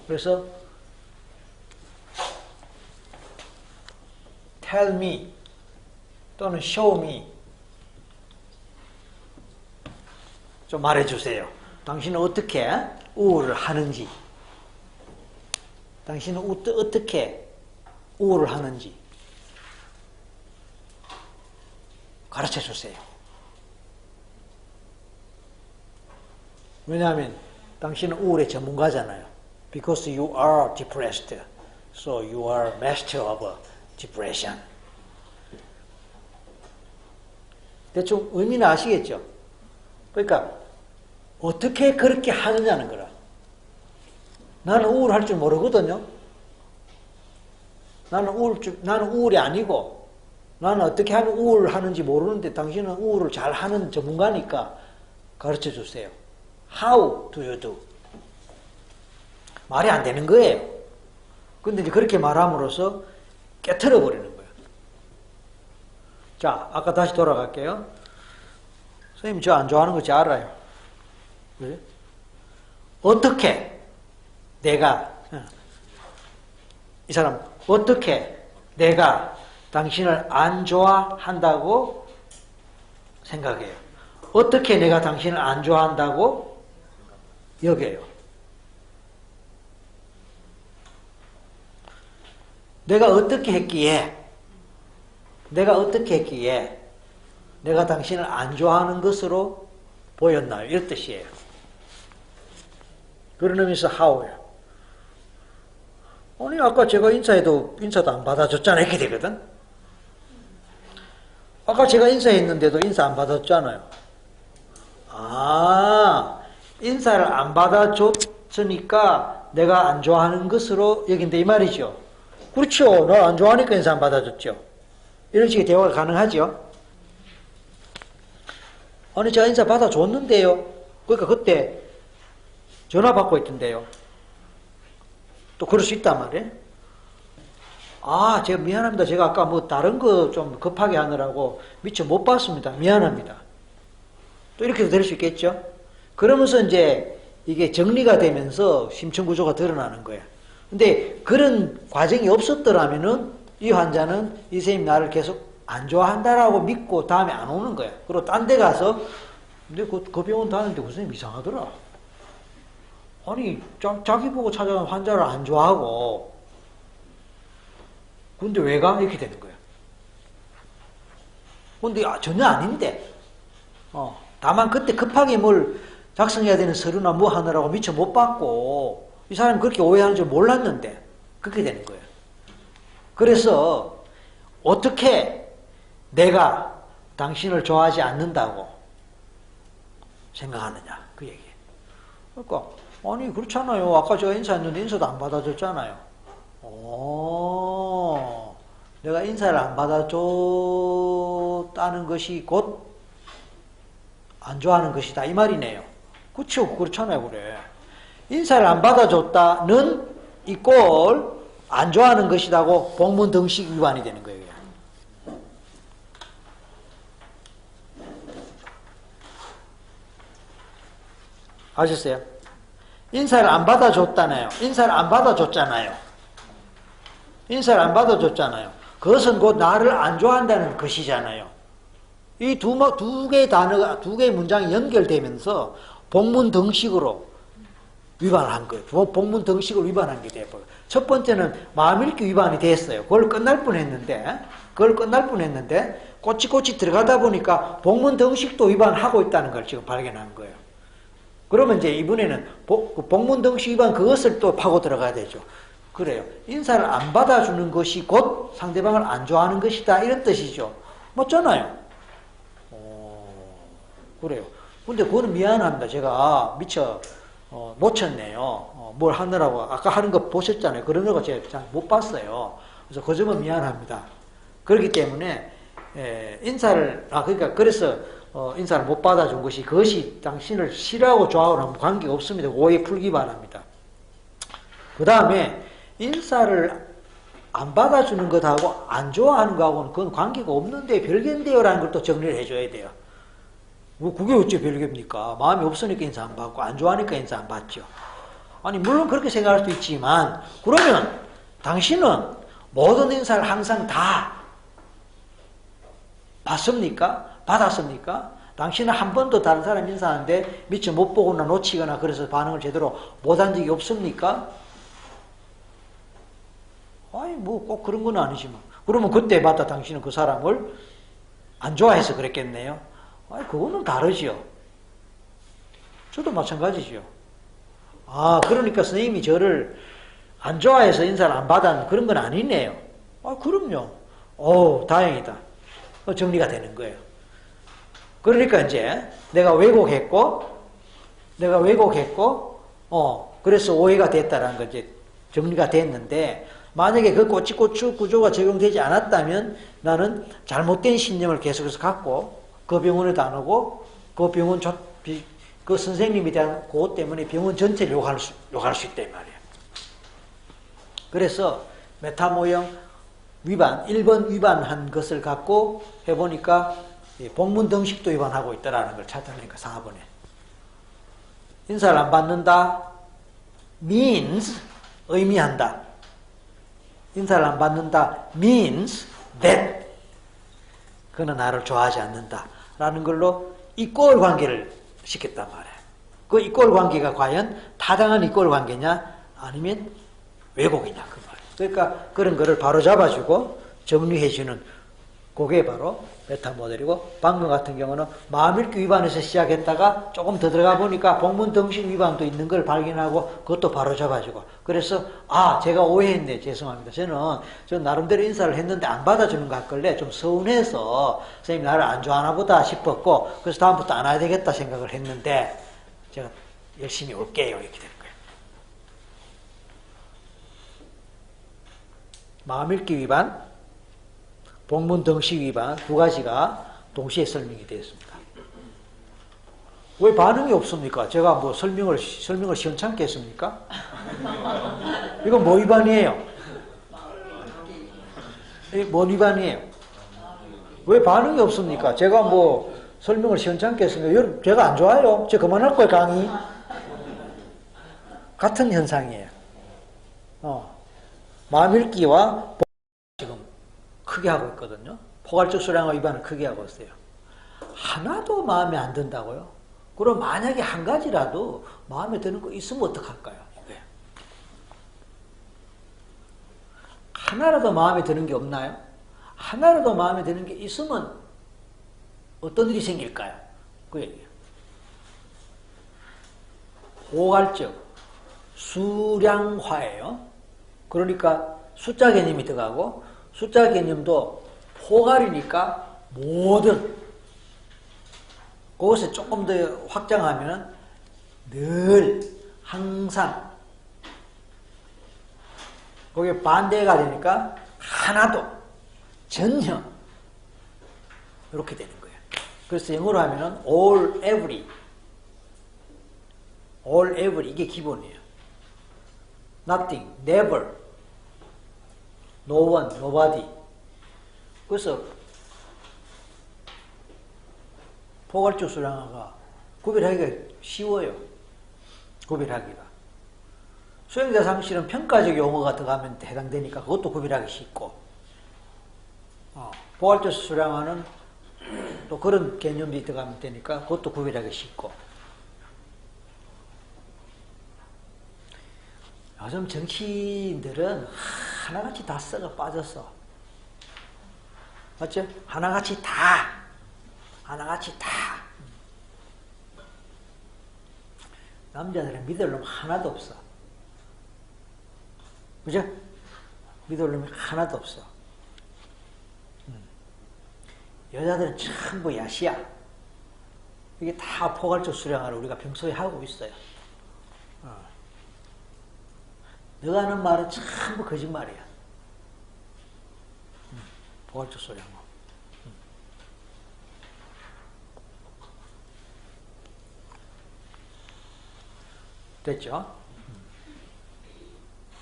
그래서 tell me 또는 show me 좀 말해주세요. 당신은 어떻게 우울을 하는지 당신은 어떻게 우울을 하는지 가르쳐주세요. 왜냐하면 당신은 우울의 전문가잖아요. Because you are depressed. So you are master of depression. 대충 의미는 아시겠죠? 그러니까 어떻게 그렇게 하느냐는 거라. 나는 우울할 줄 모르거든요. 나는 우울이 아니고, 나는 어떻게 하면 우울하는지 모르는데 당신은 우울을 잘 하는 전문가니까 가르쳐 주세요. How do you do? 말이 안 되는 거예요. 근데 이제 그렇게 말함으로써 깨트려 버리는 거예요. 자, 아까 다시 돌아갈게요. 선생님, 저 안 좋아하는 거 잘 알아요. 왜? 어떻게 내가, 이 사람, 어떻게 내가 당신을 안 좋아한다고 생각해요? 어떻게 내가 당신을 안 좋아한다고 여겨요? 내가 어떻게 했기에 내가 당신을 안 좋아하는 것으로 보였나요? 이런 뜻이에요. 그런 의미에서 how예요. 아니, 아까 제가 인사도 안 받아줬잖아요. 이렇게 되거든. 아까 제가 인사했는데도 인사 안 받았잖아요. 아, 인사를 안 받아줬으니까 내가 안 좋아하는 것으로 여긴데 이 말이죠. 그렇죠. 너 안 좋아하니까 인사 안 받아줬죠. 이런 식의 대화가 가능하죠. 아니, 제가 인사 받아줬는데요. 그러니까 그때 전화 받고 있던데요. 또 그럴 수 있단 말이에요. 아, 제가 미안합니다. 제가 아까 뭐 다른 거 좀 급하게 하느라고 미처 못 봤습니다. 미안합니다. 또 이렇게도 될 수 있겠죠. 그러면서 이제 이게 정리가 되면서 심층구조가 드러나는 거예요. 근데 그런 과정이 없었더라면은 이 환자는 이 선생님 나를 계속 안 좋아한다라고 믿고 다음에 안 오는 거예요. 그리고 딴 데 가서 근데 그 병원 다니는데 그 선생님 이상하더라. 아니, 자기 보고 찾아온 환자를 안 좋아하고 근데 왜 가? 이렇게 되는 거예요. 근데 전혀 아닌데 다만 그때 급하게 뭘 작성해야 되는 서류나 뭐 하느라고 미처 못 받고 이 사람이 그렇게 오해하는 줄 몰랐는데 그렇게 되는 거예요. 그래서 어떻게 내가 당신을 좋아하지 않는다고 생각하느냐 그 얘기예요. 그러니까 아니 그렇잖아요. 아까 제가 인사했는데 인사도 안 받아줬잖아요. 내가 인사를 안 받아줬다는 것이 곧 안 좋아하는 것이다 이 말이네요. 그렇죠. 그렇잖아요. 그래. 인사를 안 받아줬다는 이 꼴 안 좋아하는 것이라고 복문 등식 위반이 되는 거예요. 아셨어요? 인사를 안 받아줬잖아요. 인사를 안 받아줬잖아요. 인사를 안 받아줬잖아요. 그것은 곧 나를 안 좋아한다는 것이잖아요. 이 두 개의 단어가, 두 개의 문장이 연결되면서 복문 등식으로 위반을 한 거예요. 복문 등식을 위반한 게 돼버려요. 첫 번째는 마음읽기 위반이 됐어요. 그걸 끝날 뻔했는데 꼬치꼬치 들어가다 보니까 복문 등식도 위반하고 있다는 걸 지금 발견한 거예요. 그러면 이제 이번에는 복문 등식 위반 그것을 또 파고 들어가야 되죠. 그래요. 인사를 안 받아주는 것이 곧 상대방을 안 좋아하는 것이다. 이런 뜻이죠. 맞잖아요. 그래요. 근데 그거는 미안합니다. 제가 미처 놓쳤네요. 뭘 하느라고 아까 하는 거 보셨잖아요. 그런 거 제가 잘 못 봤어요. 그래서 그 점은 미안합니다. 그렇기 때문에 그래서 인사를 못 받아준 것이 그것이 당신을 싫어하고 좋아하고는 관계가 없습니다. 오해 풀기 바랍니다. 그 다음에 인사를 안 받아주는 것하고 안 좋아하는 것하고는 그건 관계가 없는데 별개인데요라는 걸 또 정리를 해줘야 돼요. 뭐 그게 어째 별개입니까? 마음이 없으니까 인사 안 받고 안 좋아하니까 인사 안 받죠. 아니 물론 그렇게 생각할 수도 있지만 그러면 당신은 모든 인사를 항상 다 받았습니까? 당신은 한 번도 다른 사람 인사하는데 미처 못 보거나 놓치거나 그래서 반응을 제대로 못한 적이 없습니까? 아니 뭐 꼭 그런 건 아니지만 그러면 그때마다 당신은 그 사람을 안 좋아해서 그랬겠네요. 아니 그거는 다르죠. 저도 마찬가지죠. 그러니까 선생님이 저를 안 좋아해서 인사를 안 받았는 그런 건 아니네요. 그럼요. 다행이다. 정리가 되는 거예요. 그러니까 이제 내가 왜곡했고 내가 왜곡했고, 그래서 오해가 됐다라는 거지. 정리가 됐는데, 만약에 그 꼬치꼬추 구조가 적용되지 않았다면 나는 잘못된 신념을 계속해서 갖고 그 병원에도 안 오고 그 병원 그 선생님에 대한 그것 때문에 병원 전체를 욕할 수 있다 이 말이에요. 그래서 메타 모형 위반, 1번 위반한 것을 갖고 해보니까 복문 등식도 위반하고 있다는 걸 찾아내니까 4번에. 인사를 안 받는다. means, 의미한다. 인사를 안 받는다. means that. 그는 나를 좋아하지 않는다. 라는 걸로 이꼴 관계를 시켰단 말이에요. 그 이꼴 관계가 과연 타당한 이꼴 관계냐? 아니면 왜곡이냐? 그 말이에요. 그러니까 그런 거를 바로 잡아주고 정리해주는 그게 바로 메타 모델이고, 방금 같은 경우는 마음읽기 위반에서 시작했다가 조금 더 들어가 보니까 복문 등식 위반도 있는 걸 발견하고 그것도 바로 잡아주고, 그래서 제가 오해했네, 죄송합니다. 저는 나름대로 인사를 했는데 안 받아주는 것 같길래 좀 서운해서 선생님 나를 안 좋아하나 보다 싶었고, 그래서 다음부터 안 와야 되겠다 생각을 했는데 제가 열심히 올게요 이렇게 된 거예요. 마음읽기 위반, 복문 등식 위반 두 가지가 동시에 설명이 되었습니다. 왜 반응이 없습니까? 제가 뭐 설명을 시원찮게 했습니까? 이건 뭐 위반이에요? 뭔 위반이에요? 왜 반응이 없습니까? 제가 뭐 설명을 시원찮게 했으니까 여러분 제가 안 좋아요. 제가 그만할 거예요, 강의. 같은 현상이에요. 마음읽기와 지금 크게 하고 있거든요. 포괄적 수량화 위반을 크게 하고 있어요. 하나도 마음에 안 든다고요? 그럼 만약에 한 가지라도 마음에 드는 거 있으면 어떡할까요? 네. 하나라도 마음에 드는 게 없나요? 하나라도 마음에 드는 게 있으면 어떤 일이 생길까요? 그 얘기예요. 포괄적 수량화예요. 그러니까 숫자 개념이 들어가고, 숫자 개념도 포괄이니까 모든, 그것을 조금 더 확장하면 늘, 항상, 거기에 반대가 되니까 하나도, 전혀 이렇게 되는 거예요. 그래서 영어로 하면은 all, every, all, every 이게 기본이에요. nothing, never, no one, nobody. 그래서 포괄적 수량화가 구별하기가 쉬워요. 구별하기가. 수행자 상실은 평가적 용어가 들어가면 해당되니까 그것도 구별하기 쉽고, 포괄적 수량화는 또 그런 개념이 들어가면 되니까 그것도 구별하기 쉽고. 요즘 정치인들은 하나같이 다 썩어 빠졌어. 맞죠? 하나같이 다. 남자들은 믿을 놈 하나도 없어. 그죠? 믿을 놈이 하나도 없어. 여자들은 전부 야시야. 이게 다 포괄적 수량화를 우리가 평소에 하고 있어요. 너가 하는 말은 전부 거짓말이야. 포괄적 수량화. 됐죠?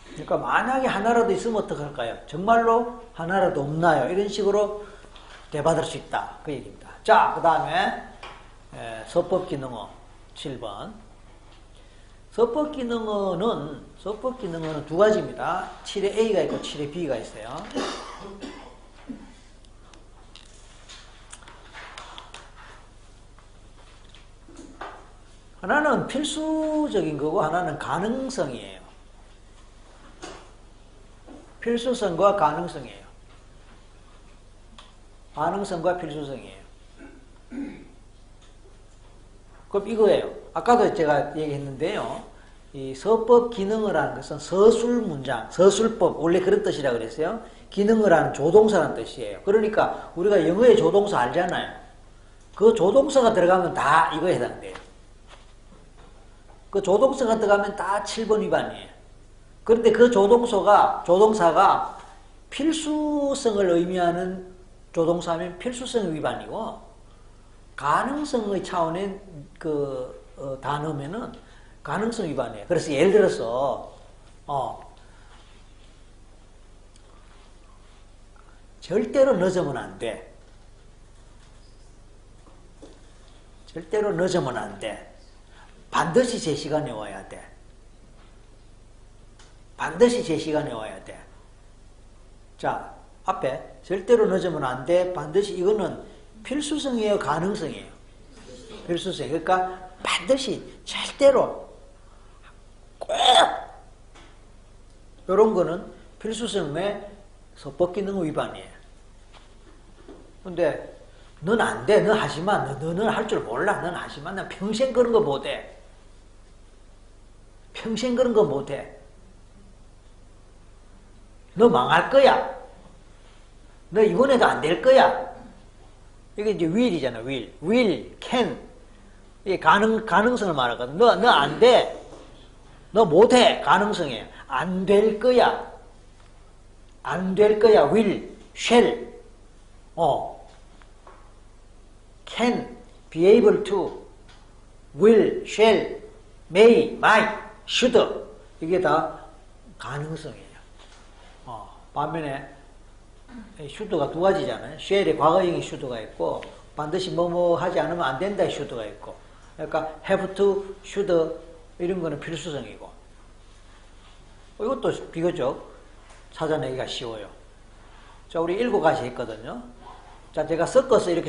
그러니까 만약에 하나라도 있으면 어떡할까요? 정말로 하나라도 없나요? 이런 식으로 대받을 수 있다. 그 얘기입니다. 자, 그 다음에 서법기능어 7번. 서법기능어는 두 가지입니다. 7에 A가 있고 7에 B가 있어요. 하나는 필수적인 거고 하나는 가능성이에요. 필수성과 가능성이에요. 가능성과 필수성이에요. 그럼 이거예요. 아까도 제가 얘기했는데요. 이 서법 기능을 하는 것은 서술 문장, 서술법, 원래 그런 뜻이라고 그랬어요. 기능을 하는 조동사라는 뜻이에요. 그러니까 우리가 영어의 조동사 알잖아요. 그 조동사가 들어가면 다 이거에 해당돼요. 그 조동사가 들어가면 다 7번 위반이에요. 그런데 그 조동사가 필수성을 의미하는 조동사면 필수성 위반이고, 가능성의 차원의 단어면은 가능성 위반이에요. 그래서 예를 들어서, 절대로 늦으면 안 돼. 절대로 늦으면 안 돼. 반드시 제 시간에 와야 돼. 반드시 제 시간에 와야 돼. 자, 앞에 절대로 늦으면 안 돼. 반드시 이거는 필수성이에요, 가능성이에요? 필수성. 그러니까 반드시 절대로 꼭 이런 거는 필수성에서 벗기는 위반이에요. 근데 넌 안 돼. 넌 하지 마. 너는 할 줄 몰라. 넌 하지 마. 난 평생 그런 거 못 해. 평생 그런 거 못 해. 너 망할 거야. 너 이번에도 안 될 거야. 이게 이제 will이잖아, will. will, can. 이게 가능성을 말하거든. 너 안 돼. 너 못 해. 가능성이에요. 안 될 거야. 안 될 거야. will, shall. can, be able to, will, shall, may, might, should. 이게 다 가능성이에요. 반면에 should가 두 가지잖아요. shall의 과거형의 should가 있고, 반드시 뭐뭐 하지 않으면 안 된다의 should가 있고, 그러니까 have to, should 이런 거는 필수성이고, 이것도 비교적 찾아내기가 쉬워요. 자, 우리 7가지 했거든요. 자, 제가 섞어서 이렇게